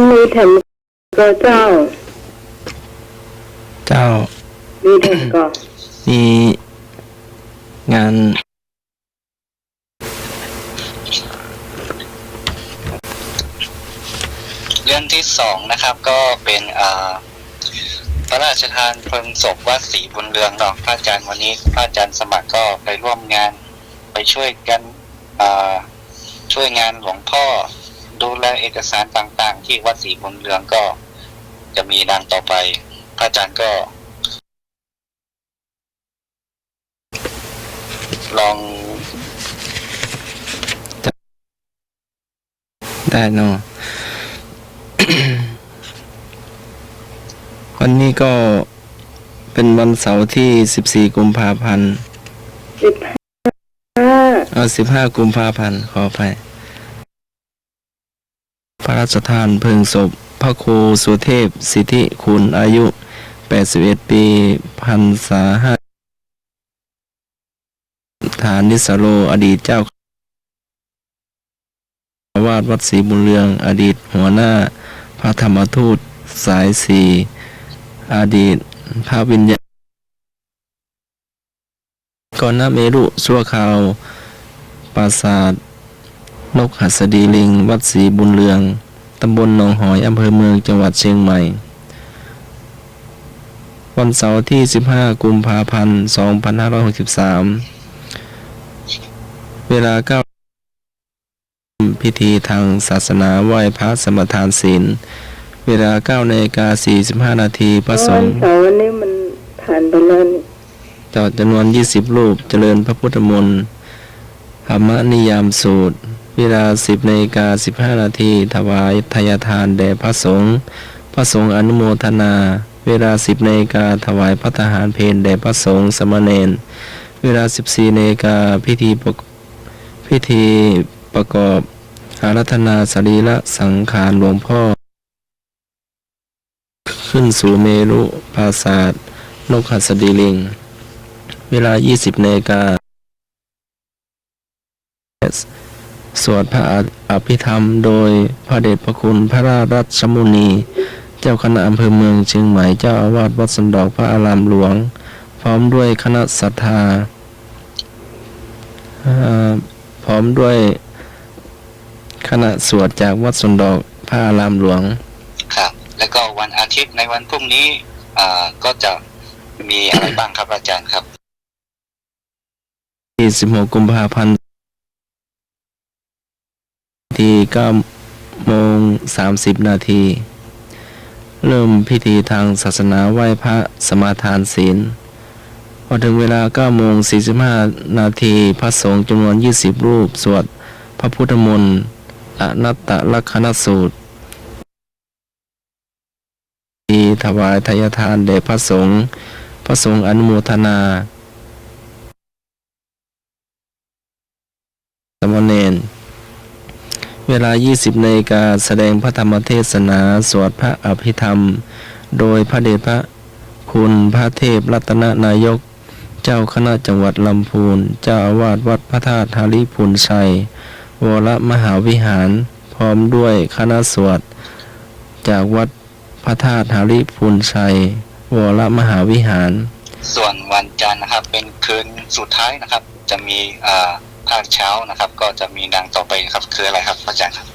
มีแถมก็เจ้ามีแถมก็มีงานเรื่องที่สองนะครับก็เป็นพระราชทานเพลิงศพวัดศรีบุญเรืองเนาะพระอาจารย์วันนี้พระอาจารย์สมัครก็ไปร่วมงานไปช่วยกันช่วยงานหลวงพ่อดูแลเอกสารต่างๆที่วัดศรีบุญเรืองก็จะมีดังต่อไปพระอาจารย์ก็ลองได้เนาะ วันนี้ก็เป็นวันเสาร์ที่14กุมภาพันธ์15กุมภาพันธ์ขออภัยพระราชทานเพลิงศพพระครูสุเทพสิทธิคุณอายุ81ปีพรรษา5ฐานิสโรอดีตเจ้าอาวาสวัดศรีบุญเรืองอดีตหัวหน้าพระธรรมทูตสายสี่อดีตพระวิญญาณก่อนหน้าเมรุชั่วคราวปราสาทนกหัสดีลิงวัดศรีบุญเรืองตำบลหนองหอยอำเภอเมืองจังหวัดเชียงใหม่วันเสาร์ที่15กุมภาพันธ์2563เวลา9พิธีทางศาสนาไหว้พระสมทานศีลเวลา 9:45 นาทีพระสงฆ์เสาร์นี้มันผ่านไปแล้วจอดจำนวน20รูปเจริญพระพุทธมนต์ธรรมนิยามสูตรเวลา 10:15 นาทีถวายทายทานแด่พระสงฆ์พระสงฆ์อนุโมทนาเวลา 10:00 นถวายพระทหารเพลแด่พระสงฆ์สมณเณรเวลา 14:00 นพิธีประกอบอาราธนาสรีระสังขารหลวงพ่อขึ้นสู่เมรุปราสาทนกหัสดีลิงเวลา 20:00 นสวดพระอภิธรรมโดยพระเดชพระคุณพระราชรัชมุนีเจ้าคณะอำเภอเมืองเชียงใหม่เจ้าอาวาสวัดสันดอกพระอารามหลวงพร้อมด้วยคณะศรัทธาพร้อมด้วยคณะสวดจากวัดสันดอกพระอารามหลวงครับแล้วก็วันอาทิตย์ในวันพรุ่งนี้ก็จะมีอะไรบ้างครับอาจารย์ครับที่16กุมภาพันธ์ที่9:30 นาทีเริ่มพิธีทางศาสนาไหว้พระสมาทานศีลพอถึงเวลา 9:45 นาทีพระสงฆ์จำนวน20รูปสวดพระพุทธมนต์อนัตตลักขณสูตรถวายทายทานแด่พระสงฆ์อนุโมทนาสมณเณรเวลา 20:00 นแสดงพระธรรมเทศนาสวดพระอภิธรรมโดยพระเดชพระคุณพระเทพรัตนนายกเจ้าคณะจังหวัดลำพูนเจ้าอาวาสวัดพระธาตุหาริพุนชัยวรมหาวิหารพร้อมด้วยคณะสวดจากวัดพระธาตุหาริพุนชัยวรมหาวิหารส่วนวันจันทร์นะครับเป็นคืนสุดท้ายนะครับจะมีภาคเช้านะครับก็จะมีดังต่อไปครับคืออะไรครับอาจารย์ครับ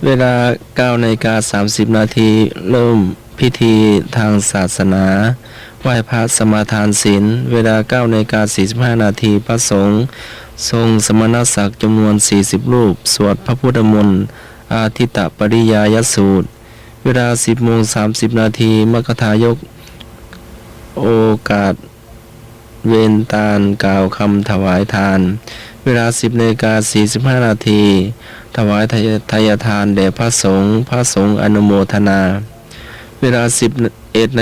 เวลา 9:30 นาทีเริ่มพิธีทางศาสนาไหว้พระสมาทานศีลเวลา 9:45 นาทีพระสงฆ์ทรงสมณศักดิ์จำนวน40รูปสวดพระพุทธมนต์อาทิตตปริยายสูตรเวลา 10:30 นาทีมคทายกโอกาสเวนตาลกล่าวคำถวายทานเวลา 10:45 นาทีถวายทายทานแด่พระสงฆ์อนุโมทนาเวลา 11:00 น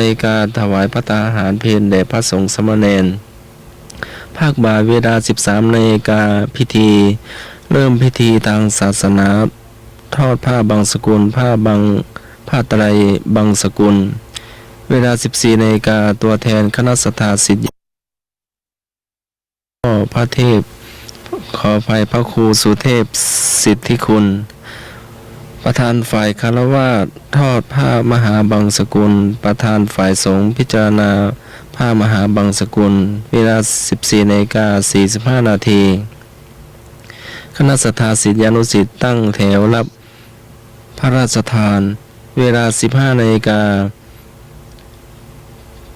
ถวายพระทหารเพลแด่พระสงฆ์สมณเณรภาคบ่ายเวลา 13:00 นพิธีเริ่มพิธีทางศาสนาทอดผ้าบังสกุลผ้าไตรบังสกุลเวลา 14:00 นตัวแทนคณะศรัทธาศิษย์พระเทพขออภัยพระครูสุเทพสิทธิคุณ ประธานฝ่ายคารวาสทอดผ้ามหาบังสกุลประธานฝ่ายสงฆ์พิจารณาผ้ามหาบังสกุลเวลา 14:45 นาทีคณะศรัทธาศิษยานุศิษย์ตั้งแถวรับพระราชทานเวลา 15 นาฬิกา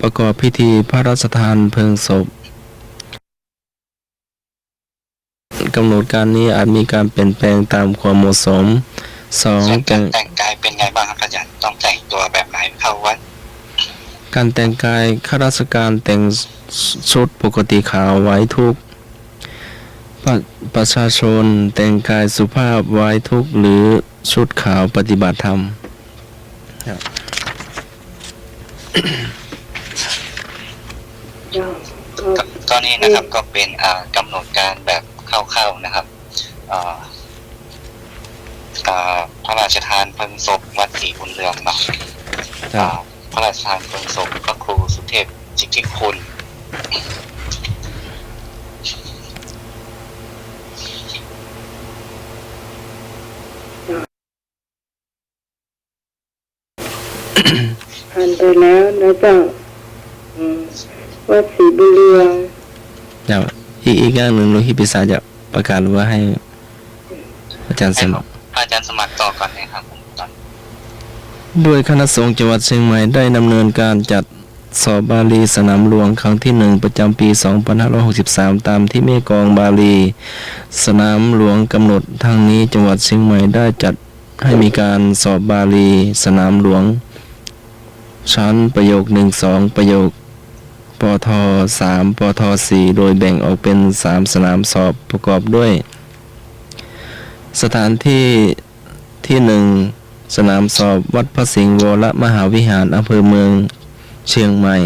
ประกอบพิธีพระราชทานเพลิงศพกำหนดการนี้อาจมีการเปลี่ยนแปลงตามความเหมาะสม2 ส่วนการแต่งกายเป็นไงบ้างครับอาจารย์ต้องแต่งตัวแบบไหนเข้าวัด การแต่งกายข้าราชการแต่งชุดปกติขาวไว้ทุกข์ประชาชนแต่งกายสุภาพไว้ทุกข์หรือชุดขาวปฏิบัติธรรม เจ้าก็ ตอนนี้นะครับก็เป็นกำหนดการแบบเข้าๆนะครับพระราชทานเพลิงศพวัดศรีบุญเรืองเนาะพระราชทานเพลิงศพพระครูสุเทพสิทธิคุณ ผ่านไปแล้วนะเจ้าวัดศรีบุญเรือง เดี๋ยวอีกอย่างหนึ่งหลวงพี่ปิศาจจะประกาศว่าให้อาจารย์สมัคร อาจารย์สมัครต่อก่อนนะครับผมตอน ด้วยคณะสงฆ์จังหวัดเชียงใหม่ได้ดำเนินการจัดสอบบาลีสนามหลวงครั้งที่ 1ประจำปี 2563 ตามที่แม่กลองบาลีสนามหลวงกำหนดทางนี้จังหวัดเชียงใหม่ได้จัดให้มีการสอบบาลีสนามหลวงชั้นประโยค 1-2 ประโยคปท3ปท4โดยแบ่งออกเป็น3สนามสอบประกอบด้วยสถานที่ที่ 1สนามสอบวัดพระสิงห์วรมหาวิหารอำเภอเมืองเชียงใหม่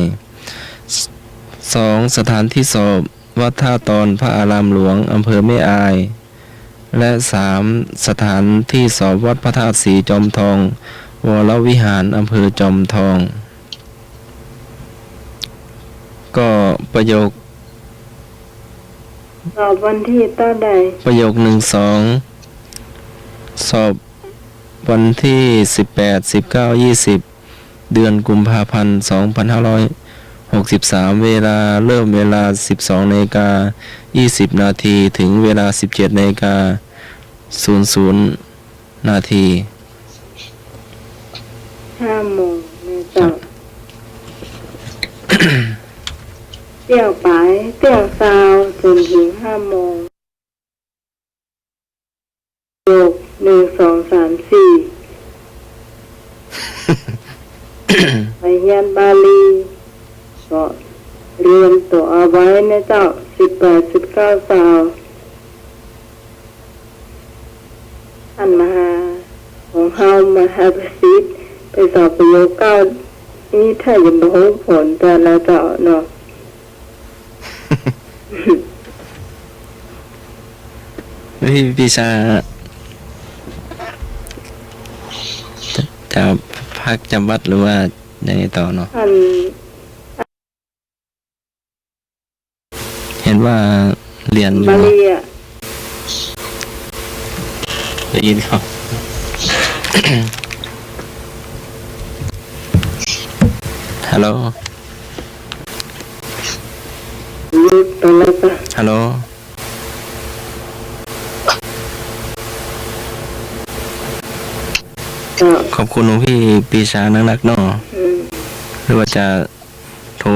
2. สถานที่สอบวัดท่าตอนพระอารามหลวงอำเภอแม่อายและ 3. สถานที่สอบวัดพระธาตุศรีจอมทองวรวิหารอำเภอจอมทองก็ประโยค สอบวันที่ต้นใด ประโยค 1-2 สอบวันที่ 18 19 20 เดือนกุมภาพันธ์ 2563 เวลาเริ่มเวลา 12:20 นาทีถึงเวลา 17:00 นาที 5 โมงนะเจ้าเที่ยวไปเที่ยวซาวจนถึง5 โมงโยก1 2 3 4 ไปเรียนบาลีก็เรียนตัวเอาไว้นะเจ้า18 19สาวท่านมหาของเฮามหาประสิทธิ์ไปสอบประโยค9นี่ถ้ายังไม่รู้ผลแต่ละเจ้าเนาะ พี่ปีชาจะพักจำวัดหรือว่ายังไงต่อเนาะ ท่าน เห็นว่าเรียนอยู่ บา เนาะ ลีอ่ะ ได้ยินเขา ฮัลโหล ยุดตอนแรกก็ ฮัลโหล ก็ ขอบคุณหลวงพี่ปีชานักๆเนาะหรือว่าจะโทร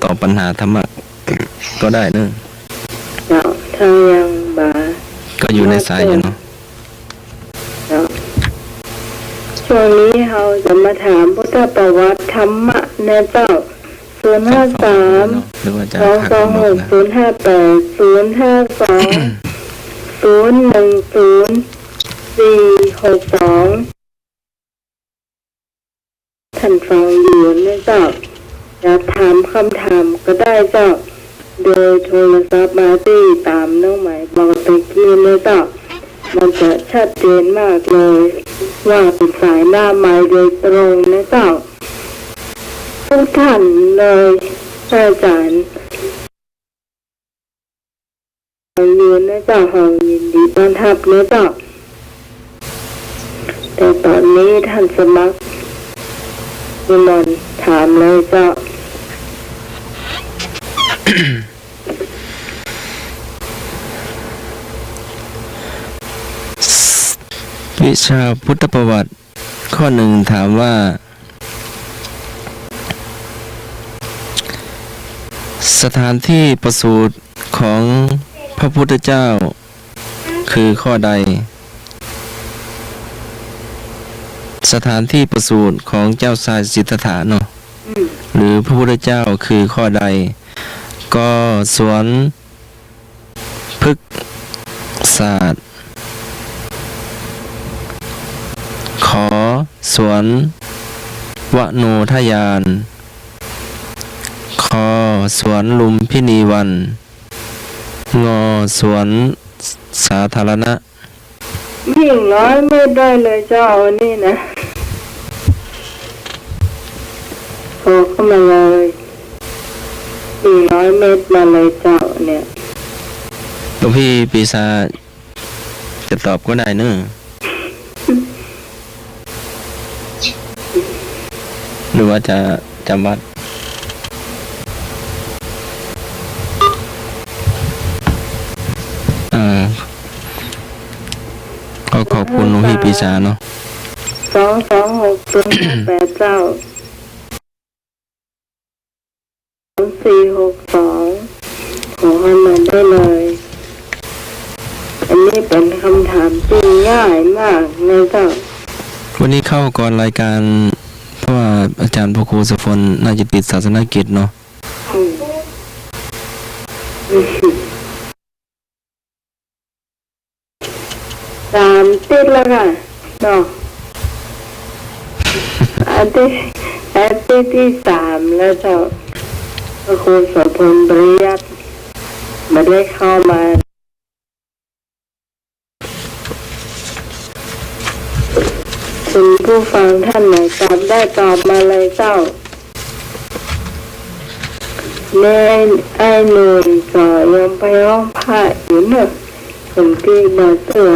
ตอบปัญหาธรรมะก็ได้เนอะ เจ้าถ้ายังบา ก็อยู่ในสายอยู่เนาะ เจ้าช่วงนี้เราจะมาถามพุทธประวัติธรรมะนะเจ้า053 หรือว่าจะ 2 พัก 2 หมดนะ 6 058 052 010 462ท่านฟังอยู่นะเจ้าจะถามคำถามก็ได้เจ้าโดยโทรศัพท์มาที่ตามน้องหมายบอกตะกี้นะเจ้ามันจะชัดเจนมากเลยว่าเป็นสายหน้าไม้โดยตรงนะเจ้าทุกท่านเลยอาจารย์ฟังอยู่นะเจ้าเรายินดีต้อนรับนะเจ้า แต่ตอนนี้ท่านสมัครนิมนต์ถามเลยเจ้า วิชาพุทธประวัติข้อหนึ่งถามว่า สถานที่ประสูติของพระพุทธเจ้าคือข้อใด สถานที่ประสูติของเจ้าชายสิทธัตถะเนาะหรือพระพุทธเจ้าคือข้อใด ก็สวนพฤกษศาสตร์ขอสวนวโนทยาน คอสวนลุมพินีวัน งอสวนสาธารณะ วิ่ง100 เมตรได้เลยเจ้าอันนี่นะโทรเข้ามาเลย400 เมตรมาเลยเจ้าเนี่ย หลวงพี่ปีศาจจะตอบก็ได้เนอะหรือว่าจะจำวัดก็ขอบคุณหลวงพี่ปีชาเนาะ226-058เจ้า3462ขอให้มาได้เลย อันนี้เป็นคำถามที่ง่ายมากนะเจ้า วันนี้เข้าก่อนรายการเพราะว่าอาจารย์พระครูสฟนน่าจะติดศาสนกิจเนาะ3 ติดแล้วค่ะเนาะอันที่3แล้วเจ้าพระครูโสพลปริยัติมาได้เข้ามาคุณผู้ฟังท่านไหนตอบได้ตอบมาเลยเจ้าเน่ไอ้หนุ่นก็ยังไปร้องผ้าอยู่เนอะคนที่มาเตือ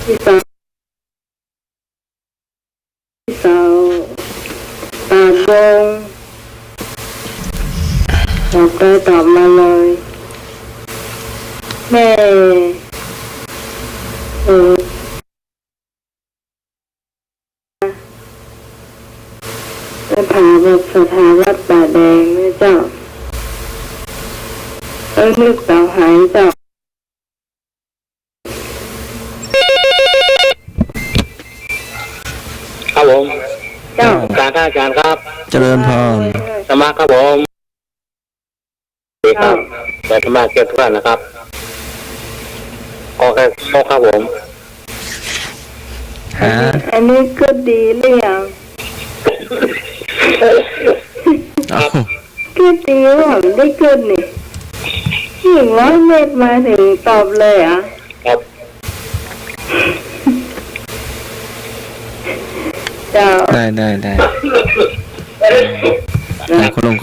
ที่สาวตาบงตอบได้ตอบมาเลยแม่สถาบันสถาวัดป่าแดงนะเจ้านึกเต่าหายเจ้าครับผม เจ้า การท่าอาจารย์ครับ เจริญพร สมัครครับผมดีครับแต่สมัครเก็บเพื่อนนะครับโอเคครับผม หา อันนี้ก็ดีหรือยัง เอา ก็ดีว่าไม่ได้เกินนี่100 เมตรมาถึงตอบเลยอ่ะ ครับ เจ้า ได้คนลง ค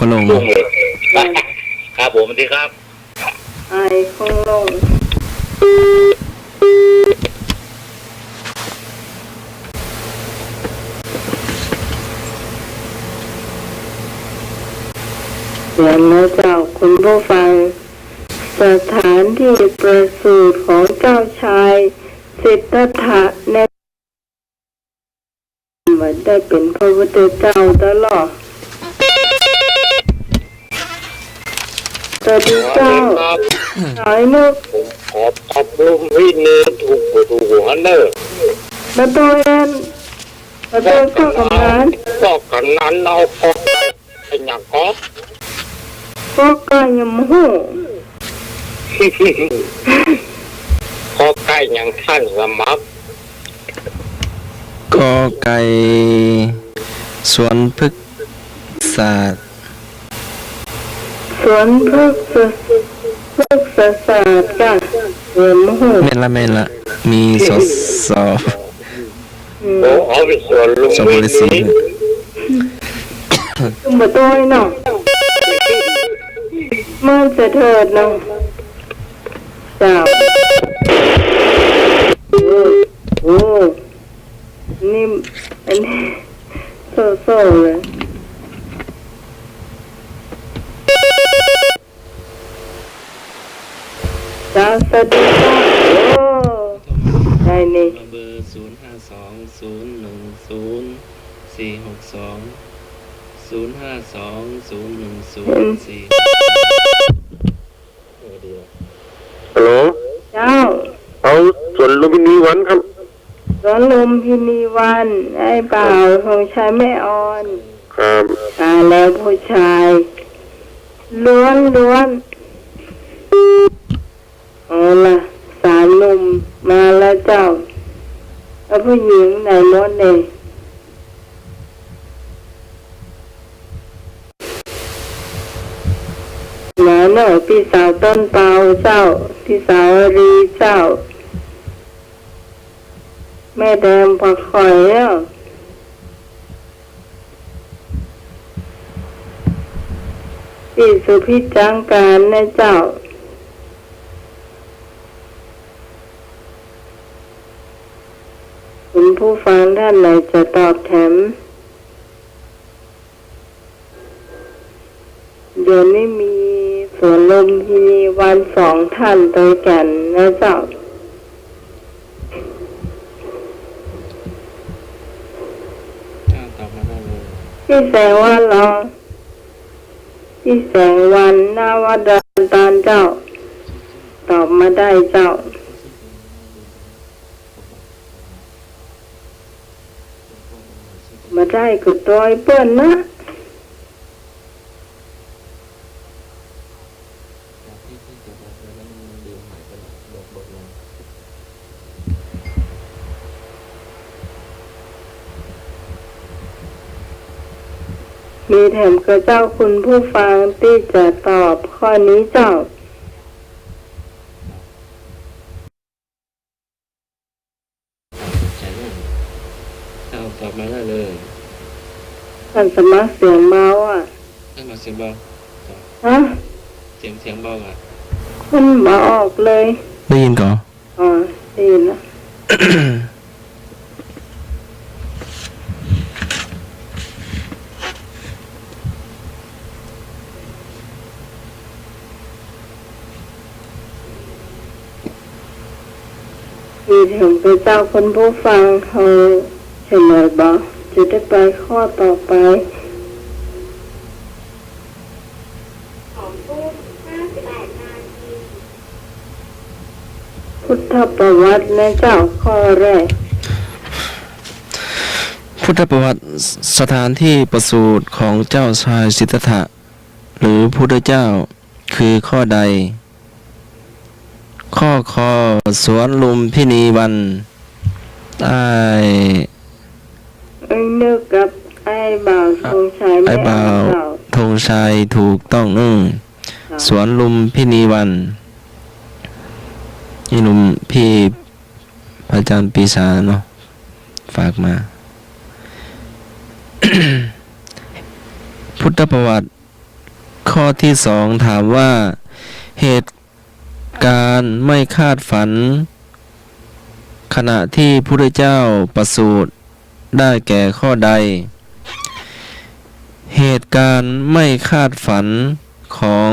รับผมสวัสดีครับ ไอ้คงลงเดี๋ยวนะเจ้าคุณผู้ฟังสถานที่ประสูติของเจ้าชายสิทธัตถะในมันได้เป็นพระพุทธเจ้าตลอดสวัสดีเจ้าหน่อยนึก ผมขอบคุณวินีถูกหัวเนอร์ มาตัวเองมาตัวเข้ากับงาน ก็กันนั้นเอาพอไปเป็นอย่างก็ ก็ก็ยังหู พอใกล้อย่างท่านสมัคร กอไก่สวนพฤกษศาสตร์ สวนพฤกษศาสตร์จ้ะเรียนหู แม่นละมีสอสอ โอ้เอาไปส่วนลุง สอบ วิ ริสี นี จุ่มมาตัวเนาะมันจะเถิดเนาะเจ้าโอ้ อันนี้โซ่เลยจ้าสวัสดีจ้าโอ้ได้นี่ เบอร์052010462 ฮัลโหล เจ้า เอาส่วนลุมพินีวันครับ สวนลุมพินีวันไอ้บ่าวของชายแม่ออน ครับ ตายแล้วผู้ชายล้วนเอาล่ะสามหนุ่มมาแล้วเจ้าแล้วผู้หญิงไหนหมดเนี่ยมาหน่อยพี่สาวต้นเปาเจ้าพี่สาวรีเจ้าแม่แดงผักข่อยแล้วพี่สุพิจังการนะเจ้าคุณผู้ฟังท่านไหนจะตอบแถมเดี๋ยวนี้มีสวนลมพินีวัน2 ท่านโดยกันนะเจ้าตอบมาได้เลย พี่แสงวันรอพี่แสงวันหน้าวัดดอนตาลเจ้าตอบมาได้เจ้ามาได้ก็ตัวไอ้เปิ้นนะมีแถมกระเจ้าคุณผู้ฟังที่จะตอบข้อนี้เจ้าตอบมาได้เลย ท่านสมัครเสียงเมาอ่ะ ให้มาเสียงเบา ฮะ เสียงเบาอ่ะ คุณมาออกเลย ได้ยินก่อน อ๋อได้ยินแล้วมีแถมกระเจ้าคุณผู้ฟังเขาเฉลยบอกจะได้ไปข้อต่อไปพุทธประวัติและเจ้าข้อแรก พุทธประวัติสถานที่ประสูติของเจ้าชายสิทธัตถะหรือพุทธเจ้าคือข้อใด ข้อคอสวนลุมพินีวันไอ้ ไอ้นึกกับไอ้บ่าวธงชัย ไอ้ ไม่ บ่า เอา ว เจ้า ธงชัยถูกต้องสวนลุมพินีวันนี่หนุ่มพี่พระอาจารย์ปีศาจเนาะฝากมา พุทธประวัติข้อที่2ถามว่าเหตุการณ์ไม่คาดฝันขณะที่พระพุทธเจ้าประสูติได้แก่ข้อใด เหตุการณ์ไม่คาดฝันของ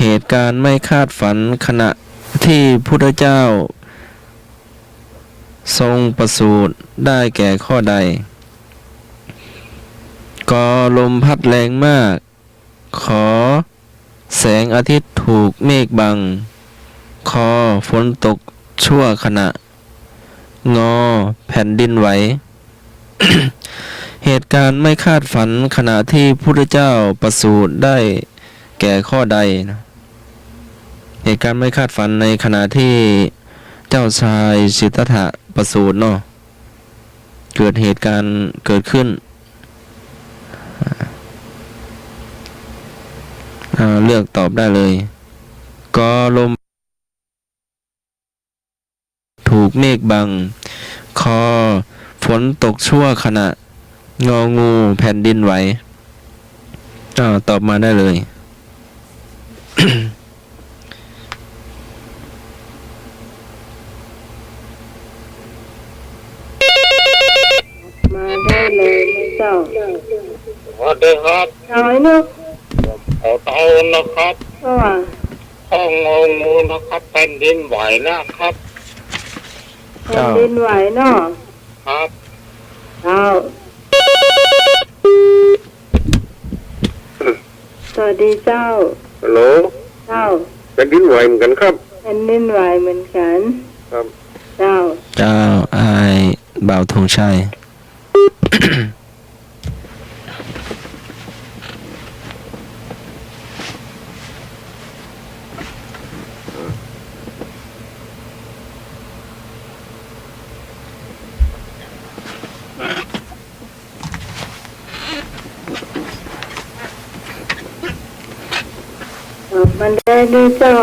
เหตุการณ์ไม่คาดฝันขณะที่พระพุทธเจ้าทรงประสูติได้แก่ข้อใดกลมพัดแรงมากขอแสงอาทิตย์ถูกเมฆบังคอฝนตกชั่วขณะงอแผ่นดินไหว เหตุการณ์ไม่คาดฝันขณะที่พระพุทธเจ้าประสูติได้แก่ข้อใดนะเหตุการณ์ไม่คาดฝันในขณะที่เจ้าชายสิทธัตถะประสูติเนาะเกิดเหตุการณ์เกิดขึ้นเลือกตอบได้เลยกลมถูกเมฆบังคอฝนตกชั่วขณะงองูแผ่นดินไหวตอบมาได้เลย เ จ้า สวัสดีครับ เจ้าไอ้นก ขอเต้านะครับ ก็ว่า ห้องงองูนะครับแผ่นดินไหวนะครับ แผ่นดินไหวเนาะ ครับ เจ้าสวัสดีเจ้า ฮัลโหล เจ้า แผ่นดินไหวเหมือนกันครับ แผ่นดินไหวเหมือนกัน ครับ เจ้า เจ้าอายบ่าวธงชัย มันได้ด้วยเจ้า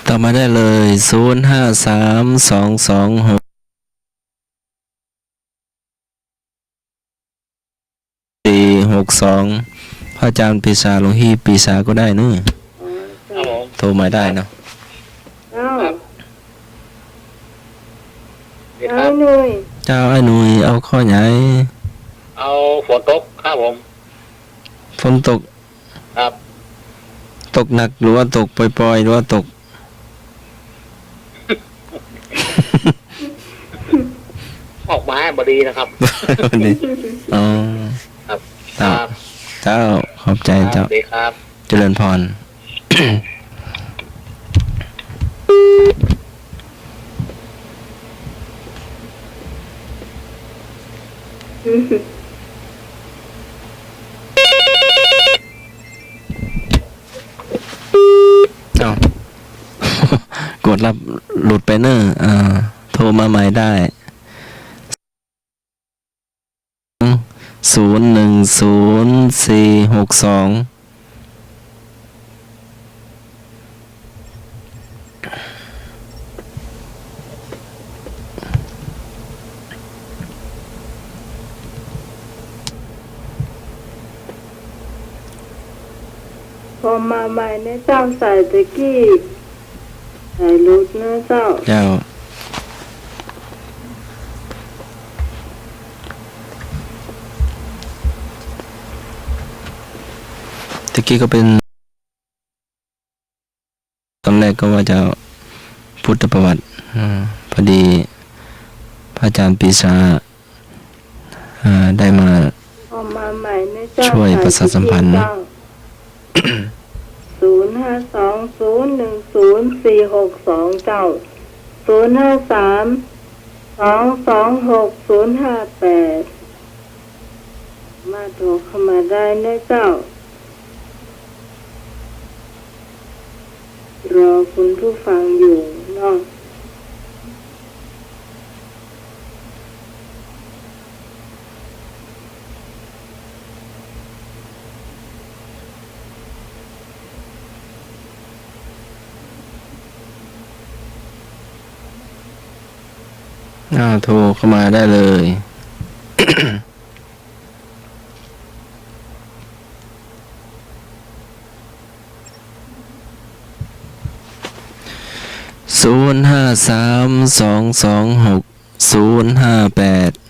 ต่อมาได้เลย053226 462พระอาจารย์ปีชาหลวงพี่ปีชาก็ได้เนอะ อ๋อ ครั เจ้า บผม โทรมาได้เนาะ เจ้า ดี เจ้า ครับ หนุ่ย เจ้าไอ้หนุ่ยเอาข้อใหญ่ เอาฝนตกครับผม ฝนตก ครับ ตกหนักหรือว่าตกปล่อยๆหรือว่าตก ออกมาให้บดีนะครับ วันนี้อ๋อ ครับ เจ้าเจ้าขอบใจเจ้า ดีครับ เจริญพร เอา กดรับหลุดไปเนอะโทรมาใหม่ได้ 010462พอมาใหม่เนี่ยเจ้าใส่ตะกี้ใส่ลุดนะเจ้า เจ้า ตะกี้ก็เป็น ตอนแรกก็ว่าจะพุทธประวัติพอดีพระอาจารย์ปีชาได้มา พอมาใหม่เนี่ยเจ้า ช่วยประชาสัมพันธ์นะ 0520104662เจ้า0532260058มาโทรเข้ามาได้นะเจ้า รอคุณผู้ฟังอยู่เนาะ โทรเข้ามาได้เลย 0532260058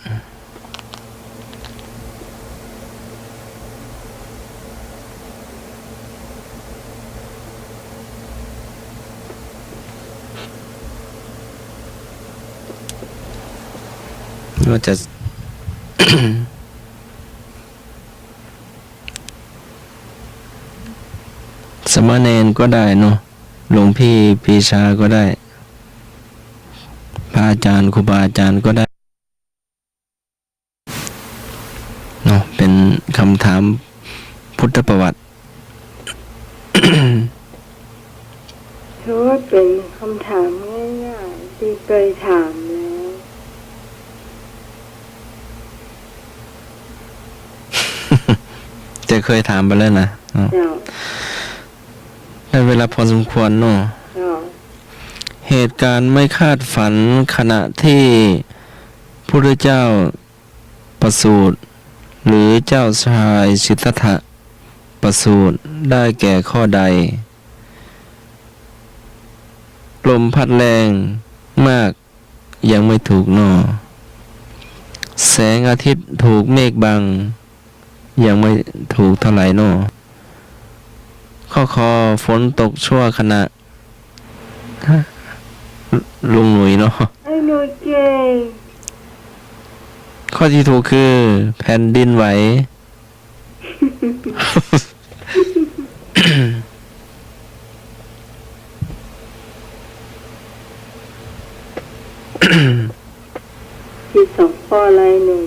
ว่าจะ สมณเณรก็ได้เนาะหลวงพี่ปีชาก็ได้พระอาจารย์ครูบาอาจารย์ก็ได้เนาะเป็นคำถามพุทธประวัติ ถือว่าเป็นคำถามง่ายๆที่เคยถามแล้ว จะเคยถามไปแล้วนะเนาะ เจ้า ได้เวลาพอสมควรเนาะ เจ้า เหตุการณ์ไม่คาดฝันขณะที่พระพุทธเจ้าประสูติหรือเจ้าชายสิทธัตถะประสูติได้แก่ข้อใด ลมพัดแรงมากยังไม่ถูกเนาะ แสงอาทิตย์ถูกเมฆบัง ยังไม่ถูกเท่าไหร่เนาะข้อคอฝนตกชั่วขณะฮะลุงหนุ่ยเนาะ ไอ้หนูเก่ง ข้อที่ถูกคือแผ่นดินไหว ผิด2 ข้ออะไรหนึ่ง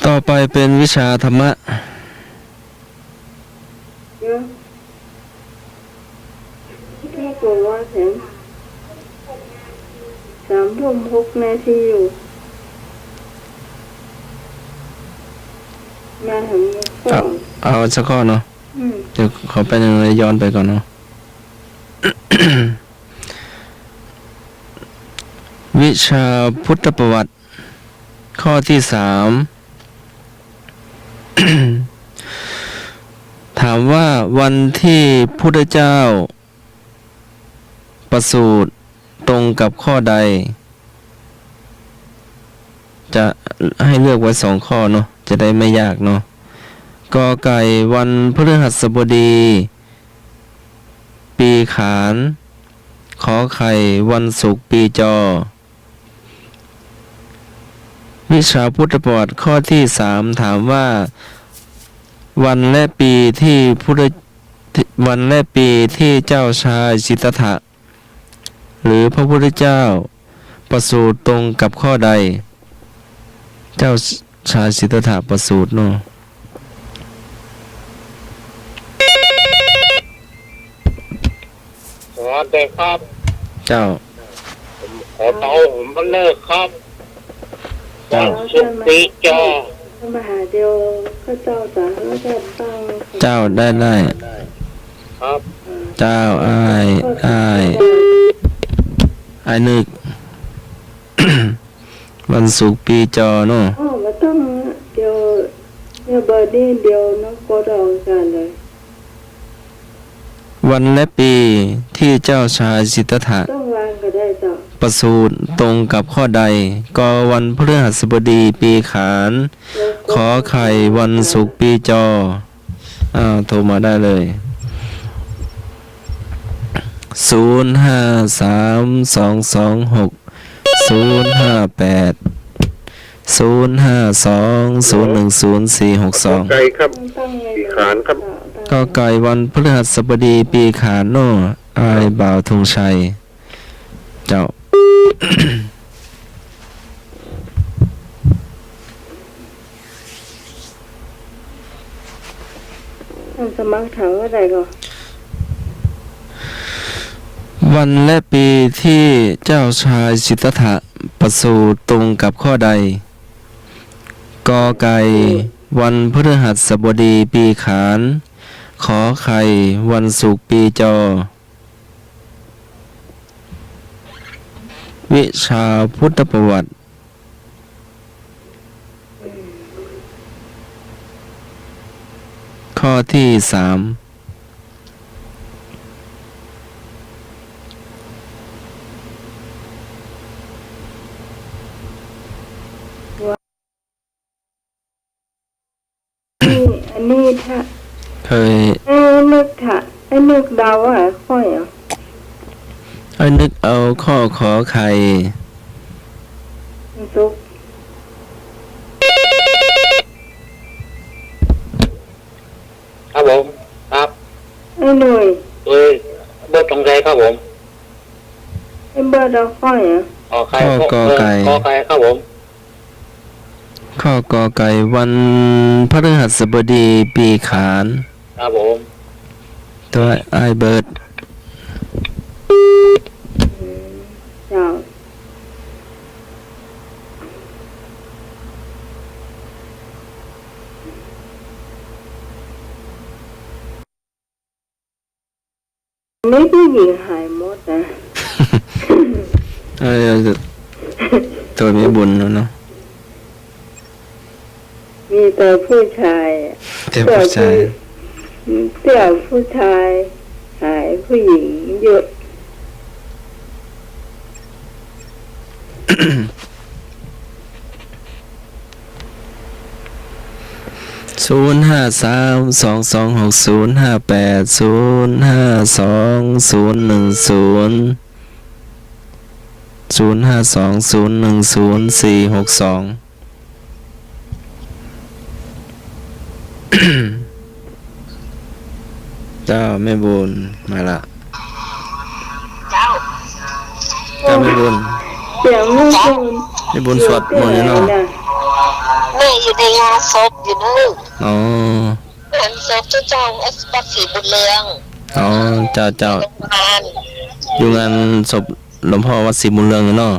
ต่อไปเป็นวิชาธรรมะ เดี๋ยวแค่บอกว่าแสง3:06 อยู่มาทำข้อ เอาสักข้อเนาะ เดี๋ยวขอไปหนึ่งเลยย้อนไปก่อนเนาะ วิชาพุทธประวัติ ข้อที่3 ถามว่าวันที่พุทธเจ้า ประสูติตรงกับข้อใด จะให้เลือกไว้2 ข้อเนาะ จะได้ไม่ยากเนาะ กอไก่วันพฤหัสบดี ปีขาน ขอไข่วันศุกร์ปีจอ วิชาพุทธประวัติข้อที่3ถามว่า วันและปีที่เจ้าชายสิทธัตถะหรือพระพุทธเจ้า ประสูติตรงกับข้อใด เจ้าชายสิทธัตถะประสูติเนาะ สวัสดีครับ เจ้า ผมขอเตาผมมาเลิกครับ เจ้า สุปีจอ พระมหาเดียวข้าเจ้าสาธุเจ้าตั้ง เจ้าได้ ครับ เจ้าอายนึก วันศุกร์ปีจอเนาะ อ๋อมาต้องเดียวเนี่ยเบอร์นี้เดียวน้องโกดองกันเลย วันและปีที่เจ้าชายสิทธัตถะ ต้องวางก็ได้จ้ะ ประสูติตรงกับข้อใด ก็วันพฤหัสบดีปีขาน ขอไข่วันศุกร์ปีจอ โทรมาได้เลย053226058052010462ใจครับ ตั้งเลย ปีขานครับ ก็ไก่วันพฤหัสบดีปีขานโนอายบ่าวธงชัย เจ้า ท่านสมัครถามว่าใดก็ วันและปีที่เจ้าชายสิทธัตถะประสูติตรงกับข้อใด กอไก่วันพฤหัสบดีปีขาน ขอไข่วันศุกร์ปีจอ วิชาพุทธประวัติ ข้อที่3 อันนี้ถ้า เคย นึกถ้านึกเดาว่าค่อยอ่ะ นึกเอาข้อขอไข่ สุก ครับผม ครับ ไอ้หน่วย เอ้ยเบิร์ตรงใจครับผม ไอ้เบอร์เราค่อยอ่ะ ขอไข่ขอไข่ครับผม ข้อกอไก่วันพฤหัสบดีปีขาน ครับผม ตัวไอเบิร์ด เจ้านี่ผู้หญิงหายหมดนะ ตัวมีบุญแล้วเนาะ มีแต่ผู้ชาย เจ้าผู้ชาย เสี่ยวผู้ชายหาย ผู้หญิงเยอะ 0522058 เจ้าแม่บุญมาละ เจ้า เจ้าแม่บุญ เสียงลูกคุณ แม่บุญสวดมนต์อยู่เนาะ แม่อยู่ในงานศพอยู่นู่น อ๋อง านศพที่จองเอสปัสสีบุญเรือง อ๋อเจ้าโรงพยาบาล อยู่งานศพหลวงพ่อวัดศรีบุญเรืองอยู่เนาะ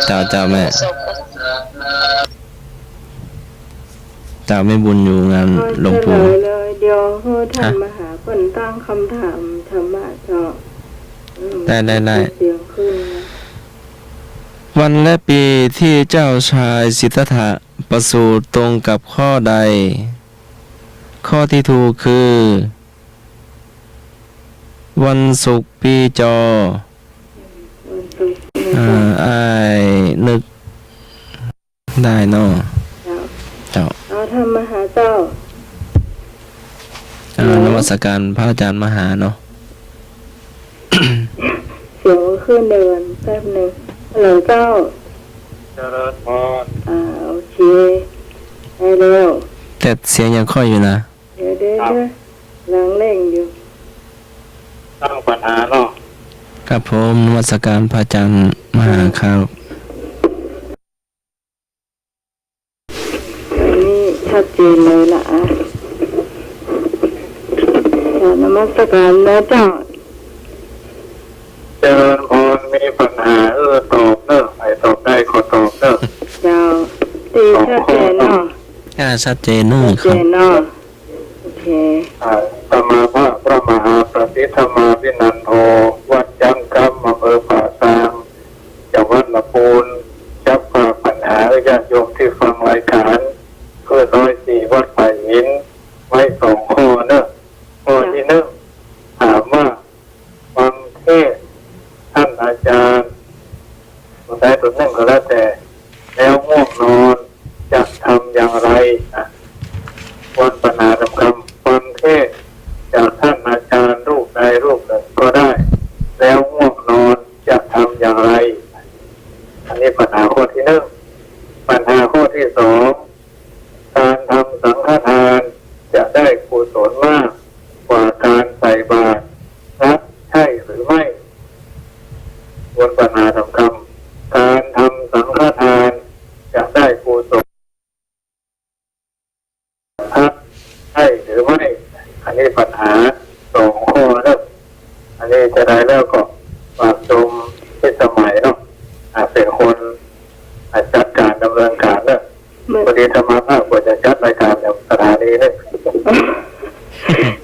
เจ้า เจ้าแม่ ศพ เจ้าแม่บุญอยู่งานหลวง เฉล ปู่ ยเลยเดี๋ยวให้ท่านมหาเพิ่นตั้งคำถามธรรมะเจ้าได้เสียงขึ้นนะ วันและปีที่เจ้าชายสิทธัตถะประสูติตรงกับข้อใด ข้อที่ถูกคือ วันศุกร์ปีจอ วันศุกร์นะ อ้ายนึกได้เนาะ เจ้า เจ้า เอาท่านมหาเจ้า นมัสการพระอาจารย์มหาเนาะ เสียงขึ้นเดินแป๊บหนึ่งฮัลโหลเจ้า เจริญพร โอเคได้แล้ว แต่เสียงยังค่อยอยู่นะ เดี๋ยวล้างเร่งอยู่ ตั้งปัญหาเนาะ ครับผมนมัสการพระอาจารย์มหาครับ อันนี้ชัดเจนเลยล่ะนมัสการนะเจ้า เจริญพรมีปัญหาตอบเนอะไอ้ตอบได้ขอตอบเนอะ เจ้าตีชัดเจนเนาะ ชัดเจนเนู่น ชัด ค เจ รับ นเนาะโอเค สมาพระมหาประสิทธมาพินันโทวัดจังกำอำเภอป่าซางจังหวัดลำพูนจับฝากปัญหาญาติโยมที่ฟังรายการเพื่อ104วัดป่าหินไว้2ข้อเนอะข้อที่หนึ่งถามว่าฟังเทศน์ท่านอาจารย์ตัวใดตัวหนึ่งก็แล้วแต่แล้วง่วงนอนจะทำอย่างไรวันปัญหาสำคัญฟังเทศน์จากท่านอาจารย์รูปใดรูปหนึ่งก็ได้ แล้วง่วงนอนจะทำอย่างไร อันนี้ปัญหาข้อที่หนึ่งปัญหาข้อที่สองการทำสังฆทานจะได้กุศลมากกว่าการใส่บาตรนะใช่หรือไม่วนปัญหาสำคัญการทำสังฆทานจะได้กุศลครับใช่หรือไม่อันนี้ปัญหา2ข้อแล้วอันนี้จะได้แล้วก็ฝากชมที่สมัยเนาะเป็นคนจัดการดำเนินการเนาะพอดีธรรมะภาคควรจะจัดรายการในสถานีเนี่ย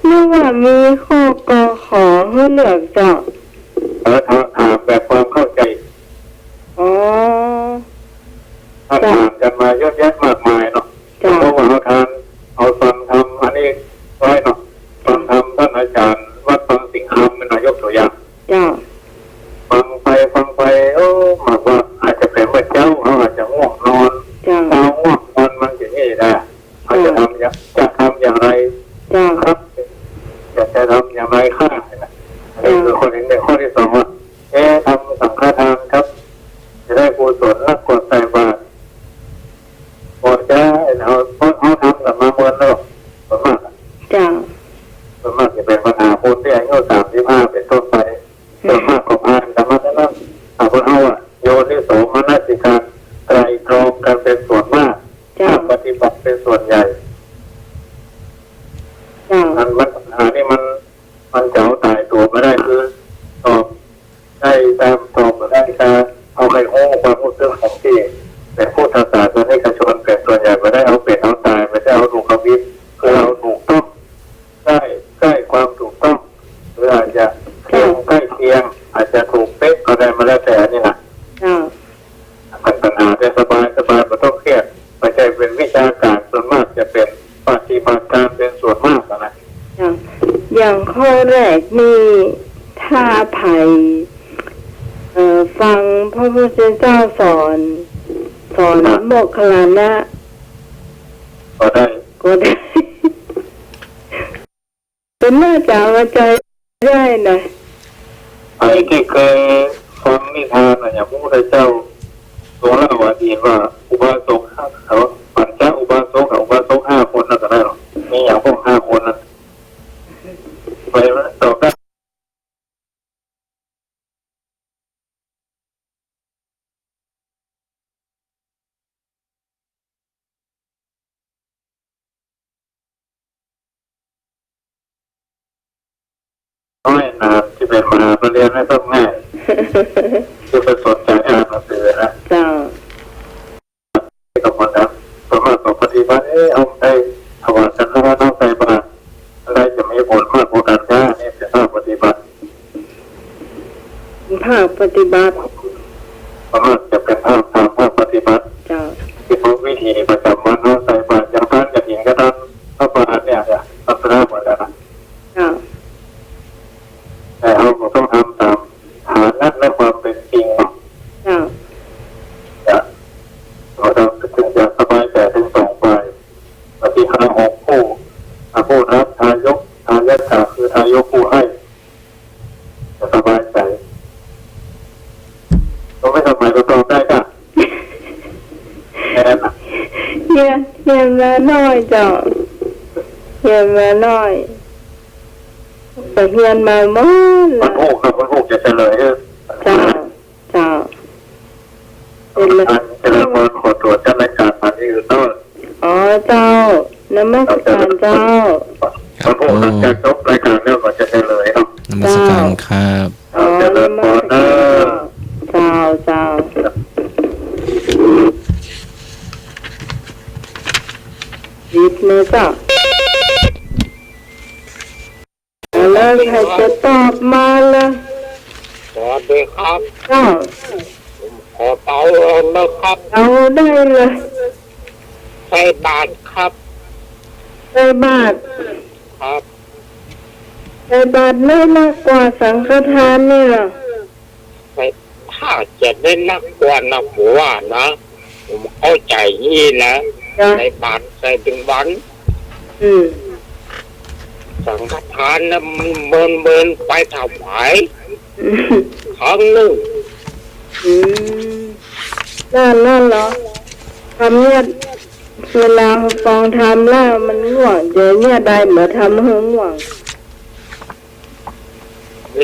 เมื่อว่ามีข้อกอขอให้เลือกเจ้า ถามแบบความเข้าใจ อ๋อ ถ้าถามกันมาเยอะแยะมากมายเนาะเพราะว่าเอาทานเอาฟังทำอันนี้ไว้เนาะฟังทำท่านอาจารย์วัดฟังสิงห์คำเป็นนายกตัวอย่าง เจ้า ฟังไปหมายว่าอาจจะเป็นว่าเจ้าเขาอาจจะง่วงนอน เจ้า เช้าง่วงนอนมันจะนี่ได้อาจจะทำอย่างไร เจ้า ครับจะทำอย่างไรข้าอันนี้คือข้อที่หนึ่งข้อที่สองว่าทำสังฆทานครับจะได้กุศลนักกว่าใส่บาตรพอจะเขาทำกับมาเมื่อแล้วส่วนมาก เจ้า จะเป็นปัญหาคนที่อายุ35เป็นต้นไปส่วนมากของอ่านธรรมะนั้นคนเอาโยนิโสมนสิการไตรตรองกันเป็นส่วนมาก เจ้า ปฏิบัติเป็นส่วนใหญ่ เจ้า ปัญหานี่มันเจ้าตายตัวไม่ได้คือตอบได้ตามตอบไม่ได้การเอาใครโอ้ความรู้สึกของที่เป็นผู้ศาสนิกชนเป็นส่วนใหญ่ไม่ได้เอาเป็นเอาตายไม่ได้เอาถูกคำวิคือเอาถูกต้องได้ใกล้ความถูกต้องหรืออาจจะเพียงใกล้เคียงอาจจะถูกเป๊ะก็ได้มาแล้วแต่นี่นะ เจ้า ปัญหาได้สบายไม่ต้องเครียดไม่ใช่เป็นวิชาการส่วนมากจะเป็นปฏิบัติการเป็นส่วนมากนะ อย่างข้อแรกมี ภัยฟังพระพุทธเจ้าสอนโมกขลานะ ก็ได้ ก็ได้ เป็นน่าจะมาใจได้นะ ไอ้ที่เคยฟังนิทานอย่างพระพุทธเจ้าทรงเล่าว่าดีว่าอุบาสกเขาปัญจอุบาสกกับอุบาสก5 คนนั่นก็ได้หรอกมีอย่างพวก5 คนนั้นไปต่อกันน้อยนานที่เป็นมหาปรริญญาไม่ต้องง่ายคือไปสนใจอ่านหนังสือนะ เจ้า กับคนนั้นสามารถต่อปฏิบัติเอาไปถวายสังฆทานใส่บาตรอะไรจะมีผลมากกว่ากันแค่นี่เป็นภาคปฏิบัติ ภาคปฏิบัติ สามารถจะเป็นภาคทางภาคปฏิบัติ เจ้า ที่พวกวิธีประจำวันเราใส่บาตรอย่างท่านกับหญิงก็ท่านพระบาทเนี่ยลักษณะเหมือนกันนะ เจ้า แต่เราต้องทำตามฐานะและความเป็นจริง เจ้า เราถึงจะสบายใจถึง2 ฝ่ายปฏิหาร6 ผู้ผู้รับทายกคือทายกผู้ให้จะสบายใจเราไม่ทำไมก็ต้องได้กันแค่นั้นนะ เฮียนมาน้อยเจ้าเฮียนมาน้อยแต่เฮียนมาหมด มั ละ นโอ้จะเฉลย เจ้าเป็นละ อันเจริญพรขอตรวจจัดรายการมาที่อื่นต้น อ๋อเจ้านมัสการเจ้า มันโอ้หลังจากจบรายการแล้วก็จะเฉลยเนาะ นมัสการครับ อ๋อ เจริญพรนะ เจ้ายิบเลยเจ้าแล้วใครจะตอบมาล่ะ สวัสดีครับ เจ้า ขอเตานะครับ เอาได้เลย ใส่บาทครับ ใส่บาตร ครับ ใส่บาตรไม่มากกว่าสังฆทานนี่หรอ ใส่ถ้าจะได้นักกว่านะผมว่านะผมเข้าใจนี่นะ จ้ะ ใส่บาทใส่เป็นวัน อืม สังฆทานนะมันเบินไปถวาย อืม ครั้งหนึ่ง อืมนั่นเหรอทำเนี่ยเวลาฟังทำแล้วมันง่วงเดี๋ยวเนี่ยได้เหมือนทำให้ง่วง เ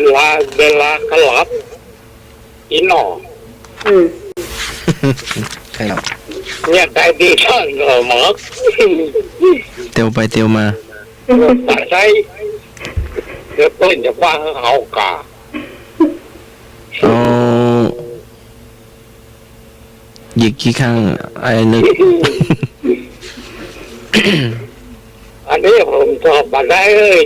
วลาขลับอีหนอ อืม ครับ เนี่ยได้ดีช่างหมอ เตียวไปเตียวมา แต่ใช้เดี๋ยวเพิ่นจะว่าเขากา เอาหยิกกี่ครั้งไอ้นึก อันนี้ผมตอบมาได้เลย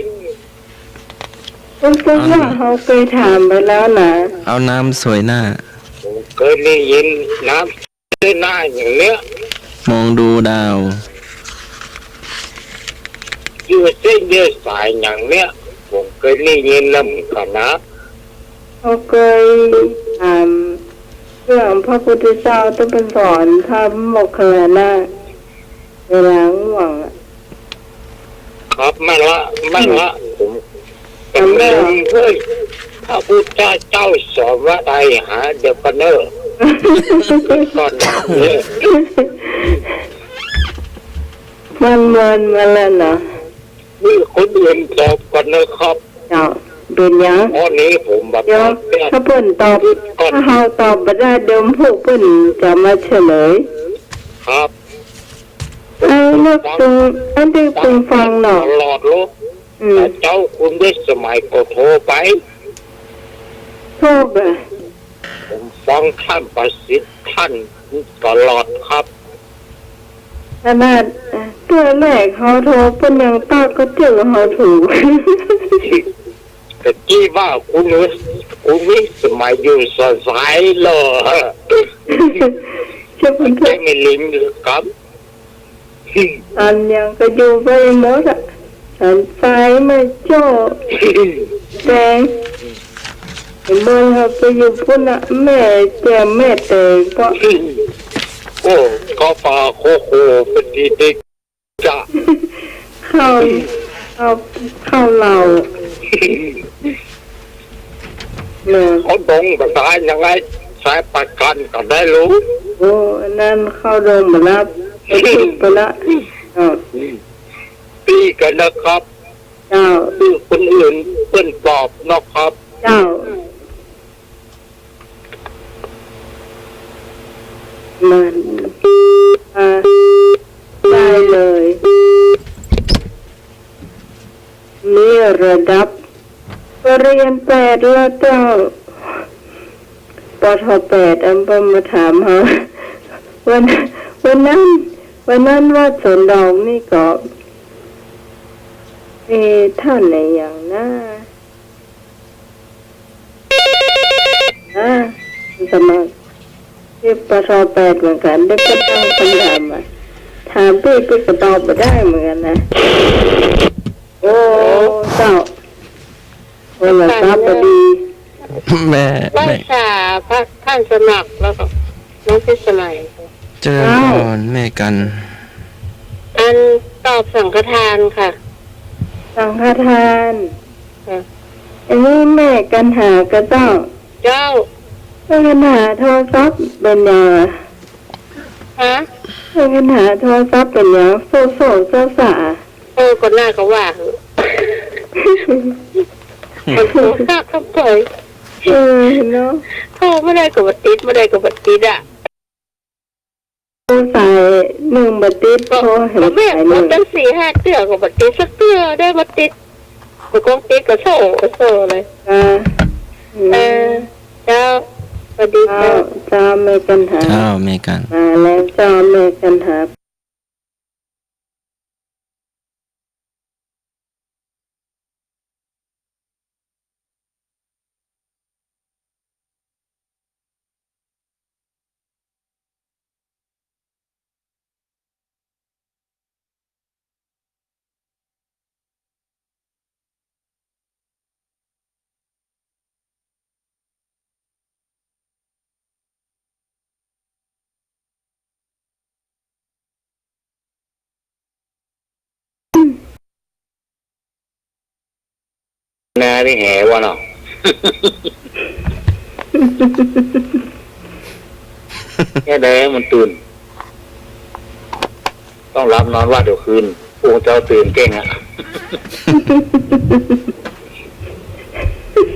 ก็ว่าเขาเคยถามไปแล้วนะ เอาน้ำสวยหน้า ผมเคยได้ยินน้ำด้วยหน้าอย่างเนี้ย มองดูดาว ยืดเส้นยืดสายอย่างเนี้ยผมเคยได้ยินแล้วเหมือนกันนะ เขาเคยถามเรื่องพระพุทธเจ้าต้องเป็นสอนทำโมกขลานะเวลาง่วงอะ ครับไม่ละผมเป็นเรื่องเฮ้ยพระพุทธเจ้าสอนว่าใดหาเดยวกันเนอร์ก่อนเนี่ย มันมาแล้วนะ มีคนอื่นตอบกันนะครับ เจ้าเป็นยัง ข้อนี้ผมแบบ เดี๋ยวถ้าเพิ่นตอบถ้าเฮาตอบบ่ได้เดี๋ยวพวกเพิ่นจะมาเฉลย ครับ ไอ้เลือกตรงอันที่คุณฟังเนาะ ตลอดโลก อืม แต่เจ้าคุณได้สมัยก็โทรไป โทษอ่ะ ผมฟังท่านประสิทธิ์ท่านตลอดครับ ขนาดตัวแรกเขาโทรเพิ่นยังตอบก็เจอเขาถูก แต่ที่ว่าคุณวิสมัยอยู่สดใสเลย เชื่อเพิ่นเถ ไม่ อะ ไม่ลิมหรือครับ อันยังก็อยู่ไปหมดอ่ะฉันไปไม่โจ้แดง เห็นบ่ครับไปอยู่พุ่นน่ะแม่เจ็บแม่เตะเพราะ โอ้ก็ปลาโคโคเป็นดีเด็กจ้ะ เข้าเราเนี่ย เขาตรงภาษายังไงสายประกันก็ได้รู้ โอ้อันนั้นเข้าโดมมาแล้วไปถึงไปละอ้าว ปีกันนะครับ เจ้า คือคนอื่นเปิ้นปลอบนะครับ เจ้ามันมาได้เลยมีระดับปริญญาแปดแล้วเจ้าปท8อำเภอมาถามเขาวันนั้นว่าสวนดอกนี่ก็ท่านในอย่างน่าสมัครที่ปท8เหมือนกันได้ก็ตั้งคำถามมาถามพี่ก็ตอบมาได้เหมือนกันนะโอ้เจ้าวันละครับพอดี แม่ รักษาพระท่านสมัครแล้วก็น้องพิสมัย เจริญพรแม่กัน อันตอบสังฆทานค่ะ สังฆทาน ค่ะ อันนี้แม่กันหากระเจ้า เจ้า แม่กันหาโทรศัพท์เป็นยัง ฮะ แม่กันหาโทรศัพท์เป็นยังโซ่สา คนหน้าก็ว่าเหอะมันโผล่หน้าเข้าไป เนาะ โทรไม่ได้กับบัตรติดไม่ได้กับบัตรติดอ่ะ โทรสายหนึ่งบัตรติดโทรเห็น แม่ สายห ผ นึ่ ม ง ตั้ง4-5เตื้อกับบัตรติดสักเตื้อได้บัตรติดมันก็ติดกับโซ่เลยเจ้าสวัสดี เจ้า เจ้า เจ้าแม่กันหา เจ้าแม่กัน มาแล้วเจ้าแม่กันหานาที่แหวะเนาะ แค่ใดมันตื่น ต้องรับนอนว่าเดี๋ยวคืนพวกเจ้าตื่นเก่งอะ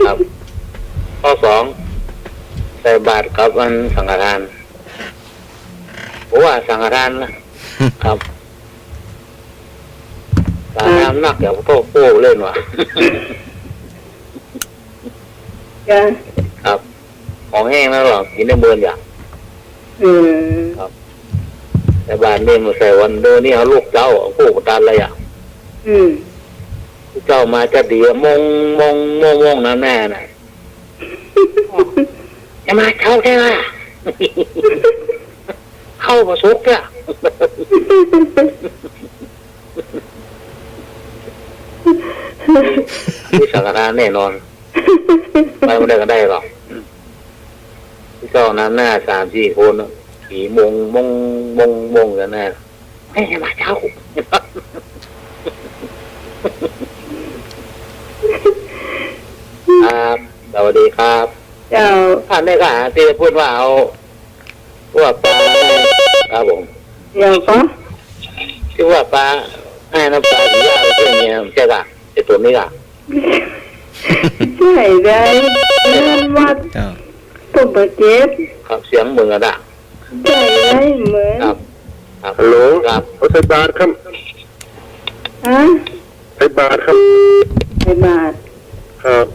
ครับ ข้อ2ใส่บาตรกับอันสังฆทานผมว่าสังฆทานนะครับสังฆทานนักอย่างพวกโป้เล่นวะ จ้า ครับ ของแห้งแล้วหรอกินได้เบิร์นอย่าง แต่บ้านนี่มาใส่วันเดินนี่เอาลูกเจ้าผู้กตันอะไรอ่ะลูกเจ้ามาจะดีมงนั่นแน่น่ะจะมาเข้าใช่ไหม เข้ามาซุกเนี่ยมีสังฆทานแน่นอนไปไม่ได้ก็ได้หรอกที่เจ้าน้ำหน้า3-4 คนขี่มงกันแน่ไม่ให้มาเจ้าครับสวัสดีครับ เจ้า ท่านได้ข่าวที่พูดว่าเอาพวกปลาครับผม เดี๋ยวก็ ที่ว่าปลาให้น้ำปลาที่ย่างเพื่อนเนี่ยใช่ป่ะไอ้ตัวนี้อ่ะ ใช่ได้นั่นว่า เจ้า ตุ่มเจ็บ ครับเสียงมึงอะด่ะ ใช่ได้เหมือน ครับฮัลโหลครับใส่บาทครับ ฮะ ใส่บาทครับ ไปบาท ครับ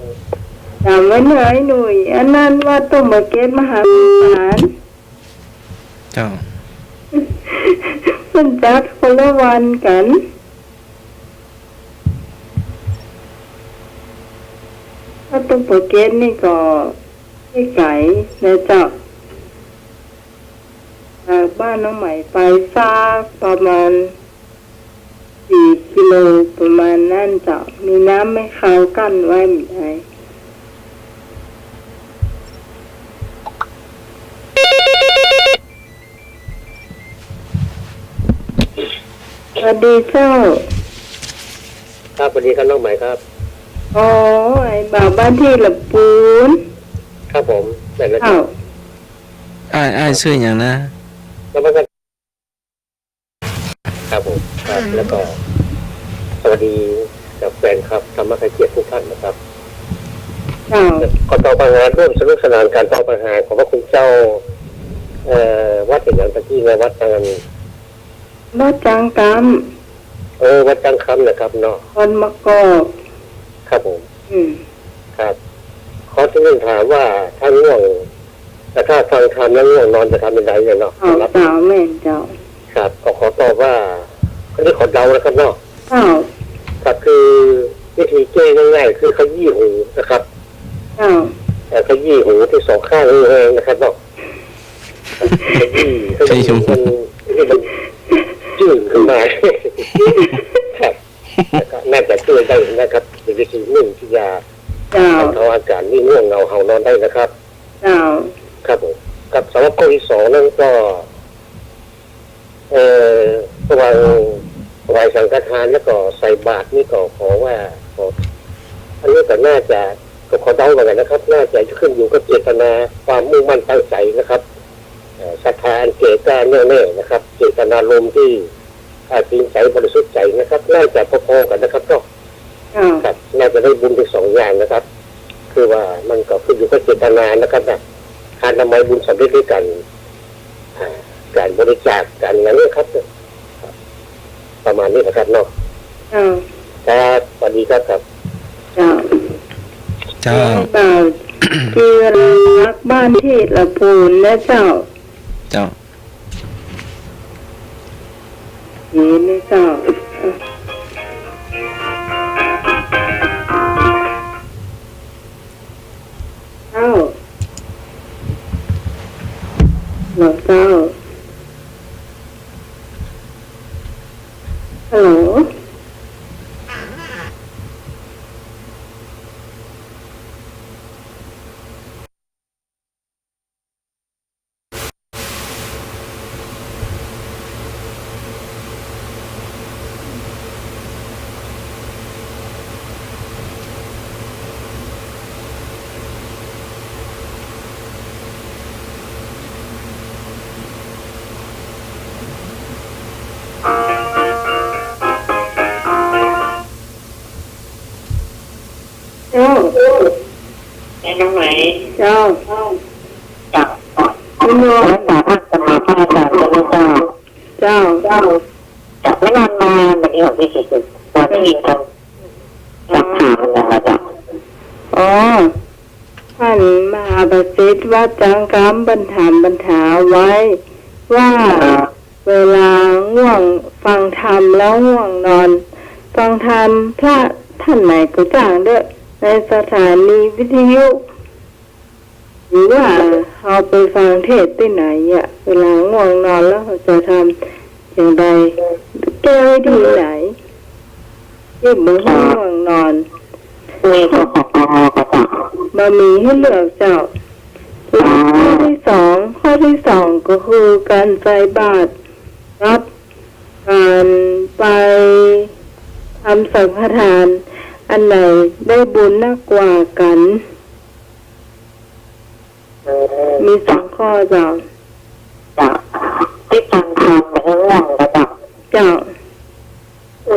ถามว่าเหนื่อยหนุ่ยอันนั้นว่าตุ่มเจ็บมหาวิหาร เจ้า มันจัดคนละวันกันถ้าตุ่มเจ็บนี่ก็ที่ไก่นะเจ้าจากบ้านน้องใหม่ไปสักประมาณ4 กิโลประมาณนั่นเจ้ามีน้ำไม่เข้ากั้นไว้ไม่ได้ วัสดีเจ้า ครับสวัสดีครับน้องใหม่ครับ อ๋อไอ้บ่าวบ้านที่ละปูน ครับผมแต่ละ เจ้า อ้ายชื่ออย่างนะ แล้วก็ครับผมครับแล้วก็สวัสดีกับแฟนครับธรรมะเกียรติทุกท่านนะครับ เจ้า ขอต่อปัญหาร่วมสนุกสนานการต่อปัญหาของพระคุณเจ้าวัดเป็นอย่างตะกี้ในวัดจัง วัดจังกรรม วัดจังคำนะครับเนาะ คนมากอก ครับผม ครับขอที่นึงถามว่าถ้าง่วงแต่ถ้าฟังธรรมแล้วง่วงนอนจะทำเป็นไรเนี่ยเนาะ เอา ครับ สาวแม่นเจ้า ครับก็ขอตอบว่าอันนี้ขอเดานะครับเนาะ เจ้า ครับคือวิธีแก้ง่ายๆคือขยี้หูนะครับ เจ้า ขยี้หูที่สองข้างแห้งๆนะครับเนาะขยี้มันจืดขึ้นมาครับแล้วก็น่าจะช่วยได้นะครับเป็นวิธีหนึ่งที่จะ เจ้า บรรเทาอาการนี่ง่วงเหงาเห่านอนได้นะครับ เจ้า ครับผมกับสำหรับข้อที่สองนั่นก็ระวังไหวสังฆทานแล้วก็ใส่บาตรนี่ก็ขอว่าขออันนี้ก็น่าจะก็ขอเดาเหมือนกันนะครับ น่าจะขึ้นอยู่กับเจตนาความมุ่งมั่นตั้งใจนะครับศรัทธาอันเจตนาแน่ๆนะครับ เจตนารมณ์ที่จริงใจบริสุทธิ์ใจนะครับ น่าจะพอๆกันนะครับก็ เจ้า ครับน่าจะได้บุญถึงสองอย่างนะครับ คือว่ามันก็ขึ้นอยู่กับเจตนานะครับนะการทำไมบุญสำเร็จด้วยกันการบริจาคการอะไรเนี่ยครับ ประมาณนี้นะครับเนาะ เจ้า ครับสวัสดีครับครับ เจ้า เจ้า บ่าวจีรักบ้านที่ละปูนและเจ้า เจ้า นี่นะเจ้าเจ้าหลวงเจ้าฮัลโหลเจ้า ไอ้น้องไหม เจ้า จับ คุณโยม สาพักสมาธิอาจารย์เจ้า เจ้า จับไม่นานมาแบบนี้ของพี่สุดตอนที่มีคนสักถามนะครับจับ อ๋อท่านมหาประสิทธิ์ว่าจังกรรมบรรถาไว้ ว่าเวลาง่วงฟังธรรมแล้วง่วงนอน ฟังธรรมพระท่านไหนก็จ้างด้วยในสถานีวิทยุ หรือว่าเอาไปฟังเทศน์ที่ไหนอ่ะเวลาง่วงนอนแล้วเขาจะทำอย่างไรแก้วิธีไหนที่เหมือนง่วงนอน มีตัวของกระจับ มามีให้เลือกเจ้าข้อที่สองก็คือการใส่บาตรรับการไปทำสังฆทาน อันไหนได้บุญมากกว่ากัน มีสองข้อเจ้า จับที่ฟังธรรมแบบง่วงกระจับ เจ้า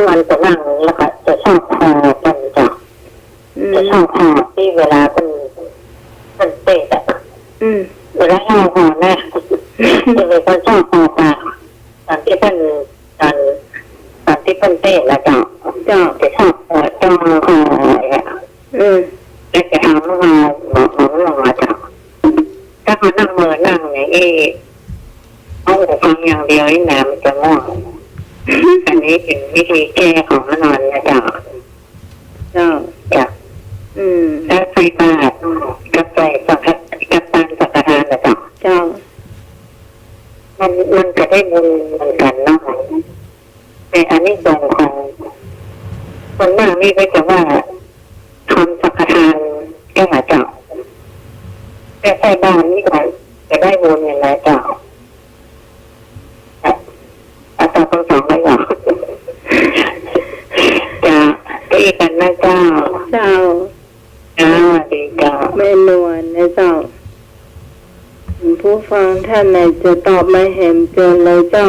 มันจะนั่งแล้วก็จะชอบคอเป็นจับจะชอบคอที่เวลาเป็นเตะอ่ะ เวลาชอบคอนะจะเป็นคนชอบคอปากตอนที่เป็นตอนที่เป็นเตะแล้วจับ เจ้า จะชอบจ้องคออะไรอ่ะแล้วจะทำมาบอกมาจับถ้าเขานั่งมือนั่งอย่างนี้เอาหูฟังอย่างเดียวนี่นะมันจะง่วงอันนี้เป็นวิธีแก้ของนอนนะจ๊ะ เจ้า จ้ะถ้าใส่บาตรกับใส่สังฆกับปานสังฆทานนะจ๊ะ เจ้า มันจะได้บุญเหมือนกันเนาะแต่อันนี้ตรงของคนมากนี่ก็จะว่าทำสังฆทานแก้หาเจ้าแต่ใส่บาตรนี่ก็จะได้บุญอย่างไรเจ้าอาจารย์ทั้งสองเลยเหรอ ไม่นวลนะเจ้าผู้ฟังท่านไหนจะตอบมาเห็นเจอเลยเจ้า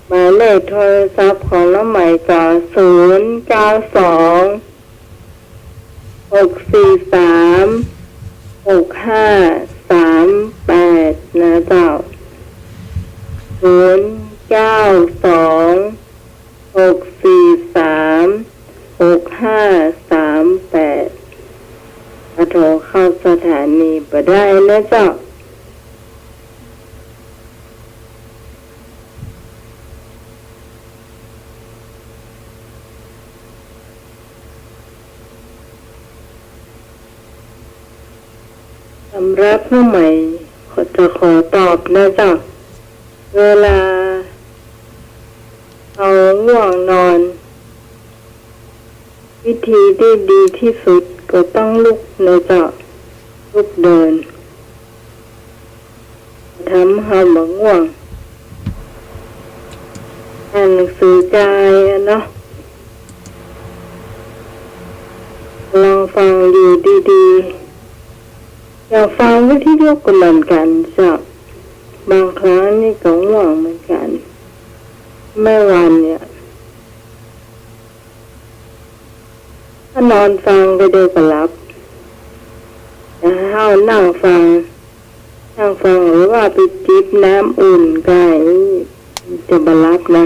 หมายเลขโทรศัพท์ของน้องใหม่ก็092-643-6538นะเจ้า092-643-6538โทรเข้าสถานีไปได้นะเจ้าสำหรับผู้ใหม่จะขอตอบนะเจ้าเวลาเอาง่วงนอนวิธีที่ดีที่สุดก็ต้องลุกนะเจ้าลุกเดินทำให้บ่ง่วงอ่านหนังสือใจเนาะลองฟังอยู่ดีๆอยากฟังวิธีลุกก็เหมือนกันเจ้าบางครั้งนี่ก็ง่วงเหมือนกันไม่วันเนี่ยถ้านอนฟังก็เดี๋ยวก็หลับแต่ถ้านั่งฟังหรือว่าไปจิบน้ำอุ่นกายจะบลับนะ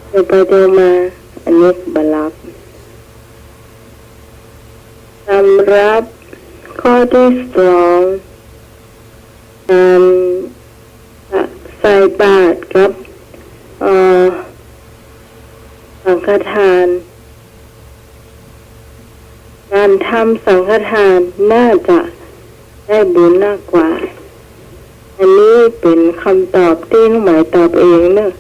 เดี๋ยวไปเดี๋ยวมาอันนี้บลับสำหรับข้อที่สองใส่บาตรครับสังฆทานการทำสังฆทานน่าจะได้บุญมากกว่าอันนี้เป็นคำตอบที่น้องหมายตอบเองเนอะ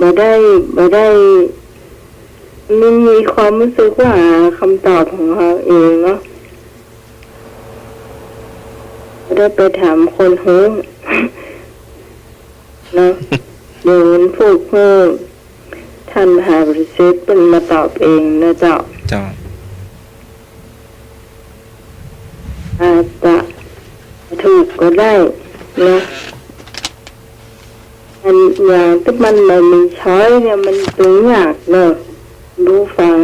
บ่ได้มันมีความรู้สึกว่าคำตอบของเราเองเนาะบ่ได้ไปถามคนหูเนาะเดี๋ยวมันพูดเพิ่มท่านมหาบริษัทเป็นมาตอบเองนะเจ้าอาจจะถูกก็ได้นะอันอย่างที่มันไม่มีช้อยเนี่ยมันตึงยากเนอะรู้ฟัง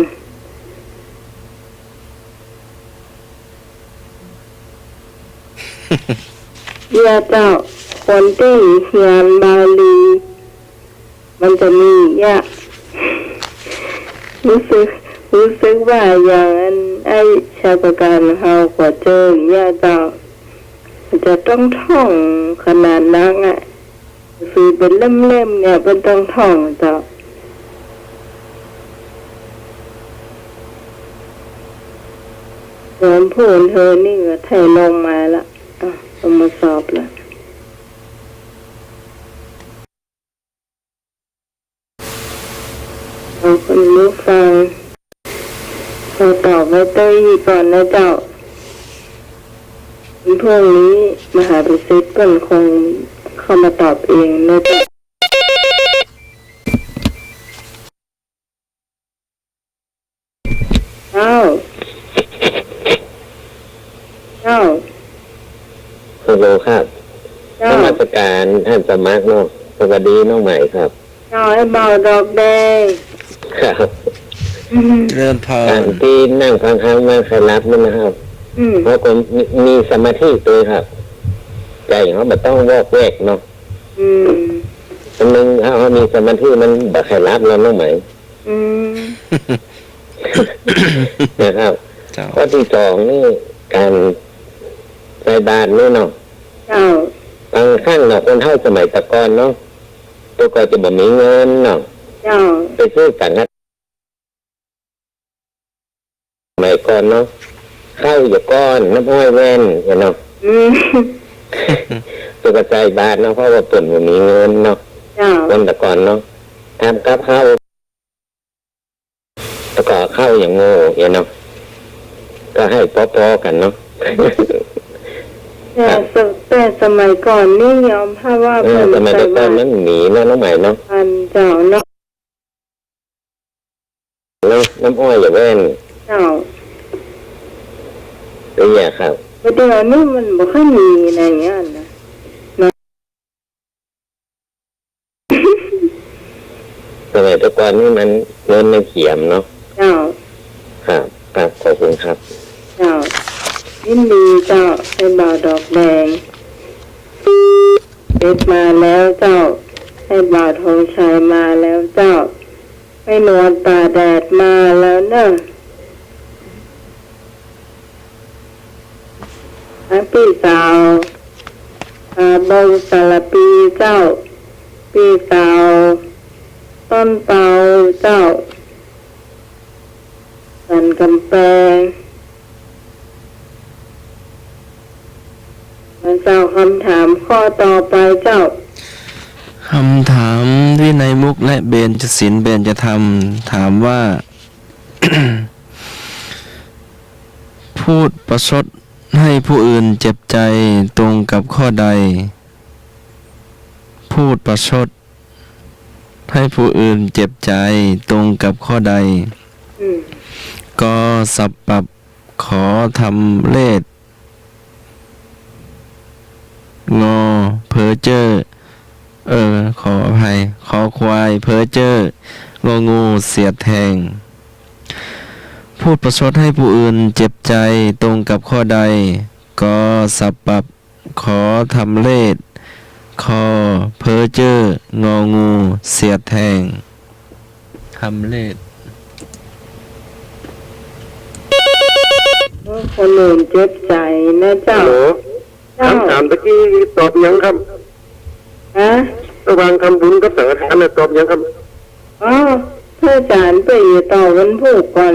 เจ้าคนที่เรียนบาลีมันจะมีรู้สึกว่าอย่างนั้นไอ้ชาวประการเขากว่าเจอเจ้าจะต้องท่องขนาดนั้นอ่ะคือเป็นเล่มๆเนี่ยเป็นต้องท่องเจ้าหลวงพ่อเธอนี่ก็ไถ่ลงมาละต้องมาสอบละเอาคนรู้ฟังเราตอบไว้เต้ยก่อนนะเจ้าพวกนี้มหาบริษัทก็คงเข้ามาตอบเองนะเจ้าฮัลโหลครับนมัสการท่านสมัครเนาะสวัสดีน้องใหม่ครับไอ้เบาดอกแดงครับเริ่มพอการที่นั่งฟังครั้งมาใครรับนั่นนะครับเพราะผมมีสมาธิตัวครับใจเขาแบบต้องวอกแวกเนาะคนนึงเขามีสมาธิมันแบบใครรับแล้วน้องใหม่นะครับข้อที่สองนี่การใส่บาตรนี่เนาะบางครั้งเนาะคนเฒ่าสมัยตะกอนเนาะตัวก็จะแบบมีเงินเนาะไปซื้อสังฆทานสมัยก่อนเนาะข้าวอยู่ก้อนน้ำอ้อยแว่นเนาะตัวกระจายบาทเนาะเพราะว่าตุ่นมันมีเงินเนาะคนตะกอนเนาะทำกับข้าวตะกอข้าวอย่างโง่เนาะก็ให้พอๆกันเนาะแต่สมัยก่อนนี่ยอมถ้าว่าสมัยก่อนนั้นหนีนะน้องใหม่เนาะอันเจ้าเนาะแล้วน้ำอ้อยอย่างแว่น เป็นอย่างครับ แต่เดี๋ยวนี้มันบ่ค่อยมีในงานนะ สมัยแต่ก่อนนี่มันเงินในเขียมเนาะ เจ้า ครับครับขอบคุณครับ เจ้ายินดีเจ้าให้บ่าวดอกแดงเป็ดมาแล้วเจ้าให้บ่าวธงชัยมาแล้วเจ้าให้นวลตาแดดมาแล้วเนอะพี่สาวบงสารปีเจ้าพี่สาวต้นเตาเจ้าสันกำแพงมันเจ้าคำถามข้อต่อไปเจ้า คำถามวินัยมุกและเบญจศีลเบญจธรรมถามว่า พูดประชดให้ผู้อื่นเจ็บใจตรงกับข้อใด พูดประชดให้ผู้อื่นเจ็บใจตรงกับข้อใด ก็สับปรับขอทำเลขงอเพอเจอขออภัยขอควายเพอเจององูเสียดแทง พูดประชดให้ผู้อื่นเจ็บใจตรงกับข้อใด ก็สับปรับขอทำเลขคอเพอเจององูเสียดแทงทำเลข ว่าคนอื่นเจ็บใจนะเจ้า คำถามตะกี้ตอบยังครับ ฮะ ระหว่างทำบุญกับสังฆทานตอบยังครับ อ๋อพระอาจารย์ไปต่อวันพูดก่อน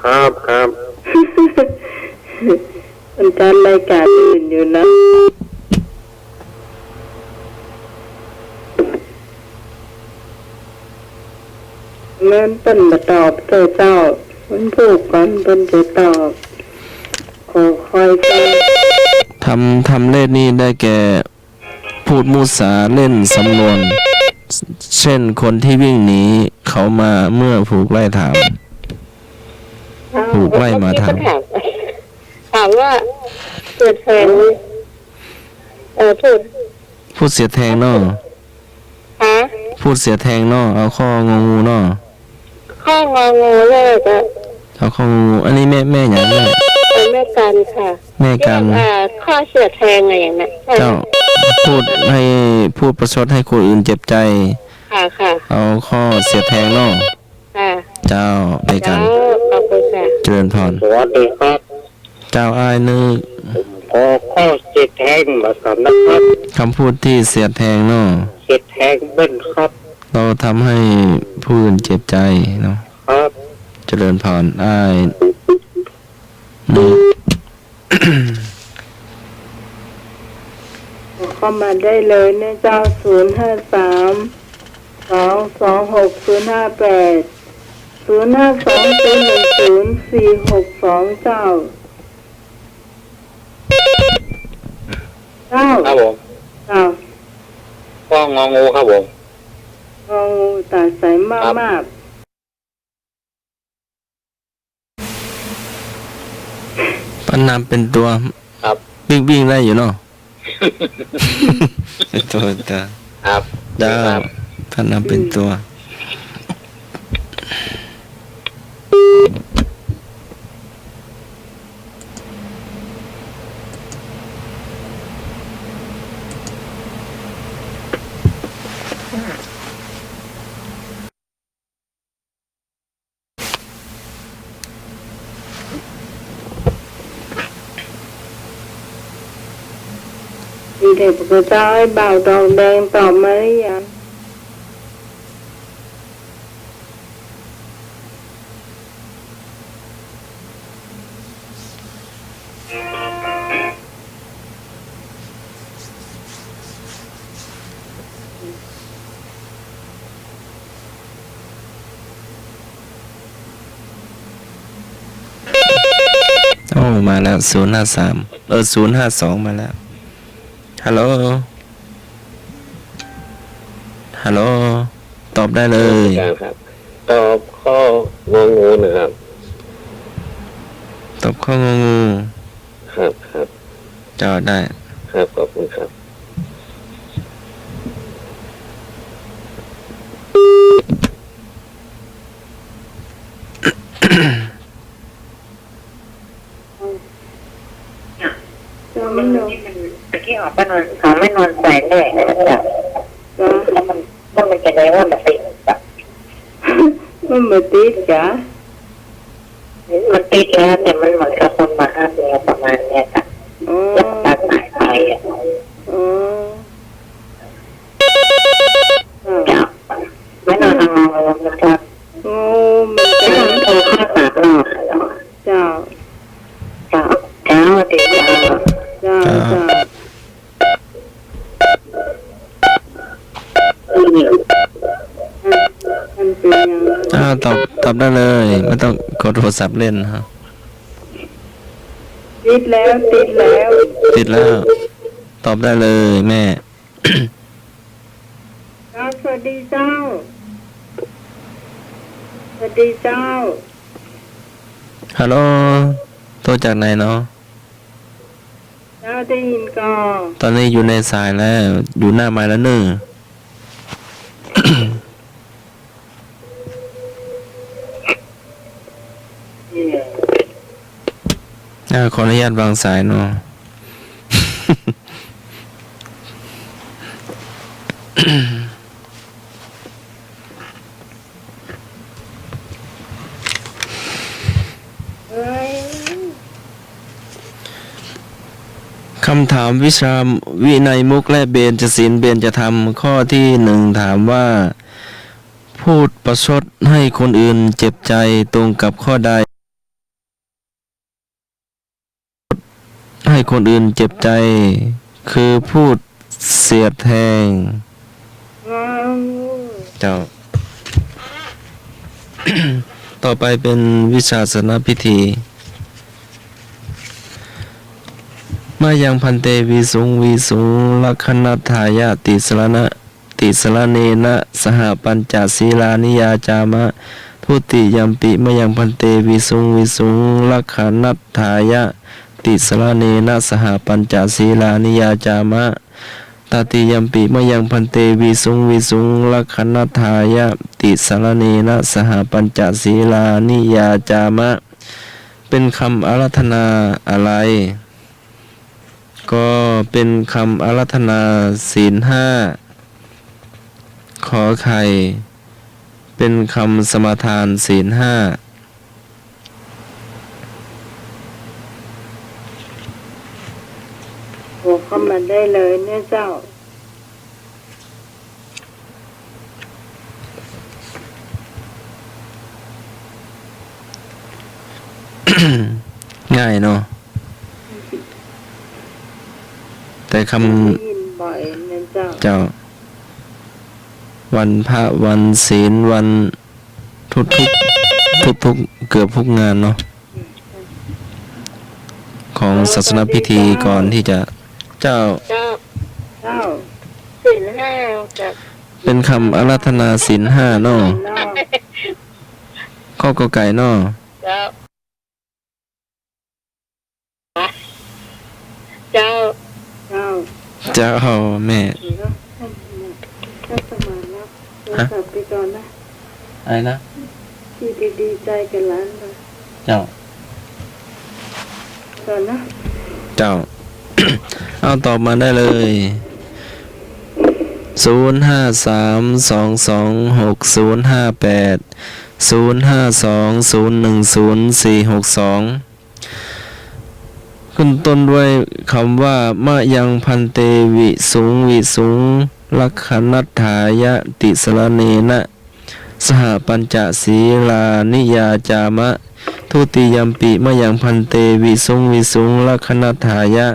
ครับครับ มันจัดรายการอื่นอยู่นะเงินเปิ้นมาตอบเจ้ามันพูดก่อนเปิ้นจะตอบขอคอยฟัง ทำเลขนี้ได้แก่พูดมุสาเล่นสำนวน เช่นคนที่วิ่งหนีเขามาเมื่อผูกไล่ถาม ผูกไล่มาถาม ถามว่าเกิดแทงพูด พูดเสียแทงเนาะ ฮะ พูดเสียแทงเนาะเอาข้ององูเนาะ ข้ององูเลยก็ เอาข้ององูอันนี้แม่อย่างแม่ เป็นแม่กันค่ะ แม่กัน ข้อเสียแทงอะไรอย่างนั้น เจ้าพูดประชดให้คนอื่นเจ็บใจ ค่ะค่ะ เอาข้อเสียแทงเนาะ ค่ะ เจ้าแม่กัน ขอบคุณค่ะ เจริญพร สวัสดีครับ เจ้าอายนึก ขอข้อเจ็ดแทงมาสอนนะครับ คำพูดที่เสียแทงเนาะ เจ็ดแทงเบิ้ลครับ เราทำให้ผู้อื่นเจ็บใจเนาะ ครับ เจริญพรอ้ายนึก เข้ามาได้เลยนะเจ้า053-226-058 052-010-462เจ้าเจ้า ครับผม เจ้า ข้ององูครับผม เอาตาใสมากมาก ปันนำเป็นตัว ครับ วิ่งได้อยู่เนาะ เป็นตัว ครับ ดาวปันนำเป็นตัว มีเด็กพระเจ้าให้บ่าวดอกแดงตอบมาหรือยังโอ้มาแล้ว053 052มาแล้วฮัลโหลฮัลโหลตอบได้เลย ครับตอบข้ององูนะครับ ตอบข้องงู เจ้าได้ ครับขอบคุณครับ เราไม่นอน ตะกี้ออกไปนอนเขาไม่นอนใส่แน่เลยจ้ะแล้วมันจะได้ว่ามันติดแบบ มันมาติดจ้ะ มันติดแล้วแต่มันเหมือนกับคนมาห้ามเนี่ยประมาณเนี้ยค่ะ อ๋อ แล้วตัดหายไปอ่ะ อ๋อ จ้ะไม่นอนนอนเลยนะครับ โอ้มัน ไม่ จะ นอนโทรข้ามปากรอบ เจ้า จ้ะเช้าติดยา เจ้าเจ้ามันเป็นยังไง ตอบได้เลยไม่ต้องกดโทรศัพท์เล่นฮะ ติดแล้วติดแล้ว ติดแล้ว ตอบได้เลยแม่ เจ้าสวัสดีเจ้าสวัสดีเจ้า ฮัลโหลโทรจากไหนเนาะ เจ้าได้ยินก่อน ตอนนี้อยู่ในสายแล้ว อยู่หน้าไม้แล้วเนอะ ขออนุญาตวางสายเนาะ เฮ้ย คำถามวิชาวินัยมุกและเบญจศีลเบญจธรรมข้อที่หนึ่งถามว่า พูดประชดให้คนอื่นเจ็บใจตรงกับข้อใด ให้คนอื่นเจ็บใจ คือพูดเสียดแทง ว้าว เจ้า ต่อไปเป็นวิชาสนพิธี มายังพันเตวิสุงวิสุงลักขณทายาติสรณะติสรเนนะสหปัญจศีลานิยาจามะทุติยัมปิมายังพันเตวิสุงวิสุงลักขณทายาติสรเนนะสหปัญจศีลานิยาจามะตติยัมปิมายังพันเตวิสุงวิสุงลักขณทายาติสรเนนะสหปัญจศีลานิยาจามะเป็นคำอาราธนาอะไรก็เป็นคำอาราธนาศีลห้าขอไข่เป็นคำสมาทานศีลห้า โอ้เข้ามาได้เลยเนี่ยเจ้า ง่ายเนาะแต่ค ได้ยินบ่อยเนี่ยเจ้า ำเจ้า วันพระวันศีลวันทุกเกือบทุกงานเนาะของศาสนพิธีก่อนที่จะเจ้า เจ้า เจ้า สินห้าจะ เป็นคำอาราธนาศีลห้าเนาะ เนาะ ข้อกอไก่เนาะ เจ้าเจ้า เจ้า เจ้าแม่ เนาะถ้าสมานแล้วโทรศัพท์ไปก่อนนะ อะไรนะ ที่ดีใจกันล้านเลย เจ้า ก่อนนะ เจ้า เอาตอบมาได้เลย053226058052010462ขึ้นต้นด้วยคำว่ามะยังพันเตวิสุงวิสุงลักขณัฏฐายะติสรเนนะสหปัญจศีลานิยาจามะทุติยัมปิมะยังพันเตวิสุงวิสุงลักขณัฏฐายะ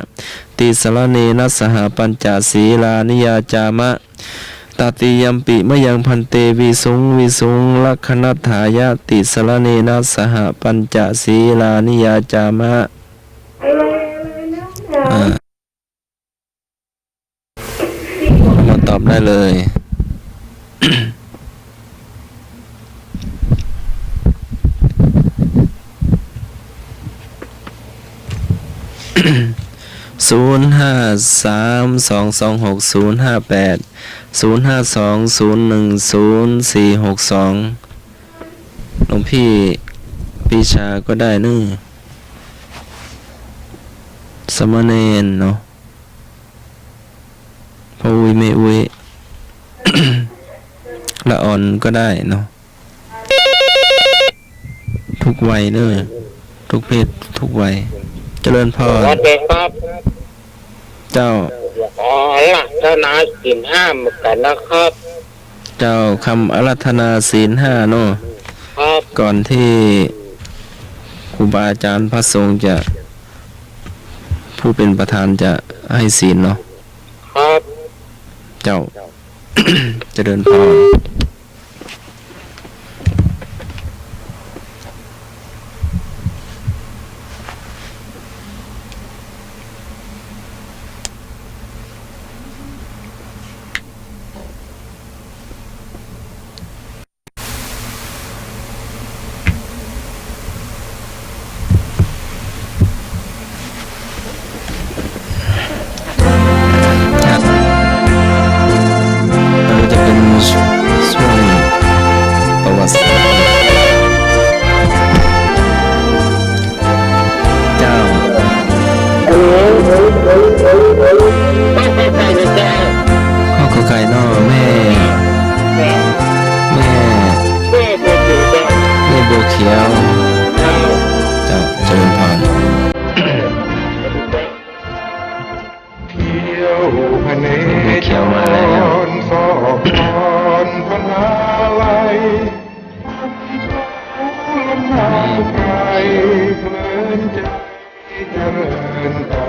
ติสรเนนะสหปัญจศีลานิยาจามะตติยัมปิมะยังพันเตวิสุงวิสุงลักขณัฏฐายะติสรเนนะสหปัญจศีลานิยาจามะมาตอบได้เลย ส หลวงพี่ปีชาก็ได้นึสมณเณรเนาะพออุยไม่อุย ละอ่อนก็ได้เนาะทุกวัยเนอะทุกเพศทุกวัยเจริญพร วัดเด็กครับ เจ้า ขอลักษณะศีลห้าเหมือนกันนะครับ เจ้าคำอารัธนาศีลห้าเนาะ ครับ ก่อนที่ครูบาอาจารย์พระสงฆ์จะผู้เป็นประธานจะให้ศีลเนาะ ครับ เจ้า เจริญพร เราจะเป็นช่วงประวัติศาสตร์เจ้า ไม่ใช่ไม่ใช่ ข้อขอไก่นอแม่ แม่ แม่ แม่เป็นอยู่แม่ แม่บัวเขียว เจ้าเจริญพร เที่ยวพเน บัวเขียวมาแล้ว สอบพรพนาลัยลมหนาวไกลเพลินใจเจริญตา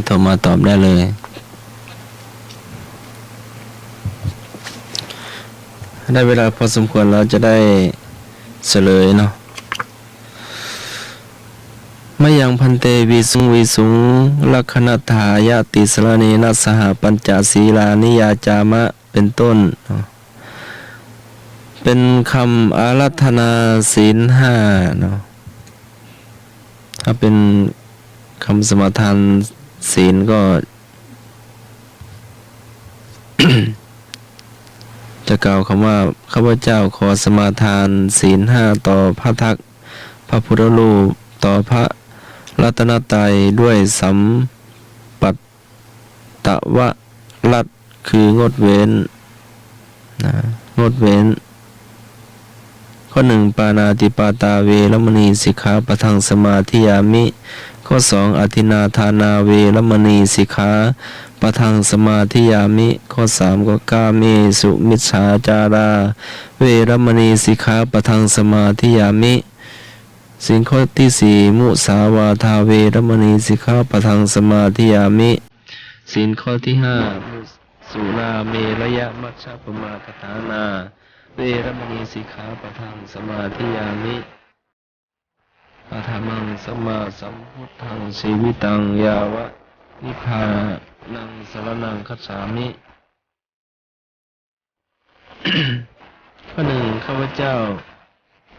โทรมาตอบได้เลย ได้เวลาพอสมควรเราจะได้เฉลยเนาะไม่ยังพันเตวิสุงลักขณถายาติสรเนนะสหปัญจศีลานิยาจามะเป็นต้นเนาะเป็นคำอารัธนาศีลห้าเนาะถ้าเป็นคำสมาทานศีลก็ จะกล่าวคำว่าข้าพเจ้าขอสมาทานศีลห้าต่อพระทักพระพุทธรูปต่อพระรัตนตรัยด้วยสัมปัตตวรัตน์คืองดเว้นนะงดเว้น ข้อ 1 ปานาติปาตาเวรมณีสิกขาปะทังสมาธิยามิ ข้อ 2 อธินาทานาเวรมณีสิกขาปะทังสมาธิยามิ ข้อ 3 ก็กาเมสุมิจฉาจาราเวรมณีสิกขาปะทังสมาธิยามิศีลข้อที่ 4 มุสาวาทาเวรมณีสิกขาปะทังสมาธิยามิศีลข้อที่ 5 มุสุราเมระยะมัชฌัปมาทฐานาเวรมณีสิกขาปะทังสมาธิยามิปะทามังสัมมาสัมพุทธังชีวิตังยาวะนิพพานังสรณังคัจฉามิ ข้อ 1 ข้าพเจ้า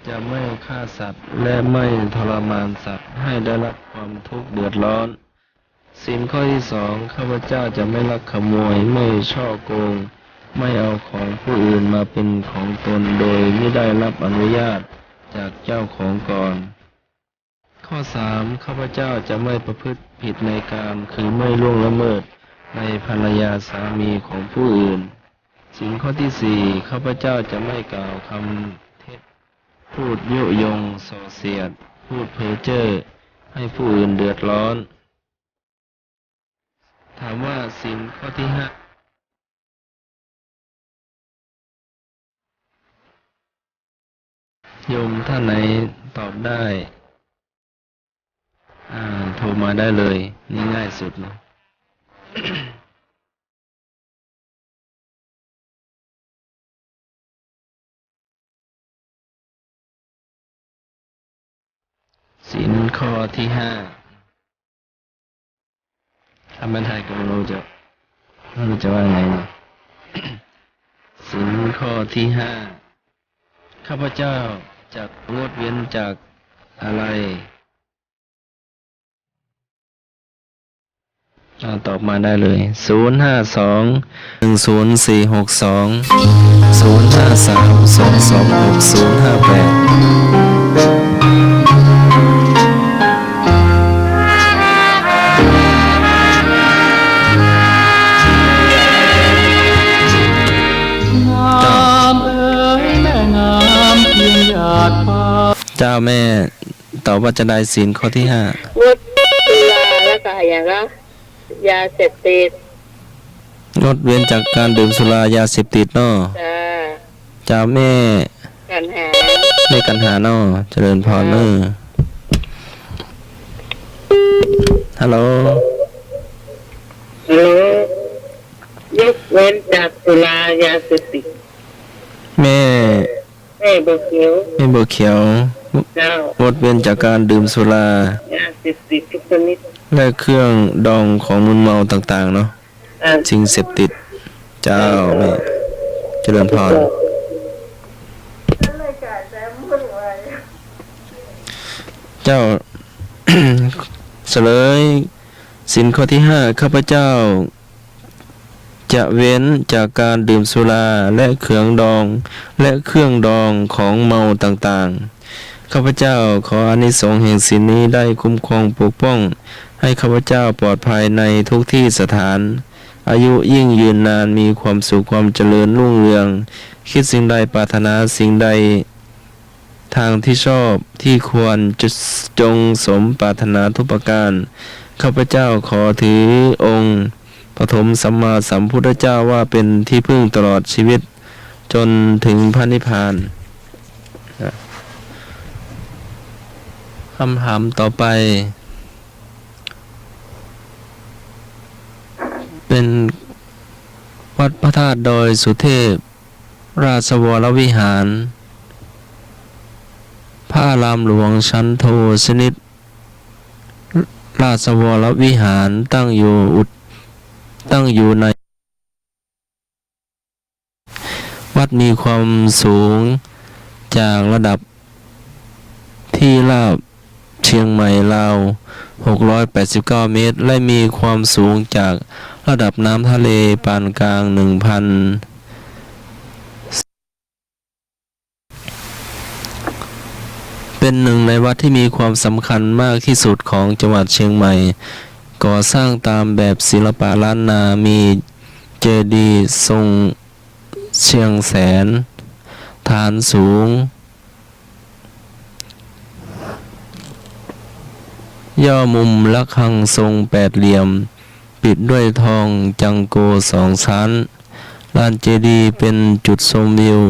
จะไม่ฆ่าสัตว์และไม่ทรมานสัตว์ให้ได้รับความทุกข์เดือดร้อนศีลข้อที่ 2 ข้าพเจ้าจะไม่ลักขโมยไม่ฉ้อโกงไม่เอาของผู้อื่นมาเป็นของตนโดยไม่ได้รับอนุญาตจากเจ้าของก่อน ข้อ 3 ข้าพเจ้าจะไม่ประพฤติผิดในกามคือไม่ล่วงละเมิดในภรรยาสามีของผู้อื่นศีลข้อที่ 4 ข้าพเจ้าจะไม่กล่าวคำเท็จพูดยุยงส่อเสียดพูดเพ้อเจ้อให้ผู้อื่นเดือดร้อนถามว่าศีลข้อที่ 5โยมท่านไหนตอบได้โทรมาได้เลยนี่ง่ายสุดเนาะ ข้อที่ห้าทำบรรทายก็ไม่รู้จะว่าไงนะ ศีลข้อที่ห้าข้าพเจ้าจะงดเว้นจากอะไรตอบมาได้เลยเจ้าแม่ตอบว่าจะได้ศีลข้อที่ห้า วุฒิตุลาแล้วก็อย่างละยาเสพติด งดเว้นจากการดื่มสุรายาเสพติดเนาะ จ้า เจ้าแม่ กันหา ในกันหาเนาะเจริญพรเนอะฮัลโหล หรือยกเว้นจากสุรายาเสพติด แม่ แม่บุกเขียว แม่บัวเขียว เจ้าง ดเว้นจากการดื่มสุราย าเสพติดทุกชนิด และเครื่องดองของมึนเมาต่างๆเนาะสิ่งเสพติดเจ้าแม่เจริญพรเจ้า เฉลยศีลข้อที่ห้าข้าพเจ้า จะเว้นจากการดื่มสุราและเครื่องดองของเมาต่างๆข้าพเจ้าขออานิสงส์แห่งศีลนี้ได้คุ้มครองปกป้องให้ข้าพเจ้าปลอดภัยในทุกที่สถานอายุยิ่งยืนนานมีความสุขความเจริญรุ่งเรืองคิดสิ่งใดปรารถนาสิ่งใดทางที่ชอบที่ควรจะจงสมปรารถนาทุกประการข้าพเจ้าขอถือองค์ปฐมสัมมาสัมพุทธเจ้าว่าเป็นที่พึ่งตลอดชีวิตจนถึงพระนิพพานคำถามต่อไปเป็นวัดพระธาตุดอยสุเทพราชวรวิหารพระอารามหลวงชั้นโทสนิทราชวรวิหารตั้งอยู่ในวัดมีความสูงจากระดับที่ราบเชียงใหม่ราว689 เมตรและมีความสูงจากระดับน้ำทะเลปานกลาง เป็นหนึ่งในวัดที่มีความสำคัญมากที่สุดของจังหวัดเชียงใหม่ก่อสร้างตามแบบศิลปะล้านนามีเจดีย์ทรงเชียงแสนฐานสูงย่อมุมระฆังทรงแปดเหลี่ยมปิดด้วยทองจังโก2 ชั้นลานเจดีย์เป็นจุดชมวิว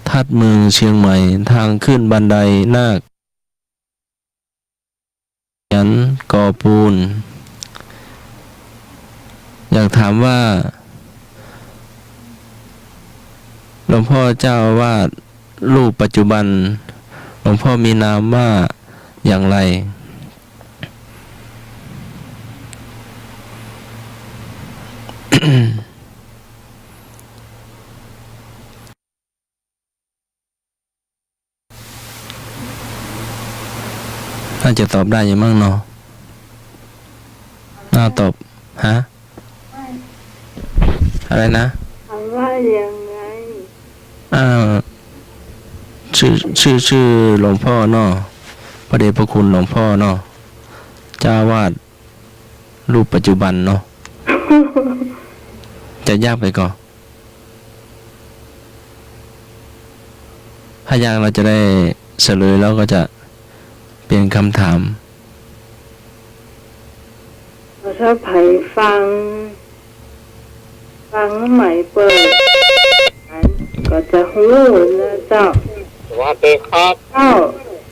ทัดเมืองเชียงใหม่ทางขึ้นบันไดนาคยันก่อปูนอยากถามว่าหลวงพ่อเจ้าอาวาสรูปปัจจุบันหลวงพ่อมีนามว่าอย่างไรน่าจะตอบได้ยังมั่งเนาะน่าตอบฮะอะไรนะถามว่ายังไง ชื่อหลวงพ่อเนาะพระเดชพระคุณหลวงพ่อเนาะเจ้าวาดรูปปัจจุบันเนาะ จะยากไปก่อนถ้ายากเราจะได้เฉลยแล้วก็จะเปลี่ยนคำถาม ถ้าไผ่ฟังใหม่เปิดก็จะหูนะเจ้า สวัสดีครับ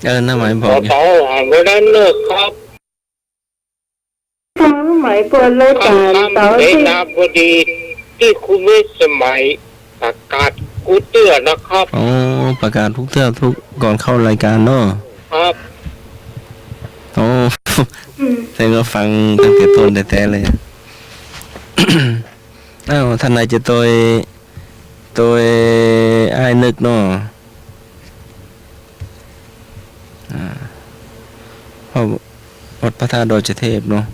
เจ้า หน้าหมายบ ข อ อก ต่ออ่านไม่ได้เลิกครับ ฟังใหม่เปิดรายการ ตาม เสาร์ เส ที่ นาบดีที่คุณวิสมัยประกาศกูเตื้อนะครับ อ๋อประกาศทุกเทื่อทุกก่อนเข้ารายการเนาะ ครับ แต่ก็ฟังตั้งแต่ต้นแต่แต่เลย อ้าวท่านนายจะตัวไอ้ายนึกเนาะเพราะวัดพระธาตุดอยสุเทพเนาะ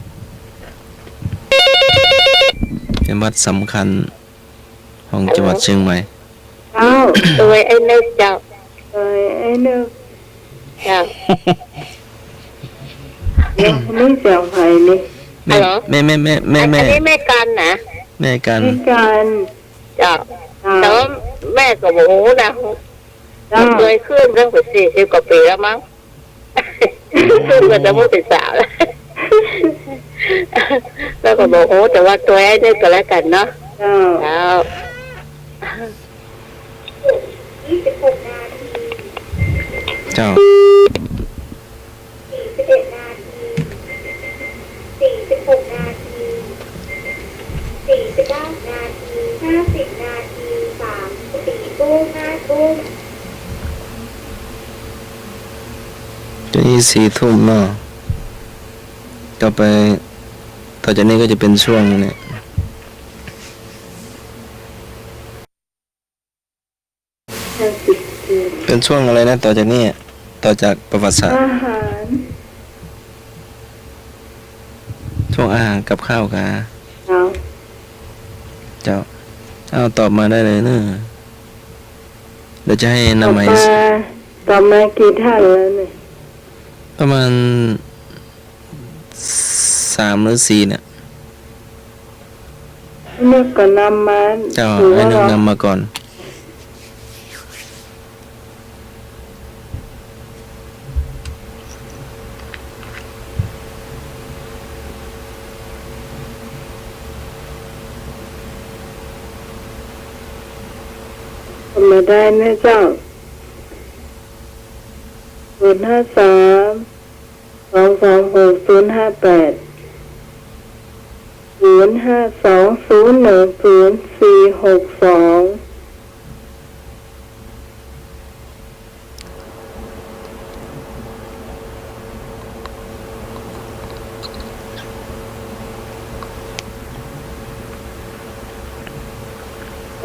เป็นวัดสำคัญของจังหวัดเชียงใหม่ เอ้า ตัวไอ้นึกเจ้า เอ้ยไอ้นึก เจ้า ยังไม่เสียงไผ่นี่ แม่ เหรอ แม่ อันนี้แม่กันนะ แม่กัน มีการ เจ้า อ่า แต่ว่าแม่ก็บอกโอ้นะ จ้า เคยขึ้นเรื่องไป40 กว่าปีแล้วมั้งขึ้นมาจะพูดเป็นสาวแล้วแล้วก็บอกโอ้แต่ว่าตัวไอ้นึกก็แล้วกันเนาะ จ้า แล้ว เจ้า จะนี่4 ทุ่มเนาะก็ไปต่อจากนี้ก็จะเป็นช่วงเนี่ยเป็นช่วงอะไรนะต่อจากนี้ต่อจากประวัติศาสตร์ อาหาร ช่วงอาหารกับข้าวกา เอา เจ้าเอาตอบมาได้เลยเนอะเดี๋ยวจะให้ ต่ นำ อ ใหม่ มากี่ท่านแล้วเนี่ย ประมาณ3 หรือ 4เนี่ย เมื่อก่อนนำมา เจ้า ถือ ให้ ว่า นึกนำมาก่อน ทำมาได้ไหมเจ้า053 226 058 052 010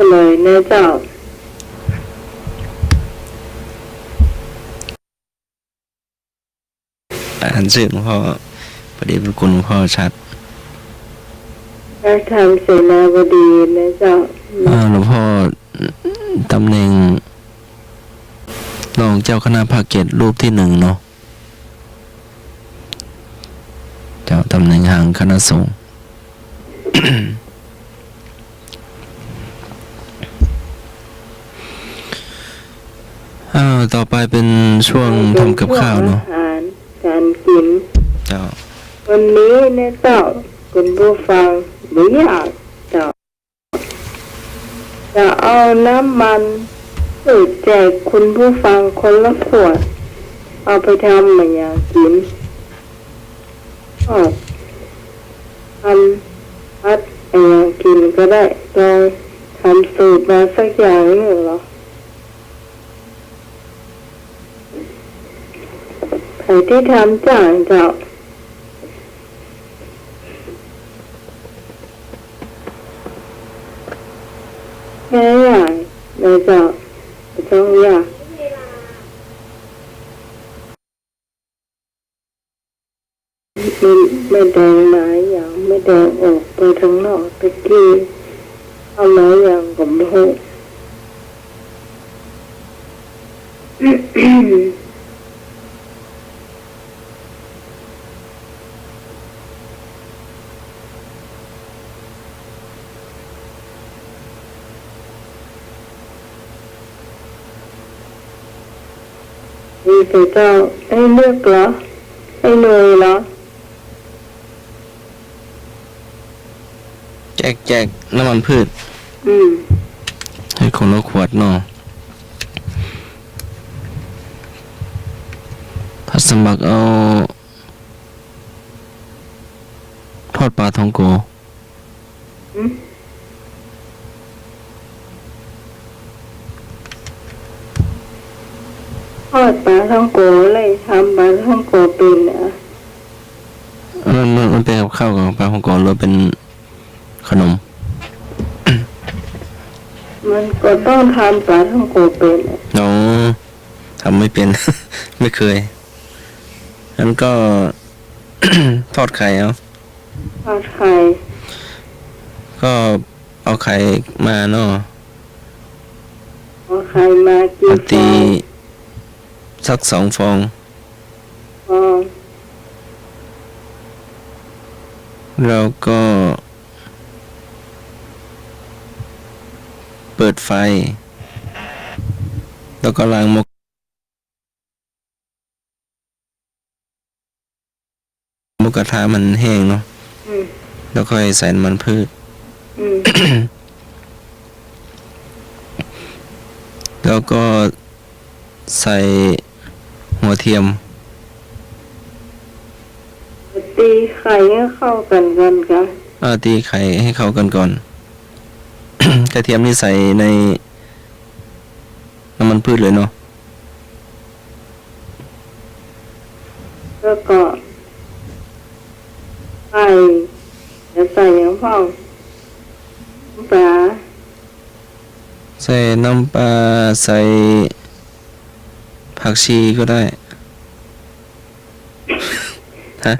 462เลยนะเจ้า อ่านชื่อหลวงพ่อพอดีเป็นคุณหลวงพ่อชัด พระธรรมเสนาบดีนะเจ้า หลวงพ่อตำแหน่งรองเจ้าคณะภาค7รูปที่1เนาะเจ้าตำแหน่งห่างคณะสงฆ์ ต่อไปเป็นช่วงทำกับข้าวเนาะ อาหารการกิน เจ้า วันนี้นะเจ้าคุณผู้ฟังหรืออยากเจ้าจะเอาน้ำมันสูตรแจกคุณผู้ฟังคนละขวด เอาไปทำเหมือนอย่างกินทำพัดอย่างกินก็ได้ลองทำสูตรมาสักอย่างหนึ่งเหรอใครที่ทำจ่างเจ้าแค่อย่างในเจ้าต้องอยากไม่แดงหลายอย่างไม่แดงออกไปทั้งนอกตะกี้เอาหลายอย่างกับโลก มีแต่เจ้าให้เลือกเหรอให้หน่วยเหรอ แจกน้ำมันพืช ให้คนละขวดเนาะพัสมัครเอาทอดปลาทองโก ทอดปลาท่องโกเลยทำปลาท่องโกเป็นนะ มันเป็นกับข้าวกับปลาของก่อนหรือเป็นขนม มันก็ต้องทำปลาท่องโกเป็นอะ น้องทำไม่เป็น ไม่เคยงั้นก็ ทอดไข่เอา ทอดไข่ ก็เอาไข่มาเนาะ เอาไข่มากิ มาน ฟ ตี อง สัก2 ฟอง ฟอง แล้วก็เปิดไฟ แล้วก็ล้างหมูกระทะมันแห้งเนาะ อืม แล้วค่อยใส่น้ำมันพืช อืม แล้วก็ใส่หัวเทียม ตีไข่ให้เข้ากันกัน ตีไข่ให้เข้ากันก่อน กระเทียมนี่ใส่ในน้ำมันพืชเลยเนาะ แล้วก็ไข่จะใส่อย่างพ่องน้ำปลา ใส่น้ำปลาใส่ผักชีก็ได้ ฮะ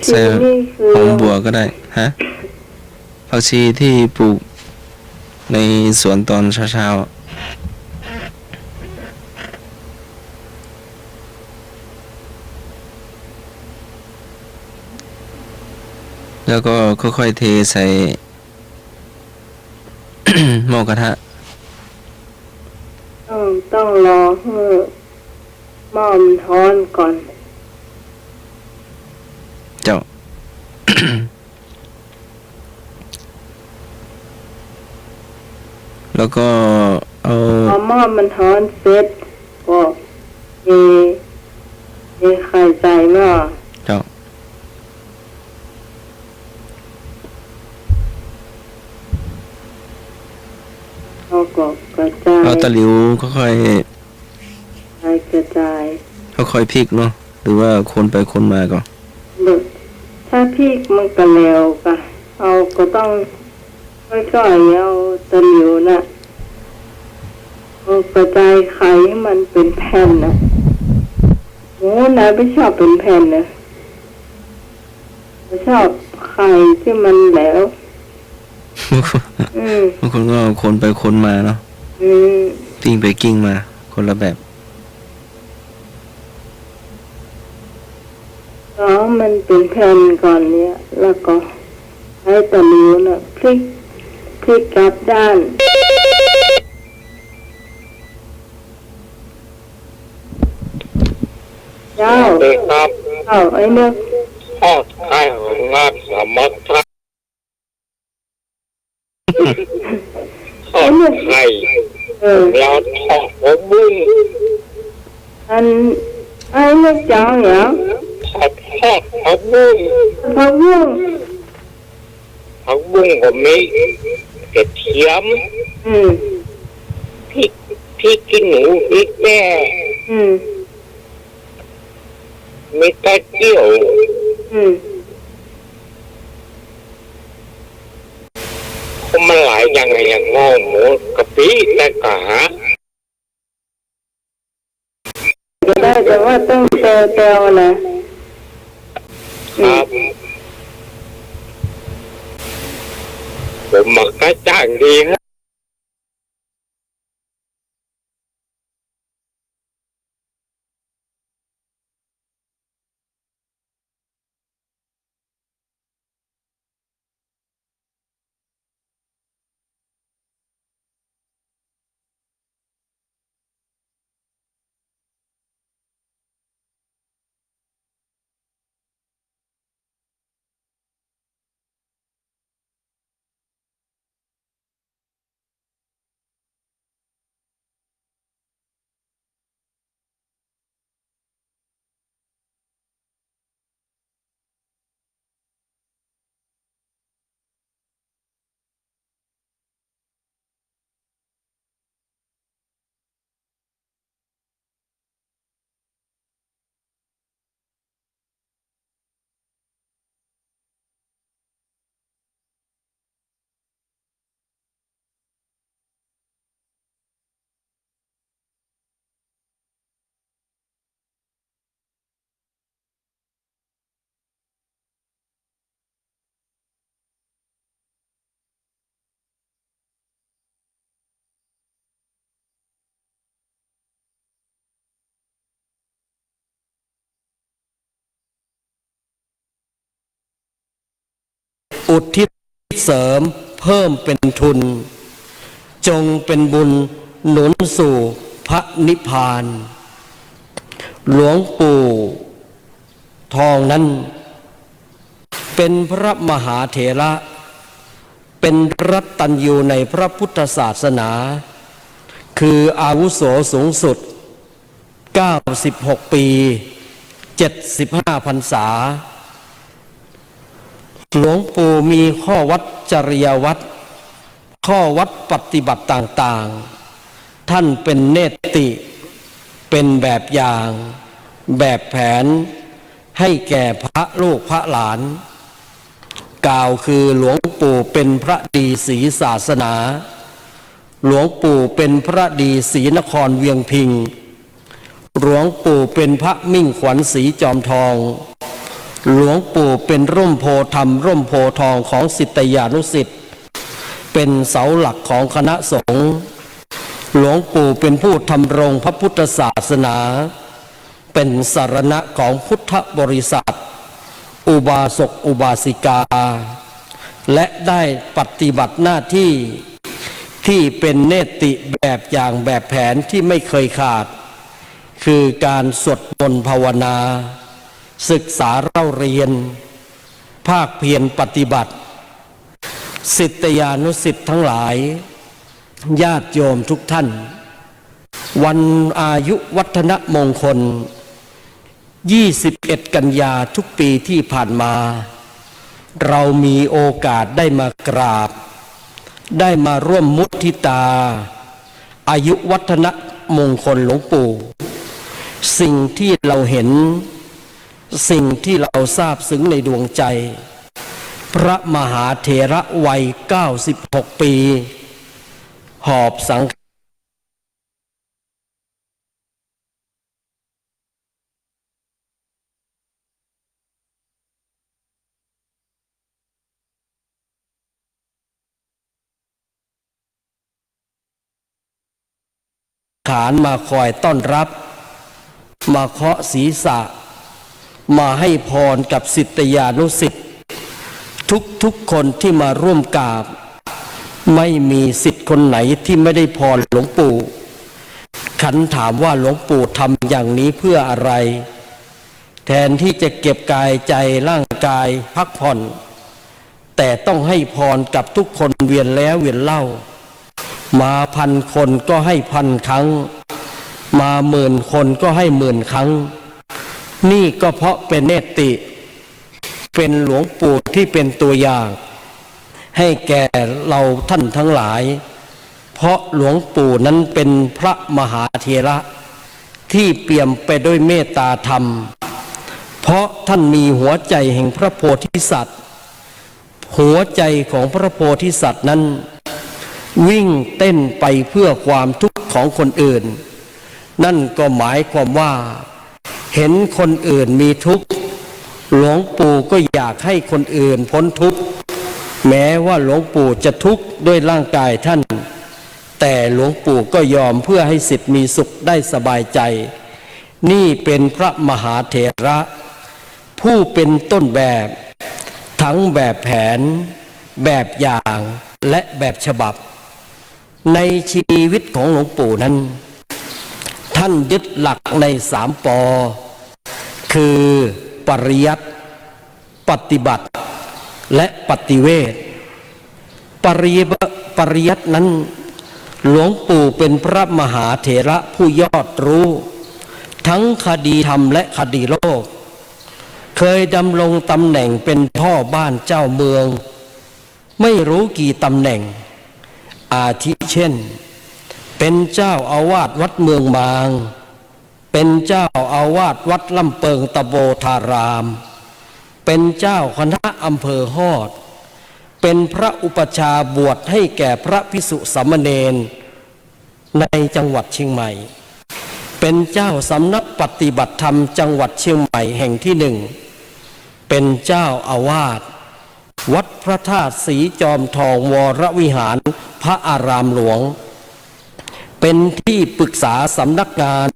ใส่ นี่คือ หอมบัวก็ได้ ฮะ ผักชีที่ปลูกในสวนตอนเช้าๆอะแล้วก็ค่อยๆเทใส่ หม้อกระทะ ต้องรอให้หม้อมันร้อนก่อน เจ้า แล้วก็เอา พอหม้อมันร้อนเสร็จก็เทไข่ใส่หม้อ เจ้า แล้วก็กระจาย เอาตะหลิวค่อย กระจาย ๆค่อยๆพลิกเนาะ หรือว่าคนไปคนมาก่อน เบิกถ้าพริกมันก็แล้วก็เอาก็ต้องค่อยๆเอาตะหลิวน่ะเอากระจายไข่ให้มันเป็นแผ่นนะโอ้นายไม่ชอบเป็นแผ่นนะไม่ชอบไข่ที่มันแหล้ว อืม บางคนก็คนไปคนมาเนาะ อืม กิ้งไปกิ้งมา คนละแบบ แล้วมันเป็นแผ่นก่อนเนี่ย แล้วก็ให้ตะหลิวน่ะพลิกกลับด้านเจ้า เด็กครับ ไอ้เนี่ย ทอดไข่ของงานสามัคคีทอดไข่ แล้วทอดหัวบุ้ง อันไอ้เนี่ยเจ้าเนี่ย ทอดหัวบุ้ง พะวุ้ง ผักบุ้งก็มีกระเทียม อืม พริกขี้หนูพริกแม่ อืม มีตะเกียว อืม มันหลายอย่างอย่างงอหมูกะปิแต่กะ จะได้แต่ว่าต้องเตลนะ ครับผมมักกะจ้างดีครับ อุทิศเสริมเพิ่มเป็นทุนจงเป็นบุญหนุนสู่พระนิพพานหลวงปู่ทองนั้นเป็นพระมหาเถระเป็นรัตตัญญูในพระพุทธศาสนาคืออาวุโสสูงสุด96 ปี75 พรรษาหลวงปู่มีข้อวัดจริยวัดข้อวัดปฏิบัติต่างๆท่านเป็นเนติเป็นแบบอย่างแบบแผนให้แก่พระลูกพระหลานกล่าวคือหลวงปู่เป็นพระดีศรีศาสนาหลวงปู่เป็นพระดีศรีนครเวียงพิงหลวงปู่เป็นพระมิ่งขวัญศรีจอมทองหลวงปู่เป็นร่มโพธรรมร่มโพทองของศิษยานุศิษย์เป็นเสาหลักของคณะสงฆ์หลวงปู่เป็นผู้ทำรงพระพุทธศาสนาเป็นสรณะของพุทธบริษัทอุบาสกอุบาสิกาและได้ปฏิบัติหน้าที่ที่เป็นเนติแบบอย่างแบบแผนที่ไม่เคยขาดคือการสวดมนต์ภาวนาศึกษาเล่าเรียนภาคเพียรปฏิบัติศิษยานุศิษย์ทั้งหลายญาติโยมทุกท่านวันอายุวัฒนมงคล21 กันยาทุกปีที่ผ่านมาเรามีโอกาสได้มากราบได้มาร่วมมุทิตาอายุวัฒนมงคลหลวงปู่สิ่งที่เราเห็นสิ่งที่เราทราบซึ้งในดวงใจพระมหาเถระวัย96 ปีหอบสังขารมาคอยต้อนรับมาเคาะศีรษะมาให้พรกับศิษยานุศิษย์ทุกคนที่มาร่วมกราบไม่มีศิษย์คนไหนที่ไม่ได้พรหลวงปู่ขันถามว่าหลวงปู่ทำอย่างนี้เพื่ออะไรแทนที่จะเก็บกายใจร่างกายพักผ่อนแต่ต้องให้พรกับทุกคนเวียนแล้วเวียนเล่ามา1,000 คนก็ให้1,000 ครั้งมา10,000 คนก็ให้10,000 ครั้งนี่ก็เพราะเป็นเนติเป็นหลวงปู่ที่เป็นตัวอย่างให้แก่เราท่านทั้งหลายเพราะหลวงปู่นั้นเป็นพระมหาเถระที่เปี่ยมไปด้วยเมตตาธรรมเพราะท่านมีหัวใจแห่งพระโพธิสัตว์หัวใจของพระโพธิสัตว์นั้นวิ่งเต้นไปเพื่อความทุกข์ของคนอื่นนั่นก็หมายความว่าเห็นคนอื่นมีทุกข์หลวงปู่ก็อยากให้คนอื่นพ้นทุกข์แม้ว่าหลวงปู่จะทุกข์ด้วยร่างกายท่านแต่หลวงปู่ก็ยอมเพื่อให้ศิษย์มีสุขได้สบายใจนี่เป็นพระมหาเถระผู้เป็นต้นแบบทั้งแบบแผนแบบอย่างและแบบฉบับในชีวิตของหลวงปู่นั้นท่านยึดหลักใน3 ป.คือปริยัติปฏิบัติและปฏิเวทปริยัตินั้นหลวงปู่เป็นพระมหาเถระผู้ยอดรู้ทั้งคดีธรรมและคดีโลกเคยดำรงตำแหน่งเป็นพ่อบ้านเจ้าเมืองไม่รู้กี่ตำแหน่งอาทิเช่นเป็นเจ้าอาวาสวัดเมืองมางเป็นเจ้าอาวาสวัดลำเปิงตะโบธารามเป็นเจ้าคณะอำเภอฮอดเป็นพระอุปชาบวชให้แก่พระภิกษุสามเณรในจังหวัดเชียงใหม่เป็นเจ้าสำนักปฏิบัติธรรมจังหวัดเชียงใหม่แห่งที่1เป็นเจ้าอาวาสวัดพระธาตุศรีจอมทองวรวิหารพระอารามหลวงเป็นที่ปรึกษาสำนักงาน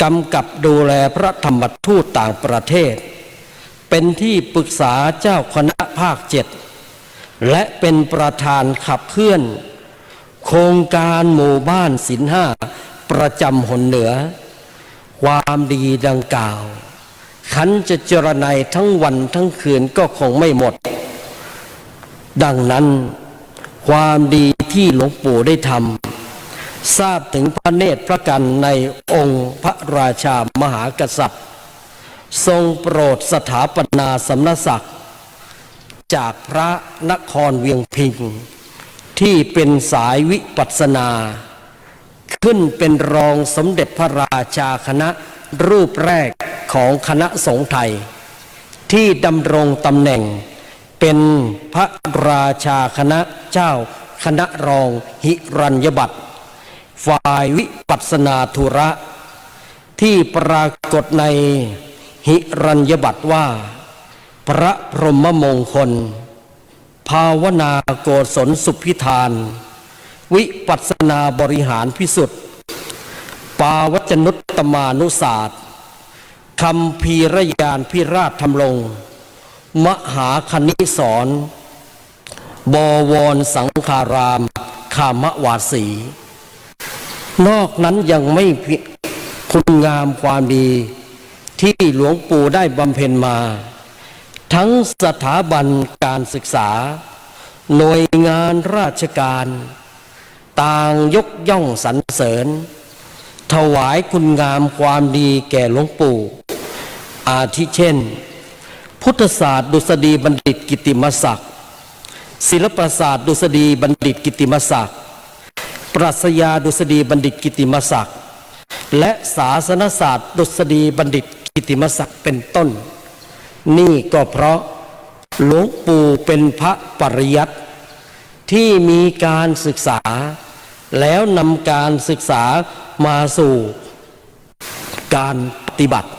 กำกับดูแลพระธรรมทูตต่างประเทศเป็นที่ปรึกษาเจ้าคณะภาค และเป็นประธานขับเคลื่อนโครงการหมู่บ้านศีลห้าประจำหนเหนือความดีดังกล่าวขันจะเจรไนทั้งวันทั้งคืนก็คงไม่หมดดังนั้นความดีที่หลวงปู่ได้ทำทราบถึงพระเนตรพระกันในองค์พระราชามหากษัตริย์ทรงโปรดสถาปนาสำนักศักดิ์จากพระนครเวียงพิงที่เป็นสายวิปัสสนาขึ้นเป็นรองสมเด็จพระราชาคณะรูปแรกของคณะสงฆ์ไทยที่ดำรงตำแหน่งเป็นพระราชาคณะเจ้าคณะรองหิรัญญบัตรฝ่ายวิปัสสนาธุระที่ปรากฏในหิรัญญบัตรว่าพระพรหมมงคลภาวนาโกศลสุพิธานวิปัสสนาบริหารพิสุทธิ์ปาวัจนุตตมานุศาสตร์คำพีรยานพิราชธรรมลงมหาคณิสรบวรสังฆารามคามวาสีนอกนั้นยังไม่คุณงามความดีที่หลวงปู่ได้บำเพ็ญมาทั้งสถาบันการศึกษาหน่วยงานราชการต่างยกย่องสรรเสริญถวายคุณงามความดีแก่หลวงปู่อาทิเช่นพุทธศาสตร์ดุษฎีบัณฑิตกิตติมศักดิ์ศิลปศาสตร์ดุษฎีบัณฑิตกิตติมศักดิ์ปรัชญาดุษฎีบัณฑิตกิตติมศักดิ์และศาสนศาสตร์ดุษฎีบัณฑิตกิตติมศักดิ์เป็นต้นนี่ก็เพราะหลวงปู่เป็นพระปริยัติที่มีการศึกษาแล้วนำการศึกษามาสู่การปฏิบัติ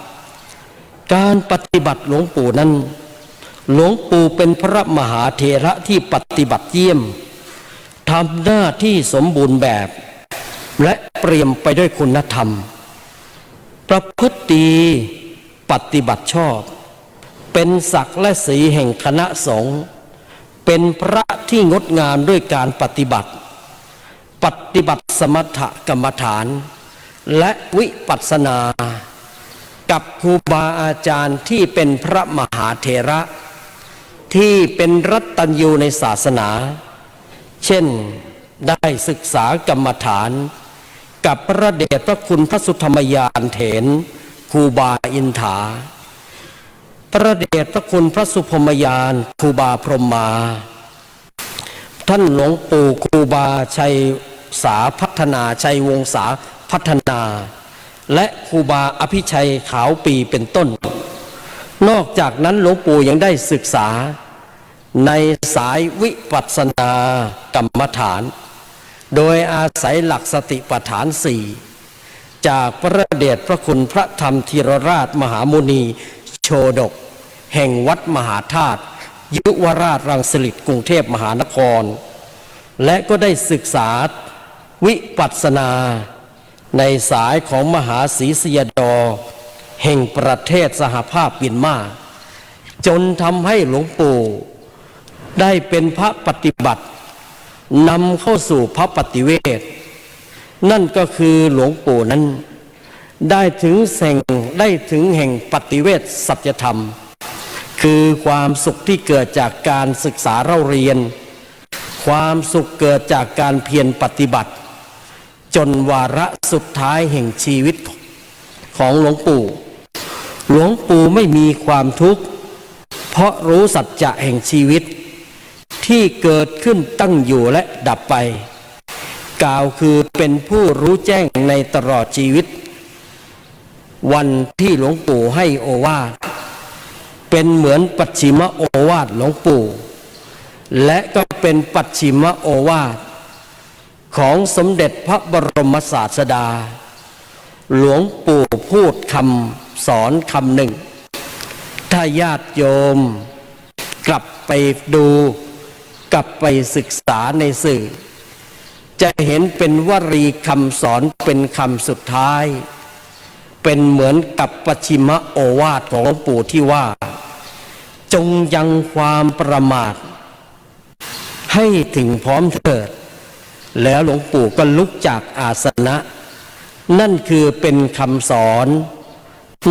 หลวงปู่นั้นหลวงปู่เป็นพระมหาเถระที่ปฏิบัติเยี่ยมทำหน้าที่สมบูรณ์แบบและเปี่ยมไปด้วยคุณธรรมประพฤติดีปฏิบัติชอบเป็นศักดิ์และศรีแห่งคณะสงฆ์เป็นพระที่งดงามด้วยการปฏิบัติสมถกรรมฐานและวิปัสสนากับครูบาอาจารย์ที่เป็นพระมหาเถระที่เป็นรัตตัญญูในศาสนาเช่นได้ศึกษากรรมฐานกับพระเดชพระคุณพระสุธรรมยานเถรครูบาอินถาพระเดชพระคุณพระสุพรหมยานครูบาพรหมมาท่านหลวงปู่ครูบาชัยสาพัฒนาชัยวงศาพัฒนาและครูบาอภิชัยขาวปีเป็นต้นนอกจากนั้นหลวงปู่ยังได้ศึกษาในสายวิปัสสนากรรมฐานโดยอาศัยหลักสติปัฏฐานสี่จากพระเดชพระคุณพระธรรมธีรราชมหามุนีโชดกแห่งวัดมหาธาตุยุวราชรังสิตกรุงเทพมหานครและก็ได้ศึกษาวิปัสสนาในสายของมหาศรีสยดอแห่งประเทศสหภาพเมียนมาจนทำให้หลวงปู่ได้เป็นพระปฏิบัตินำเข้าสู่พระปฏิเวทนั่นก็คือหลวงปู่นั้นได้ถึงแห่งปฏิเวทสัจธรรมคือความสุขที่เกิดจากการศึกษาเล่าเรียนความสุขเกิดจากการเพียรปฏิบัติจนวาระสุดท้ายแห่งชีวิตของหลวงปู่ไม่มีความทุกข์เพราะรู้สัจจะแห่งชีวิตที่เกิดขึ้นตั้งอยู่และดับไปกล่าวคือเป็นผู้รู้แจ้งในตลอดชีวิตวันที่หลวงปู่ให้โอวาทเป็นเหมือนปัจฉิมโอวาทหลวงปู่และก็เป็นปัจฉิมโอวาทของสมเด็จพระบรมศาสดาหลวงปู่พูดคำสอนคำหนึ่งถ้าญาติโยมกลับไปดูกลับไปศึกษาในสื่อจะเห็นเป็นวลีคำสอนเป็นคำสุดท้ายเป็นเหมือนกับปัจฉิมโอวาทของหลวงปู่ที่ว่าจงยังความประมาท ให้ถึงพร้อมเถิดแล้วหลวงปู่ก็ลุกจากอาสนะนั่นคือเป็นคำสอน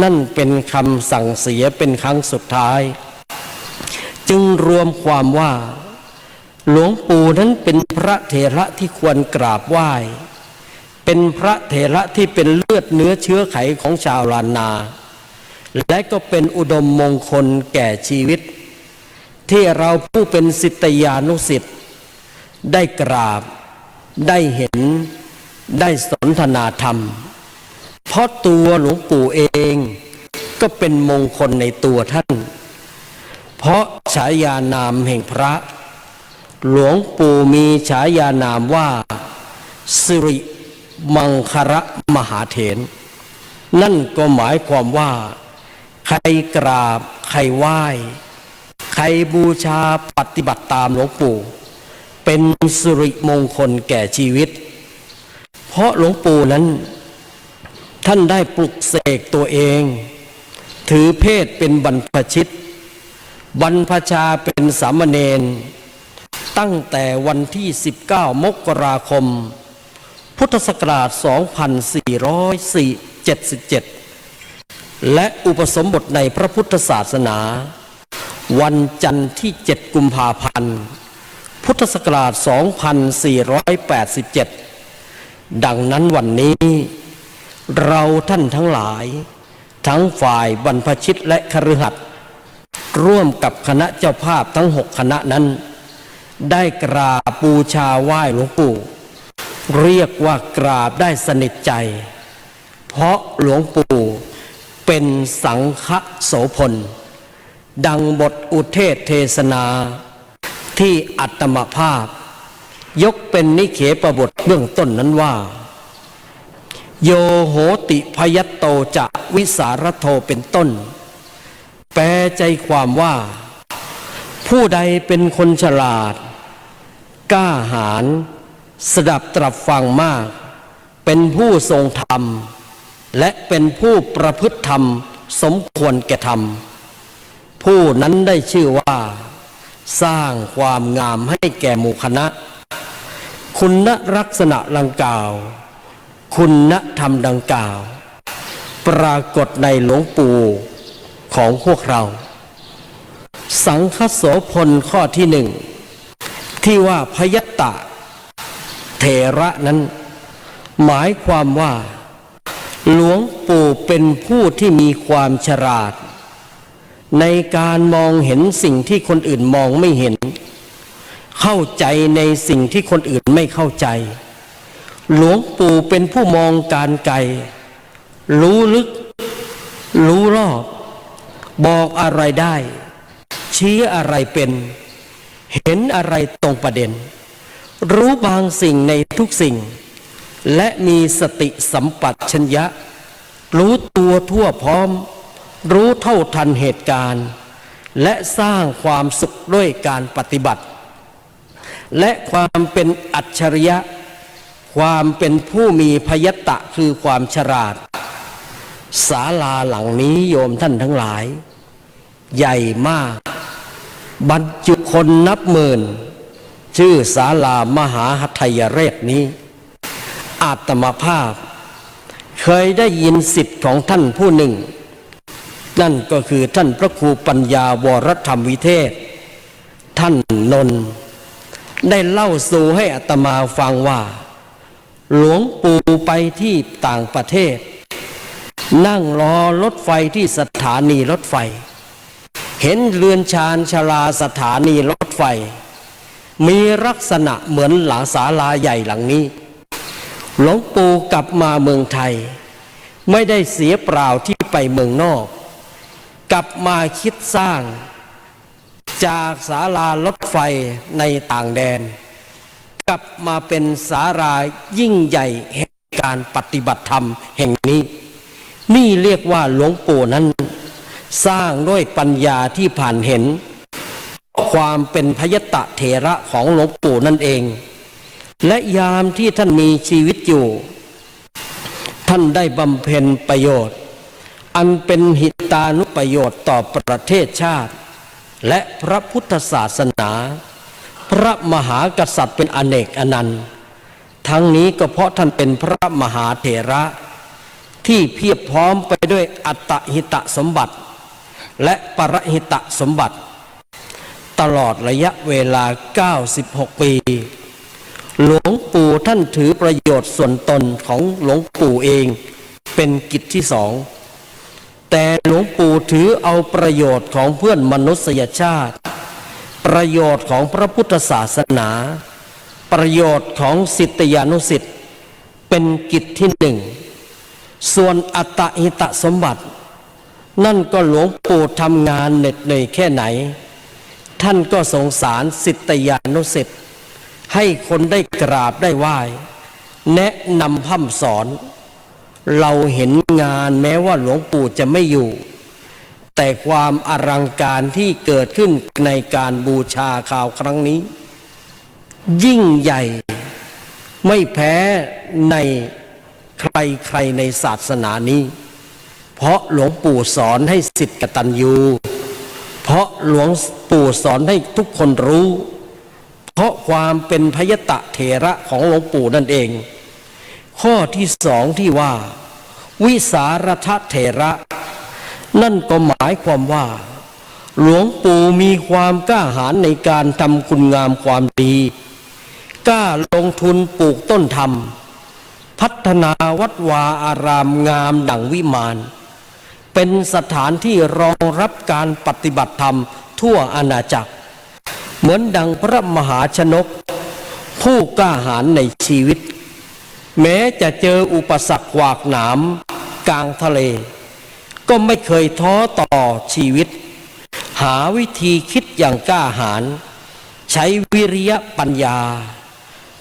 นั่นเป็นคำสั่งเสียเป็นครั้งสุดท้ายจึงรวมความว่าหลวงปู่นั้นเป็นพระเถระที่ควรกราบไหว้เป็นพระเถระที่เป็นเลือดเนื้อเชื้อไขของชาวล้านนาและก็เป็นอุดมมงคลแก่ชีวิตที่เราผู้เป็นศิษยานุศิษย์ได้กราบได้เห็นได้สนทนาธรรมเพราะตัวหลวงปู่เองก็เป็นมงคลในตัวท่านเพราะฉายานามแห่งพระหลวงปู่มีฉายานามว่าสิริมังคระมหาเถรนั่นก็หมายความว่าใครกราบใครไหว้ใครบูชาปฏิบัติตามหลวงปู่เป็นสิริมงคลแก่ชีวิตเพราะหลวงปู่นั้นท่านได้ปลุกเสกตัวเองถือเพศเป็นบรรพชิตบรรพชาเป็นสามเณรตั้งแต่วันที่19มกราคมพุทธศักราช2477และอุปสมบทในพระพุทธศาสนาวันจันทร์ที่7กุมภาพันธ์พุทธศักราช2487ดังนั้นวันนี้เราท่านทั้งหลายทั้งฝ่ายบรรพชิตและคฤหัสถ์ร่วมกับคณะเจ้าภาพทั้ง6คณะนั้นได้กราบบูชาไหว้หลวงปู่เรียกว่ากราบได้สนิทใจเพราะหลวงปู่เป็นสังฆโสพลดังบทอุเทศเทศนาที่อัตมภาพยกเป็นนิเขปบทเบื้องต้นนั้นว่าโยโหติพยัตโตจะวิสารโทเป็นต้นแปลใจความว่าผู้ใดเป็นคนฉลาดกล้าหาญสดับตรับฟังมากเป็นผู้ทรงธรรมและเป็นผู้ประพฤติธรรมสมควรแก่ธรรมผู้นั้นได้ชื่อว่าสร้างความงามให้แก่หมู่คณะคุณลักษณะดังกล่าวคุณธรรมดังกล่าวปรากฏในหลวงปู่ของพวกเราสังฆโสพลข้อที่1ที่ว่าพยัตตะเถระนั้นหมายความว่าหลวงปู่เป็นผู้ที่มีความฉลาดในการมองเห็นสิ่งที่คนอื่นมองไม่เห็นเข้าใจในสิ่งที่คนอื่นไม่เข้าใจหลวงปู่เป็นผู้มองการไกลรู้ลึกรู้รอบบอกอะไรได้ชี้อะไรเป็นเห็นอะไรตรงประเด็นรู้บางสิ่งในทุกสิ่งและมีสติสัมปชัญญะรู้ตัวทั่วพร้อมรู้เท่าทันเหตุการณ์และสร้างความสุขด้วยการปฏิบัติและความเป็นอัจฉริยะความเป็นผู้มีพยัตตะคือความฉลาดศาลาหลังนี้โยมท่านทั้งหลายใหญ่มากบรรจุคนนับหมื่นชื่อศาลามหาหัตถยเรศนี้อาตมาภาพเคยได้ยินสิทธิ์ของท่านผู้หนึ่งนั่นก็คือท่านพระครูปัญญาวรธรรมวิเทศท่านนนท์ได้เล่าสู่ให้อาตมาฟังว่าหลวงปู่ไปที่ต่างประเทศนั่งรอรถไฟที่สถานีรถไฟเห็นเรือนชานชลาสถานีรถไฟมีลักษณะเหมือนหลังศาลาใหญ่หลังนี้หลวงปู่กลับมาเมืองไทยไม่ได้เสียเปล่าที่ไปเมืองนอกกลับมาคิดสร้างจากศาลารถไฟในต่างแดนกลับมาเป็นศาลายิ่งใหญ่แห่งการปฏิบัติธรรมแห่งนี้นี่เรียกว่าหลวงปู่นั้นสร้างด้วยปัญญาที่ผ่านเห็นความเป็นพยัตตะเถระของหลวงปู่นั่นเองและยามที่ท่านมีชีวิตอยู่ท่านได้บำเพ็ญประโยชน์อันเป็นหิตานุประโยชน์ต่อประเทศชาติและพระพุทธศาสนา พระมหากษัตริย์เป็นอเนกอนันต์ทั้งนี้ก็เพราะท่านเป็นพระมหาเถระที่เพียบพร้อมไปด้วยอัตตหิตสมบัติและปรหิตสมบัติตลอดระยะเวลา96ปีหลวงปู่ท่านถือประโยชน์ส่วนตนของหลวงปู่เองเป็นกิจที่สองแต่หลวงปู่ถือเอาประโยชน์ของเพื่อนมนุษยชาติประโยชน์ของพระพุทธศาสนาประโยชน์ของศิษยานุศิษย์เป็นกิจที่หนึ่งส่วนอัตตหิตสมบัตินั่นก็หลวงปู่ทำงานเหน็ดเหนื่อยแค่ไหนท่านก็สงสารศิษยานุศิษย์ให้คนได้กราบได้ไหว้แนะนำพร่ำสอนเราเห็นงานแม้ว่าหลวงปู่จะไม่อยู่แต่ความอลังการที่เกิดขึ้นในการบูชาข่าวครั้งนี้ยิ่งใหญ่ไม่แพ้ในใครในศาสนานี้เพราะหลวงปู่สอนให้ศิษย์กตัญญูเพราะหลวงปู่สอนให้ทุกคนรู้เพราะความเป็นพยตะเถระของหลวงปู่นั่นเองข้อที่สองที่ว่าวิสารทเถระนั่นก็หมายความว่าหลวงปู่มีความกล้าหาญในการทำคุณงามความดีกล้าลงทุนปลูกต้นธรรมพัฒนาวัดวาอารามงามดั่งวิมานเป็นสถานที่รองรับการปฏิบัติธรรมทั่วอาณาจักรเหมือนดังพระมหาชนกผู้กล้าหาญในชีวิตแม้จะเจออุปสรรคขวากหนามกลางทะเลก็ไม่เคยท้อต่อชีวิตหาวิธีคิดอย่างกล้าหาญใช้วิริยะปัญญา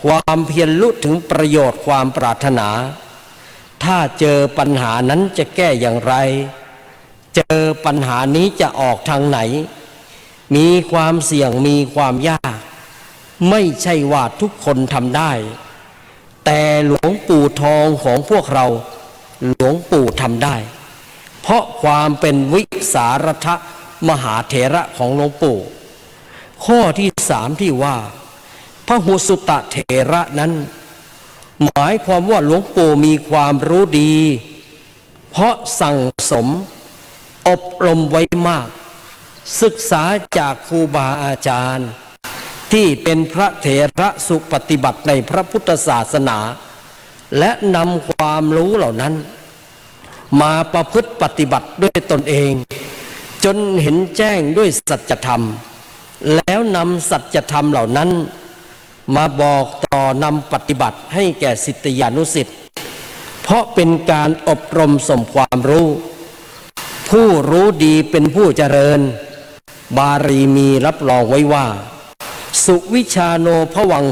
ความเพียรรู้ถึงประโยชน์ความปรารถนาถ้าเจอปัญหานั้นจะแก้อย่างไรเจอปัญหานี้จะออกทางไหนมีความเสี่ยงมีความยากไม่ใช่ว่าทุกคนทำได้แต่หลวงปู่ทองของพวกเราหลวงปู่ทำได้เพราะความเป็นวิสารทมหาเถระของหลวงปู่ข้อที่สามที่ว่าพหุสุตเถระนั้นหมายความว่าหลวงปู่มีความรู้ดีเพราะสั่งสมอบรมไว้มากศึกษาจากครูบาอาจารย์ที่เป็นพระเถระสุปฏิบัติในพระพุทธศาสนาและนำความรู้เหล่านั้นมาประพฤติปฏิบัติด้วยตนเองจนเห็นแจ้งด้วยสัจธรรมแล้วนำสัจธรรมเหล่านั้นมาบอกต่อนำปฏิบัติให้แก่ศิษยานุศิษย์เพราะเป็นการอบรมสมความรู้ผู้รู้ดีเป็นผู้เจริญบาลีมีรับรองไว้ว่าสุวิชาโนภวัง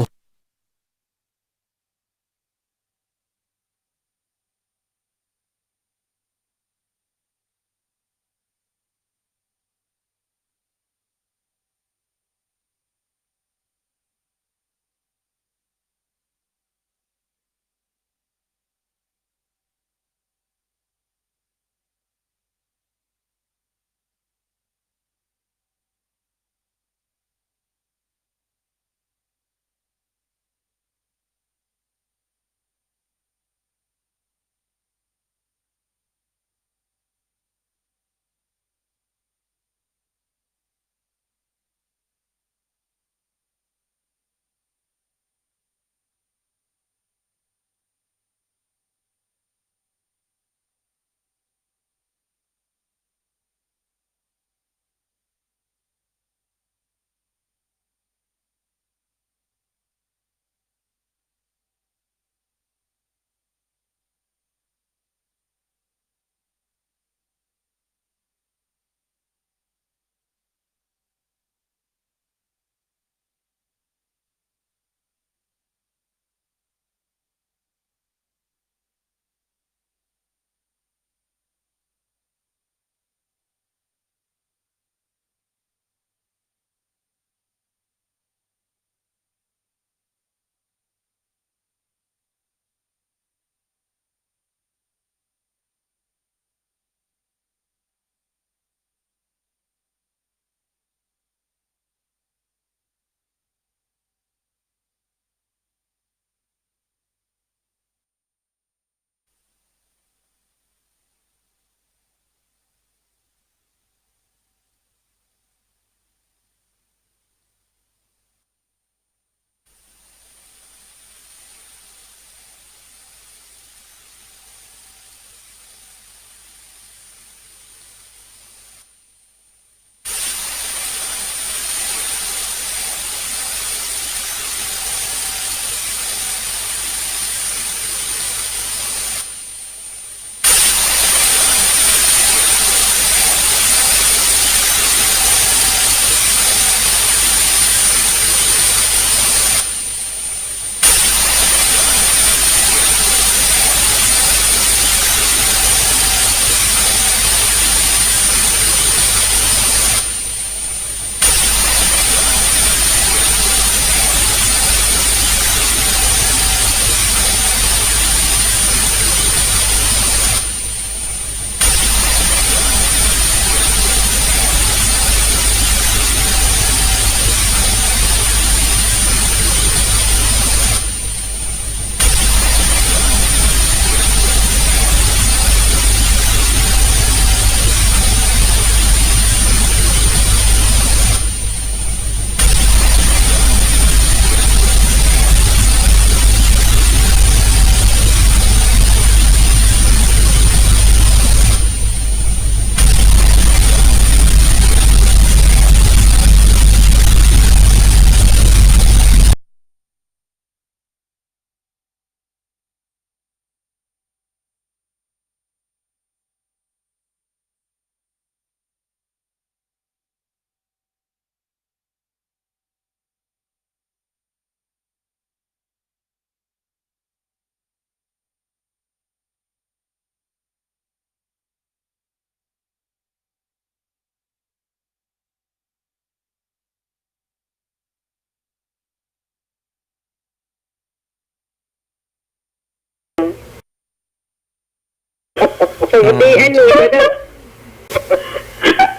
วันนี้ไอ้หนูเลยนะ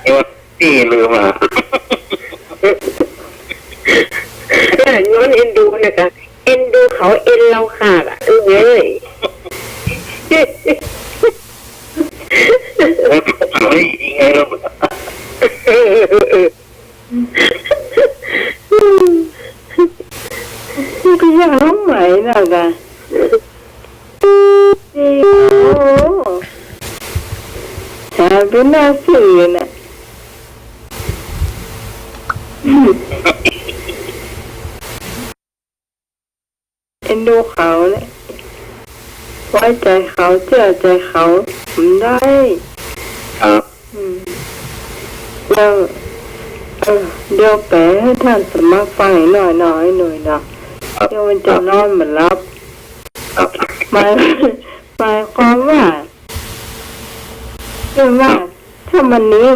เอวที่ลืมอ่ะ ย้อนเอ็นดูนะคะเอ็นดูเขาเอ็นเราขาดอ่ะเอ้ย เฮ้ยยังไงเรา ก็ยังร้องไหวนะกะโอ้ชาเป็นน่าสื่อน่ะเอ็นดูเขาเนี่ยไว้ใจเขาเชื่อใจเขามันได้ ครับ แล้วเดี๋ยวแปลให้ท่านสมัครฟังหน่อยนะเดี๋ยวมันจะนอนเหมือนรับ ครับ หมายความว่าถ้ามันนี้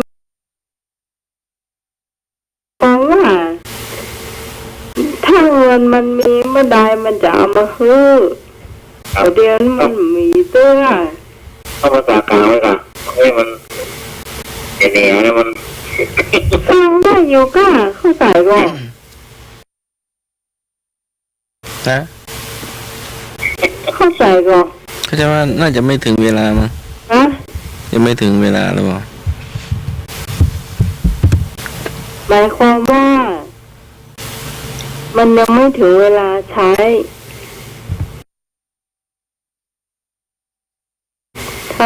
ความว่าถ้าเงินมันมีเมื่อใดมันจะเอามาฮื้อแต่เดี๋ยวมันมีตัว เข้าภาษากลางไว้ก่อนเฮ้ยมันเนี่ยมัน ฟังได้อยู่ก้าเข้าใจก่อน นะ เข้าใจก่อน ก็จะว่าน่าจะไม่ถึงเวลามั้ง นะ ยังไม่ถึงเวลาหรือเปล่า หมายความว่ามันยังไม่ถึงเวลาใช้ถ้า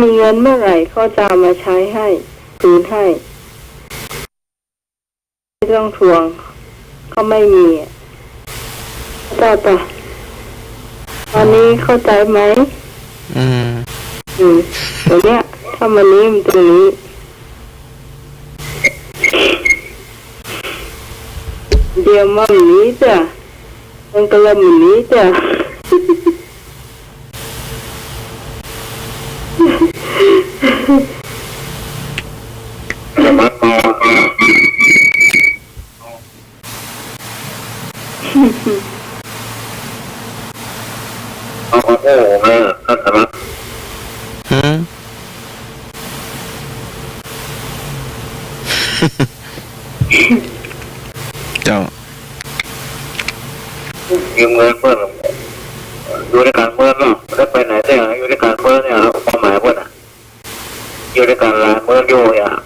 มีเงินเมื่อไหร่เขาจะเอามาใช้ให้คืนให้ไม่ต้องทวงเขาไม่มีต่อตอนนี้เข้าใจไหมตรงเนี้ยถ้ามันนี้มันตรงนี้เดี๋ยวมันนี้จ้ะมันก็เลยมันนี้จ้ะมันพอเอาโอ้โหมาท่านสมัคร เจ้า ยืมเงินเพื่อนอยู่ในการเมืองเนาะได้ไปไหนได้อยู่ในการเมืองเนี่ยครับความหมายเพื่อนอยู่ในการลาเมืองอยู่อย่าง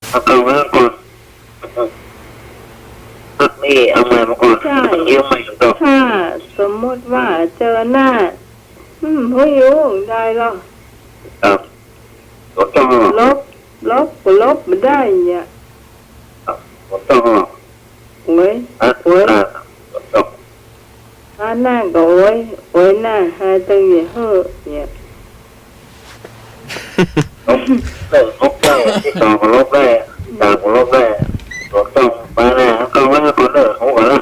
เอาเก่ามาก่อนพักนี่เอาใหม่มาก่อนยืมใหม่ต่อ ถ้าสมมติว่าเจอหน้าผู้ยุ่งได้หรอ ครับรถต้อง ลบไม่ได้เนี่ย รถต้อง โอ้ย รถต้อง หน้าก็โอ้ยหน้าหาตึงอย่างเฮ้อเนี่ย ลบได้ที่ต่อก็ลบได้ต่างก็ลบได้รถต้องมาแน่ก็ว่าก่อนเด้อเขาก็ได้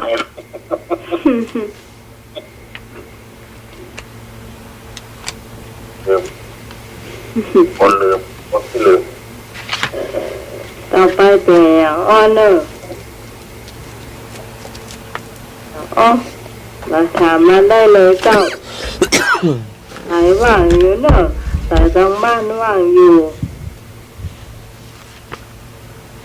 ลืมคนที่ลืม ต่อไปเป็นออเนอร์มาถามมาได้เลยเจ้า หายว่างอยู่เนอะแต่ทางบ้านว่างอยู่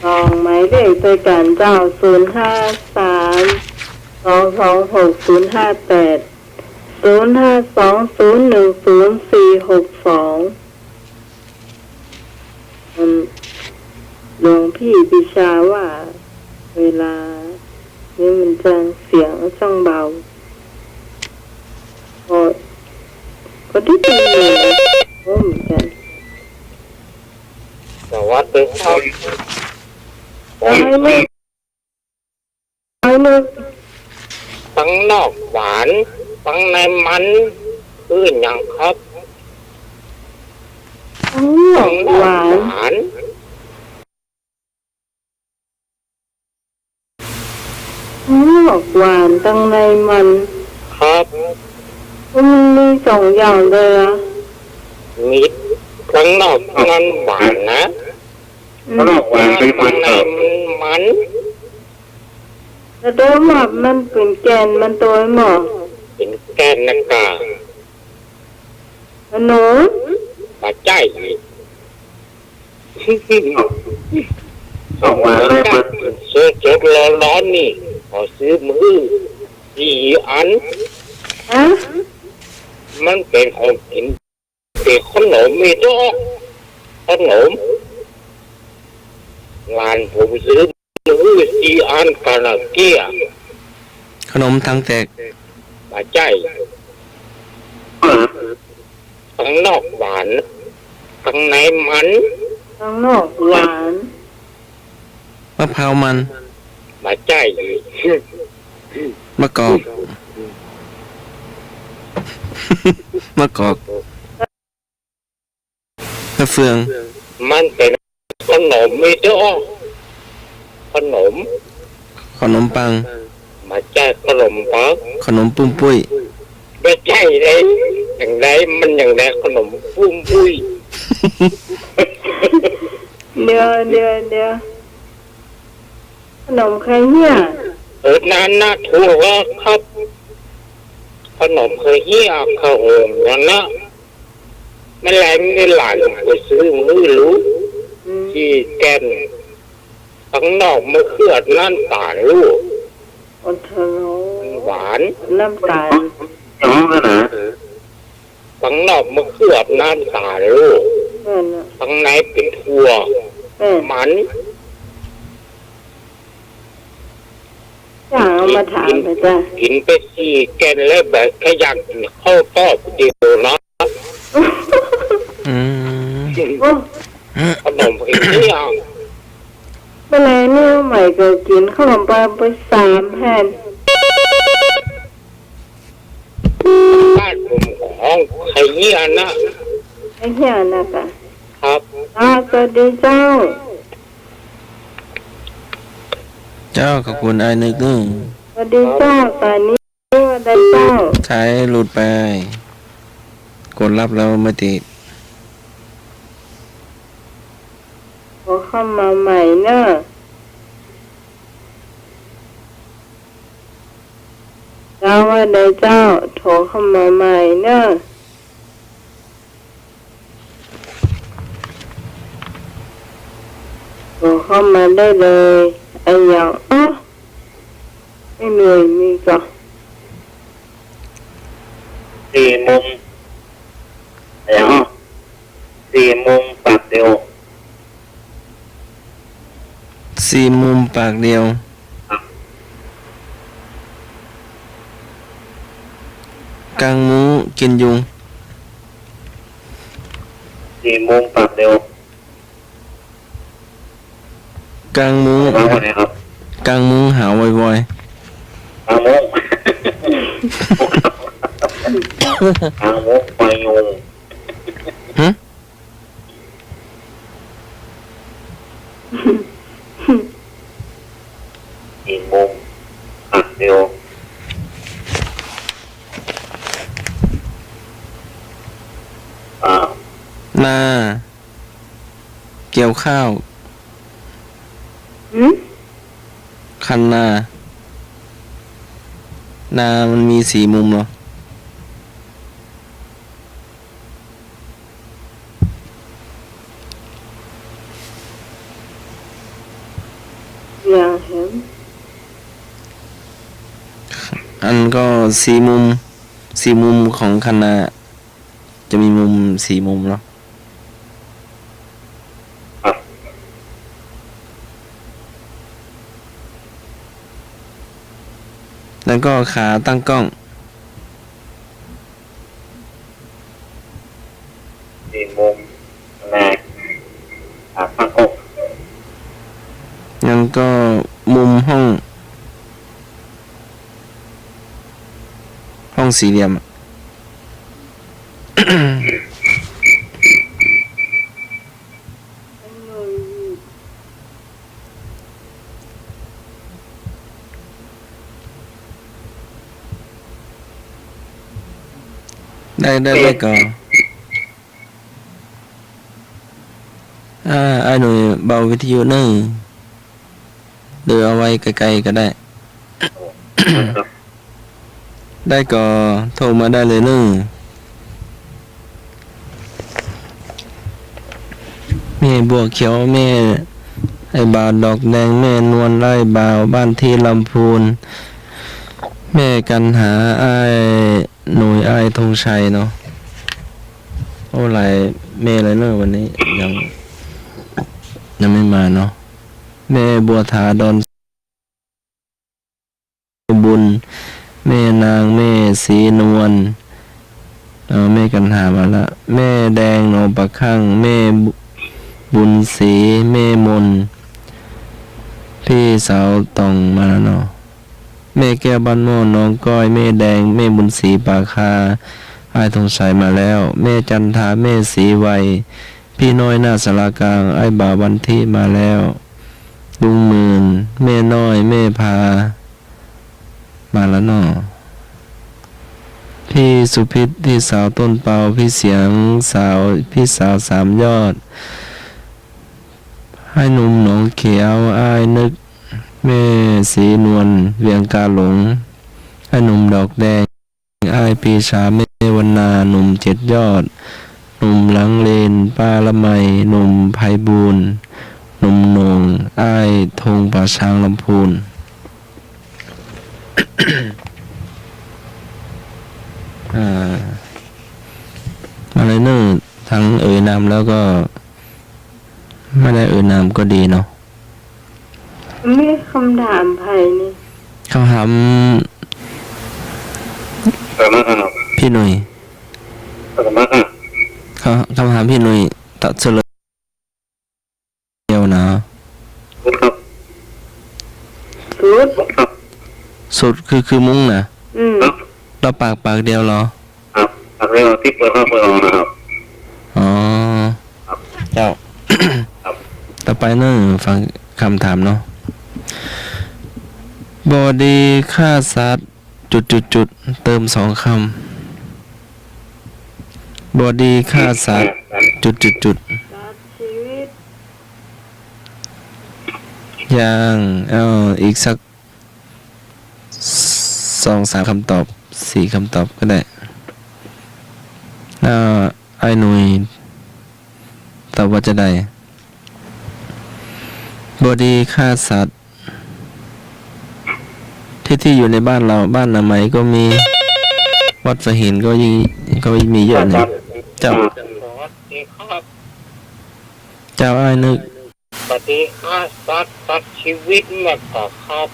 ลองหมายเลขตัวกันเจ้า053-226-058-052-010-462หลวงพี่ปิชาว่าเวลานี่มันจะเสียงช่องเบาก็ที่ดีเลยเหมือนกัน สวัสดีครับ ไอ้ลูก ตั้งนอกหวานตั้งในมันคืออย่างครับ ตั้งนอก หวาน หวาน หวานตั้งในมัน ครับ มันมีสองอย่างเลยอะ มีตั้งนอกนั้นหวานนะ นอกหวานเป็นมัน ในมัน แล้วตัวหมอบมันเป็นแกนมันตัวหมอบ เป็นแกนนักกา หนู ปาใจ สองวันแรกมัน สดๆร้อนๆนี่ขอซื้อมือ4 อัน ฮะ มันเป็นของกินเป็นขนมไม่ต้องขนมงานผมซื้อมือ4 อันกานาเกีย ขนมทั้งแตก ปาใจข้างนอกหวานข้างในมัน ข้างนอกหวาน มะพร้าวมัน ปาใจ มะกอก มะกอกมะเฟือง มันเป็นขนมไม่ต้องขนม ขนมปัง มาใจขนมปัง ขนมปุ้มปุ้ย ไม่ใช่เลยอย่างไรมันอย่างไรขนมปุ้มปุ้ย เดี๋ยวขนมใครเนี่ย นานน่าถูกแล้วครับ ขนมเคยเหี้ยข้าวหงอย่างนะไม่แรงไม่หลานไปซื้อมือรู้ที่แกนข้างนอกมะเขือนั่นตาลลูก โอ้โห หวาน น้ำตาล น้องนะนะ ข้างนอกมะเขือน้ำตาลลูก แม่น่ะ ข้างในเป็นถั่ว แม่ มัน จ้าเอามาถามไปจ้า กินไป4 แกนแล้วแบบแค่อยากกินข้าวต้มเดียวนะ อืม โอ้ ขนมเหี้ย เมื่อไรเนี่ยใหม่ก็กินขนมปังไป3 แผ่น บ้านผมของใครเหี้ยนะ ไอ้เหี้ยนะกะ ครับ สวัสดีเจ้า เจ้าขอบคุณไอ้นึกนึง สวัสดีเจ้าตอนนี้ว่าได้เจ้า ใช้หลุดไป กดรับแล้วไม่ติด ขอเข้ามาใหม่เนอะเจ้าว่าได้เจ้าโทรเข้ามาใหม่เนอะโทรเข้ามาได้เลยไอ้ยังไม่มีก็ 4 โมงอย่าง4 โมงปากเดียว 4 มุมปากเดียว กลางมุ้งกินยุง 4 โมงปากเดียว กลางมุ้ง มาวันไหนครับ กลางมุ้งหาวบ่อย 5 โมง5 โมงไปยุง ๆหึ 4 โมงปากเดียวนา เกี่ยวข้าว หืม คันนา นามันมี4 มุมเหรอ อย่างเห็น อันก็4 มุม 4 มุมของคันนา จะมีมุม4 มุมเนาะ แล้วก็ขาตั้งกล้อง 4 โมงนะฟังอก แล้วก็มุมห้อง ห้องสี่เหลี่ยมอะ ได้ก่อนไอ้หน่วยเบาวิทยุนึ่งหรือเอาไว้ไกลๆก็ได้ ได้ก็โทรมาได้เลยเนอะแม่บัวเขียวแม่ไอ้บ่าวดอกแดงแม่นวลไร่บ่าวบ้านที่ลำพูนแม่กันหาอ้ายหนุ่ยอ้ายธงชัยเนาะโอ้หลายแม่เลยเนอะวันนี้ยังไม่มาเนาะแม่บัวถาดอนบุญแม่นางแม่สีนวลแม่กันหามาละแม่แดงหนองปะข้างแม่บุญศรีแม่มนพี่สาวตองมาแล้วเนาะแม่แก้วบ้านโม่น้องก้อยแม่แดงแม่บุญศรีปาคาอ้ายธงชัยมาแล้วแม่จันทาแม่ศรีไวยพี่น้อยหน้าสารากลางไอ้บ่าววันที่มาแล้วลุงหมื่นแม่น้อยแม่พามาแล้วเนาะพี่สุพิษพี่สาวต้นเปาพี่เสียงสาวพี่สาวสามยอดให้หนุ่มหนองเขียวอ้ายนึกแม่สีนวลเวียงกาหลงให้หนุ่มดอกแดงอ้ายปีชาแม่วันนาหนุ่มเจ็ดยอดหนุ่มหลังเลนป้าละไมหนุ่มไพบูลย์หนุ่มโหนงอ้ายธงป่าช้างลำพูน อะไรเนอะทั้งเอ่ยนามแล้วก็ไม่ได้เอ่ยนามก็ดีเนาะ มีคำถามไผ่นี่ คำถามพี่หนุ่ยคำถามพี่หนุ่ยตัดเฉลยเดียวนะสุดคือมุ้งนะเราปากเดียวเหรอปากเดียวที่เปิดเข้าเปิดออกนะครับอ๋อเจ้า ต่อไปเนอะฟังคำถามเนาะบอดีฆ่าสัตว์จุดเติม2 คำบอดีฆ่าสัตว์จุดชีวิตอย่างอีกสัก2-3 คำตอบ4 คำตอบก็ได้ไอ้หนุ่ยตอบว่าจะได้บอดีฆ่าสัตว์ที่อยู่ในบ้านเราบ้านนามัยก็มีวัดสหินก็มีเยอะนะเจ้าอ้ายนึกปฏิฆาสัตว์ชีวิตมาต่อครับ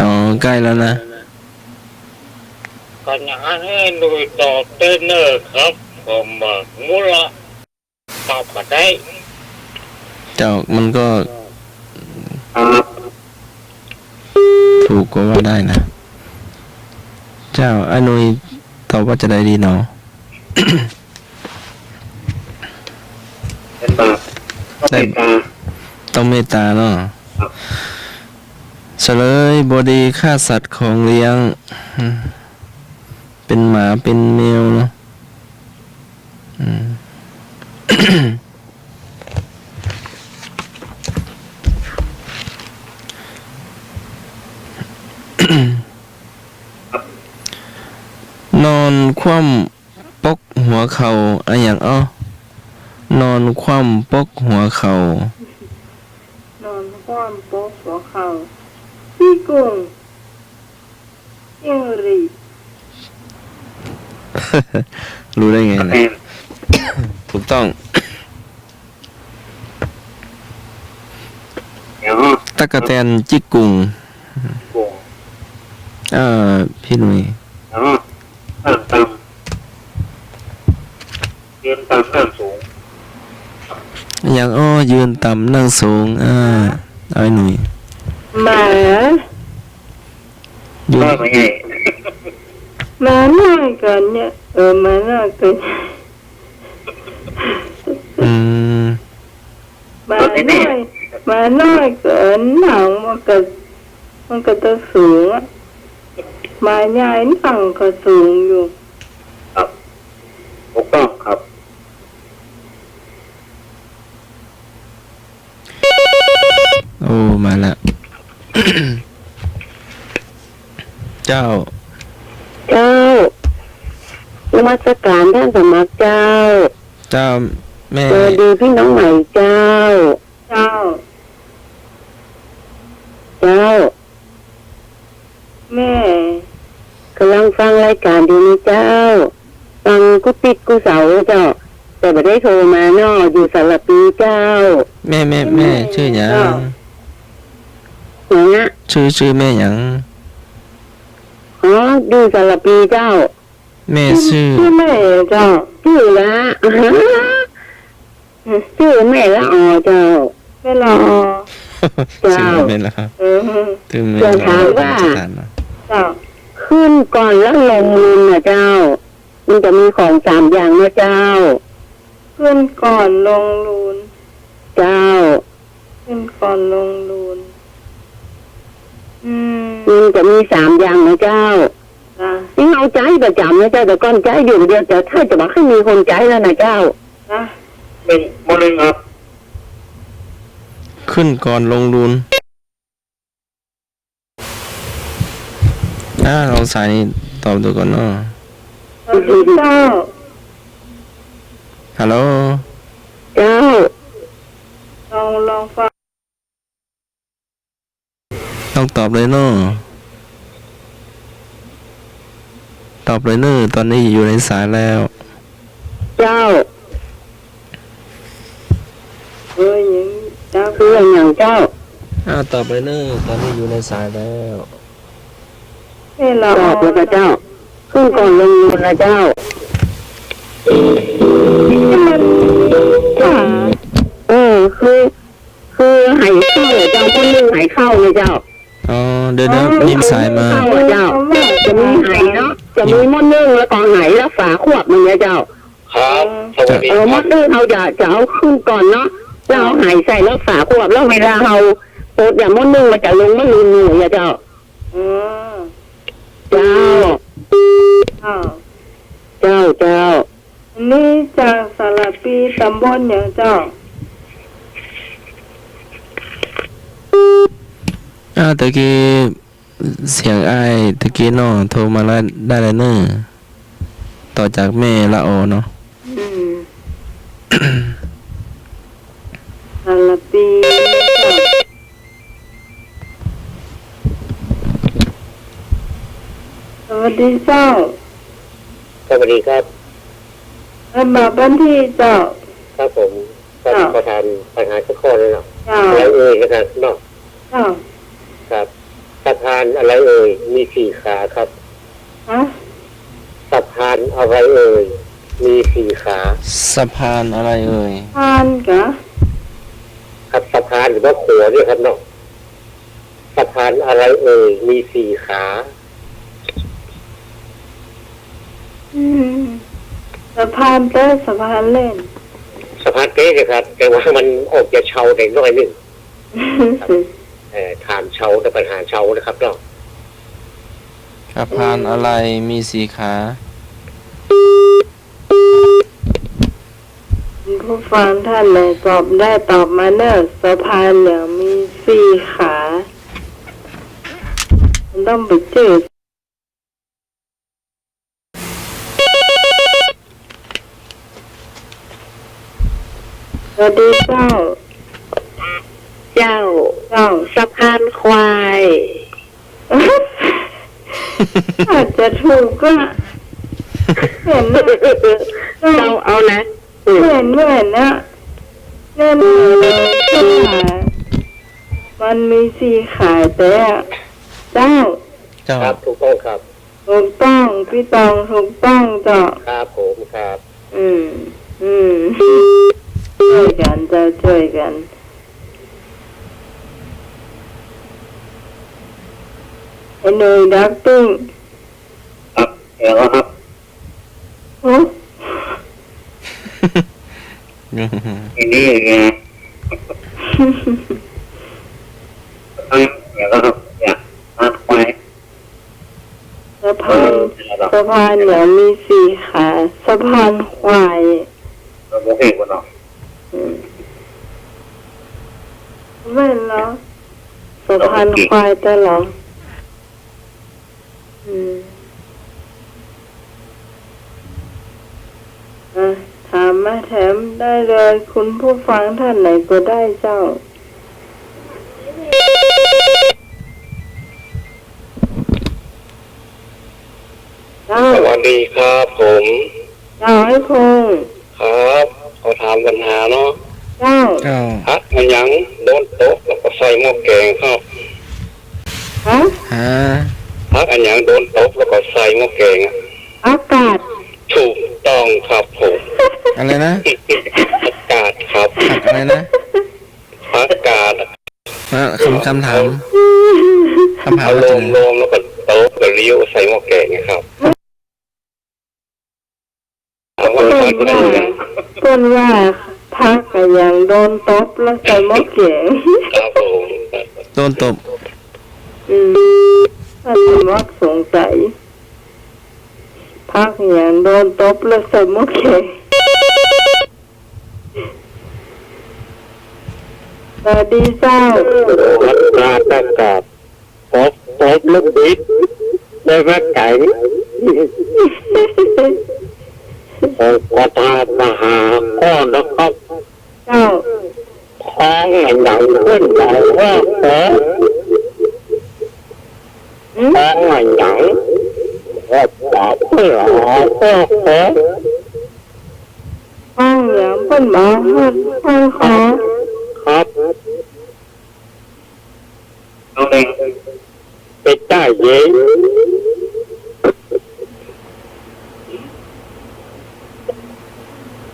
อ๋อใกล้แล้วนะกันงานให้หน่วยต่อเต้นเนอร์ครับผมมูละตอบมาได้เจ้ามันก็ถูกก็ว่าได้นะเจ้าไอ้หนุ่ยตอบว่าจะได้ดีเนาะได้ต้องเมตตาเนาะเฉลยบอดีฆ่าสัตว์ของเลี้ยงเป็นหมาเป็นแมวเนาะนอนคว่ำปกหัวเข่าอะไรอย่างนอนคว่ำปกหัวเข่านอนคว่ำปกหัวเข่าพี่กุ้งจิ้งหรีด รู้ได้ไงนะถูกต้องตะกะแตนจิกกุงพี่หนุ่ยยืนต่ำนั่งสูงอย่างยืนต่ำนั่งสูงไอ้หนุ่ยหมายืนมาหน้ากันเนี่ยมาหน้ากันมาหน้ากันหนังมันก็จะสูงอ่ะมาใหญ่หนังก็สูงอยู่ครับถูกต้องครับโอ้มาแล้ว เจ้า เจ้านมัสการท่านสมัครเจ้า เจ้าแม่ สวัสดีพี่น้องใหม่เจ้า เจ้า เจ้า แม่ กำลังฟังรายการดีนี่เจ้า ฟังกุปิดกุเสาเจ้า แต่ไม่ได้โทรมาเนาะอยู่สารปีเจ้า แม่ชื่อหยัง อย่างเงี้ย ชื่อแม่หยัง อ๋อดูสารปีเจ้า แม่ชื่อ ชื่อแม่เจ้า ชื่อละ ชื่อแม่ละอ๋อเจ้า แม่รอ เจ้า ชื่อแม่ละครับ เออ ชื่อแม่ จะถามว่า เจ้า ขึ้นก่อนแล้วลงลุนนะเจ้า มันจะมีของ3อย่างนะเจ้า ขึ้นก่อนลงรูน เจ้า ขึ้นก่อนลงรูน มันจะมี3อย่างนะเจ้า จ้ะ นี่เอาใจประจำนะเจ้าแต่ก่อนใจอยู่เดียวแต่ถ้าจะบอกให้มีคนใจแล้วนะเจ้า จ้ะ 1 ครับ ขึ้นก่อนลงรุนลองสายนี้ตอบดูก่อนเนาะ สวัสดีเจ้า ฮัลโหล เจ้า ลองฟัง ต้องตอบเลยเนาะตอบเลยเนอะตอนนี้อยู่ในสายแล้ว เจ้า ยังเจ้า คืออย่างเจ้า ตอบเลยเนอะตอนนี้อยู่ในสายแล้ว แม่รอ ตอบแล้วก็เจ้า ขึ้นก่อนลงลุนนะเจ้า มันจ้า คือหายเข้าเจ้าคนหนึงหายเข้าเลยเจ้า อ๋อเดี๋ยวมีสายมา เข้าเจ้า จะมีหายเนาะ จะมีมดนึ่งแล้วก็หายแล้วฝาขวบมันเนี่ยเจ้า ครับสวัสดี มดนึ่งเราจะเอาขึ้นก่อนเนาะแล้วเอาหายใส่แล้วฝาขวบแล้วเวลาเราโพดอย่างมดนึ่งมันจะลงมาลืมหนูอย่าเจ้า อ๋อ เจ้า อ้าว เจ้าเจ้า อันนี้จากสารปีตำบลอย่างเจ้า ตะกี้เสียงอ้ายตะกี้เนาะโทรมาแล้วได้เลยเนอะต่อจากแม่ละโอเนาะ สารปีเจ้าสวัสดีเจ้า สวัสดีครับ มาบ้านที่เจ้า ครับผมประธานปัญหาสักข้อเลยเนาะ เจ้า อะไรเอ่ยนะครับเนาะ เจ้า ครับสะพานอะไรเอ่ยมี4 ขาครับ ฮะ สะพานอะไรเอ่ยมี4 ขา สะพานอะไรเอ่ย ทานกะ ครับสะพานหรือว่าขัวเนี่ยครับเนาะสะพานอะไรเอ่ยมี4 ขา สะพานเต้สะพานเล่น สะพานเก๊ะครับ แต่ว่ามันออกจะเชาเด็กน้อยหนึ่งฐานเชาแต่ปัญหาเชานะครับเนาะ สะพานอะไรมีสีขา ผู้ฟังท่านเลยตอบได้ตอบมาเนอะสะพานเหลืองมี4 ขามันต้องไปเจอสวัสดีเจ้า เจ้า เจ้า สะพานควาย อาจจะถูกก็เห็นนะ เจ้าเอานะ เห็นนะแน่นมันมี4 ขาแต่เจ้า เจ้า ครับถูกต้องครับ ถูกต้องพี่ตองถูกต้องเจ้า ครับผมครับ ช่วยกันจะช่วยกันไอ้หนุ่ยดักติ้ง ครับเดี๋ยวครับ โอ้ ทีนี้ไงเดี๋ยวครับอยากมาควาย สะพานเหลือมี4 ขาสะพานควาย เราโมเห็นกันเนาะ ไม่เหรอสะพานควายแต่เหรอ อืมอ่ะถามมาแถมได้เลยคุณผู้ฟังท่านไหนก็ได้เจ้าเจ้า สวัสดีครับผม เจ้าให้พงษ์ ครับเขาถามปัญหาเนาะ เจ้า อ้าว ฮักมันยังโดนโต๊ะแล้วก็ใส่หม้อแกงครับ ฮะ ฮะ ฮักอันยังโดนโต๊ะแล้วก็ใส่หม้อแกงอะ อากาศ ถูกต้องครับผม อะไรนะ อากาศครับ ผักอะไรนะ อากาศ คำถามเอาว่า ล จะ มลมแล้วก็โต๊ะก็เลี้ยวใส่หม้อแกงนะครับถามว่า เพิ่ ฮั น กอะไร ว่า เนี่ย เพิ่นว่าพักก็ยังโดนตบแล้วใส่หม้อเขียง ครับผม โดนตบ ถ้าสมักสงสัยพักอย่างโดนตบแล้วใส่หม้อเขียงสวัสดีเจ้า รักษาอากาศโต๊ะลูกบิดได้แม่ไก่ผมก็ตามมาหาพ่อนะครับ เจ้า ท้องหนังขึ้นใหญ่ว่าแผล ท้องหนังว่าปากเพื่อหาพ่อแผล ห้องอย่างเพิ่นมาห้องขอ ครับน้องเองเป็นได้เย็น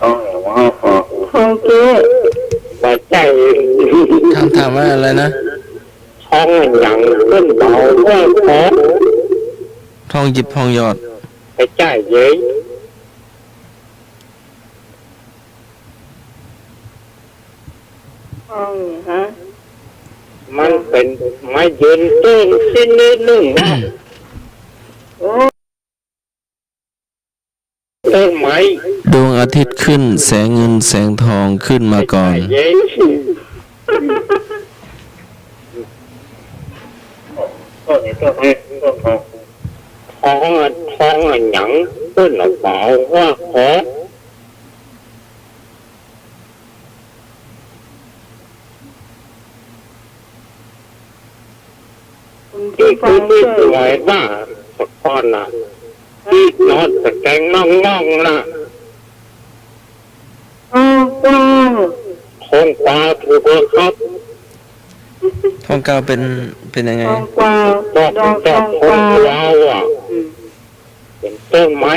ต้องว่าพอ ห้องเก้ ว่าใจ ถามว่าอะไรนะ ท้องหนังขึ้นเบาว่าแผล ทองหยิบทองหยอด เป็นได้เย็น ห้องฮะ มันเป็นไม้ยืนตื้นสิ้นนิดนึงนะ โอ้ ต้นไม้ ดวงอาทิตย์ขึ้นแสงเงินแสงทองขึ้นมาก่อน เย็น ต้นนี้ต้นนี้ต้นทอง ท้องหนังขึ้นเบาว่าแผล คุณ ที่ ผู้ฟั คื ง อที่ ช่วย สวยว่าสะก้อนนะที่นอนตะแกงน่องๆนะ ห้องกว้าง คงปลาถูกแล้วครับ ทองเก้าเป็นยังไง ห้องกว้าง ดอก ดอก ด ท อ อก ง ค ก ง ว้าง ยาวอ่ะ อืม เป็นต้นไม้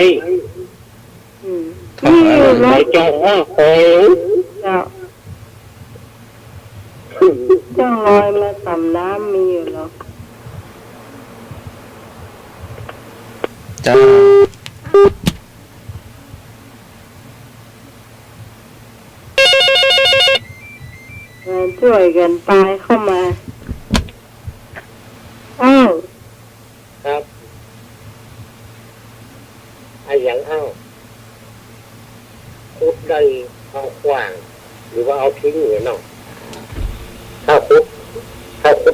อืมนี่อยู่ ไม้ แล้ว เจ้าว่าโอย เจ้าเจ้าลอยมาต่ำน้ำมีอยู่หรอก จ้า มาช่วยกันตายเข้ามาอ้าว ครับไอ้อย่างเอ้าคุดได้เอาขวาง หรือว่าเอาทิ้งหรือเนาะถ้าคุด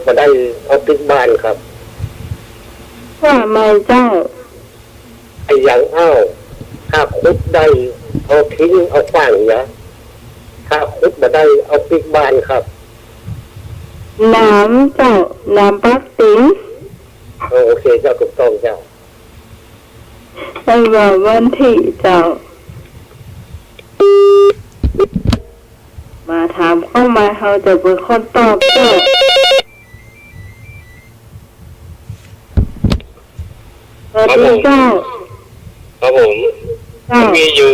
มาได้เอาทิ้งบ้านครับ ว่าไม่เจ้า ไอ้อย่างเอ้าถ้าคุดได้เอาทิ้งเอาขวางเนาะถ้าคุดมาได้เอาทิ้งบ้านครับ น้ำเจ้าน้ำปักติ๋ง โอเคเจ้าถูกต้องเจ้า ให้ว่าวันที่เจ้า มาถามเข้ามาเขาจะเป็นคนตอบเจ้าสวัสดีเจ้า ครับผม เจ้า มีอยู่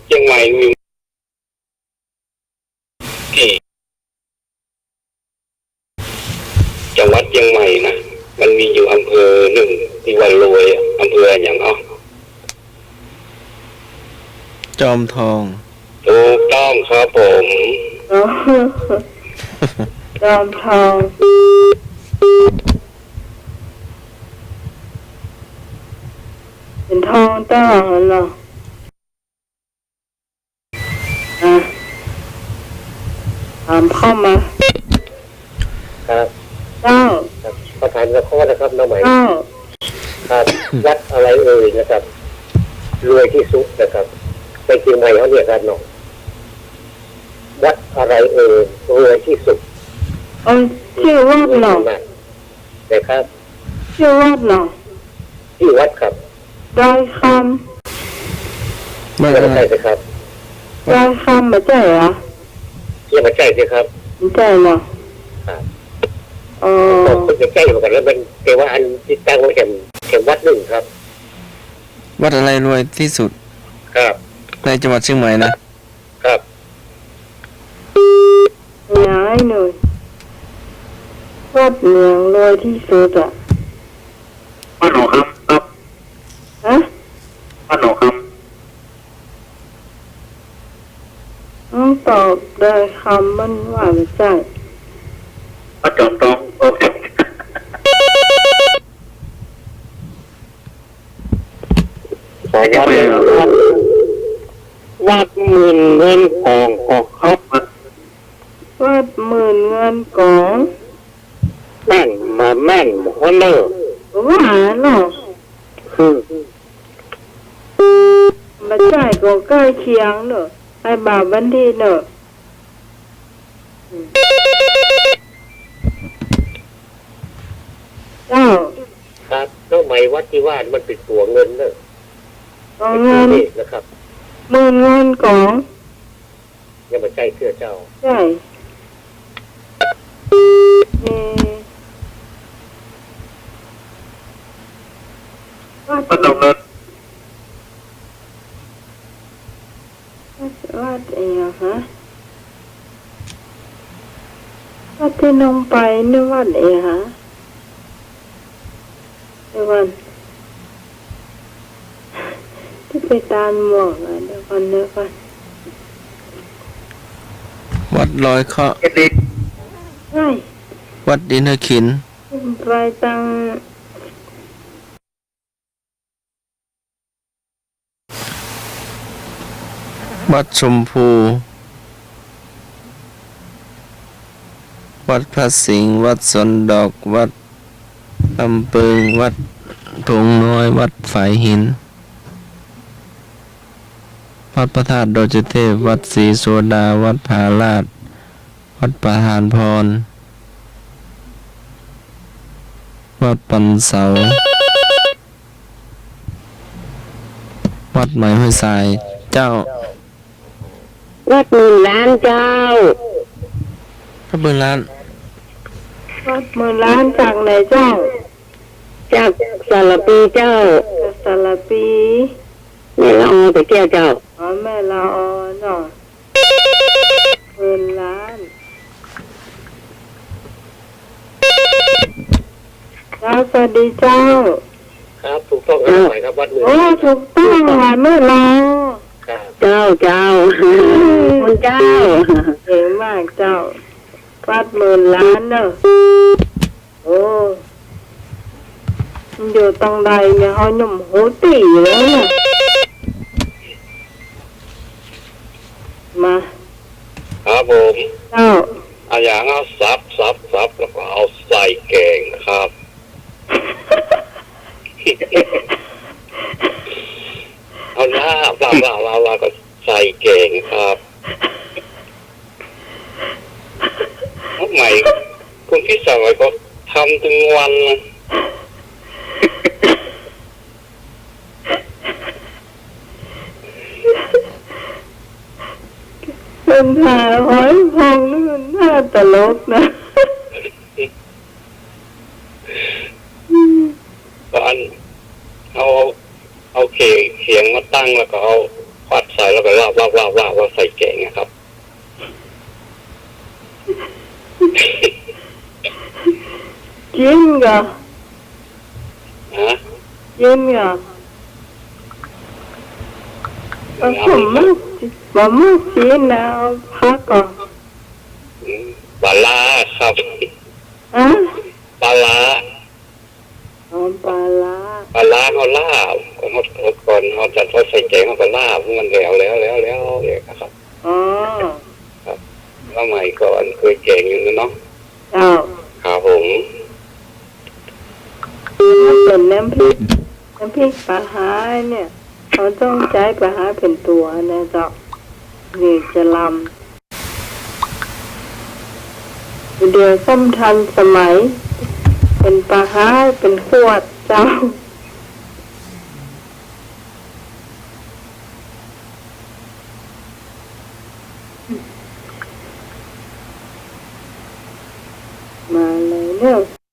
เชียงใหม่มีที่จังหวัดเชียงใหม่นะมันมีอยู่อำเภอหนึ่งที่วันรวยอำเภออย่างอ๋อ จอมทอง ถูกต้องครับผม อ๋อจอมทองเป็นทองเจ้าเหรออ่ะถามเข้ามา ครับ เจ้า ประธานละข้อนะครับน้องใหม่ เจ้า วัดอะไรเอ่ยนะครับรวยที่สุดนะครับในเชียงใหม่เขาเรียกกันเนาะวัดอะไรเอ่ยรวยที่สุดชื่อวัดเหรอนะครับ ชื่อวัดเหรอที่วัดครับดอยคไม่ ไม่ใช่สิครับ ำดอยคำไม่ใช่เหรอไม่ใช่สิครับไม่ใช่เหรอครับอ๋อคนจะใกล้เหมือนกันแล้วมันแต่ว่าอันที่ตั้งไว้แห่งวัดหนึ่งครับวัดอะไรรวยที่สุดครับในจังหวัดเชียงใหม่นะครับย้ายหน่อยวัดเมืองรวยที่สุดอ่ะป้าหนูครับฮะป้าหนูครับต้องตอบได้คำมันว่าไม่ใช่ป้าจอมทองโอเควัดหมื่นเงินกองครับวัดหมื่นเงินกองแม่นมาแม่นคนเนอว่าเนาะไม่ใช่ก็ใกล้เคียงเนอะไอ้บาบันทีเนอะเจ้าครับก็หมายวัดที่ว่ามันเป็นตัวเงินเนอะเงินนะครับหมื่นเงินกองยังไม่ใช่เสื้อเจ้าใช่ป้าจอมเงินวัดเองฮะวัดที่น้องไปนี่วัดเองฮะเดี๋ยวก่อนที่ไปตามหมอกอ่ะเดี๋ยวก่อนวัดลอยเคาะใช่วัดดินขินไปตังวัดชมพูวัดพระสิงห์วัดสนดอกวัดลำปึงวัดพงน้อยวัดฝายหินวัดพระธาตุโดจเทพวัดศรีโสดาวัดผาลาดวัดประหารพรวัดปันเสาวัดไหมห้วยทรายเจ้าวัดหมื่นล้านเจ้าวัดหมื่นล้านวัดหมื่นล้านจากไหนเจ้าจากสารปีเจ้าสารปีแม่ละออไปเที่ยวเจ้าอ๋อแม่ละออเนาะหมื่นล้านสวัสดีเจ้าครับถูกต้องครับไหมครับวัดหมื่นถูกต้องค่ะแม่ละเจ้าคุณเจ้าเก่งมากเจ้าวัดหมื่นล้านเนอะโอ้อยู่ตรงใดเนี่ยเขาหนุ่มหูตีแล้วเนี่ยมาครับผมเจ้าอย่างเอาซับแล้วก็เอาใส่แกงครับเอาลาบก็ใส่แกงครับทำไมคุณพี่สาวก็ทำถึงวันเป็นถ่ายหอยพองนี่มันน่าตลกนะตอนเอาเขียงมาตั้งแล้วก็เอาควัดใส่แล้วก็ลาบใส่แกงนะครับจริงเหรอจริงเหรอผมไม่กินนะพักก่อนปลาร้าครับปลาร้าปลาร้าเขาลาบก่อนเขาจะใส่แกงเขาก็ลาบมันแล้วเลยครับครับสมัยก่อนเคยแกงอยู่นะเนาะครับผมเป็นน้ำพริก น้ำพริกปลาหาเนี่ยเขาต้องใช้ปลาหาเป็นตัวนะเจ้านี่จะลำเดี๋ยวส้มทันสมัย เป็นปลาหาเป็นขวดเจ้ามาเลยเนี่ย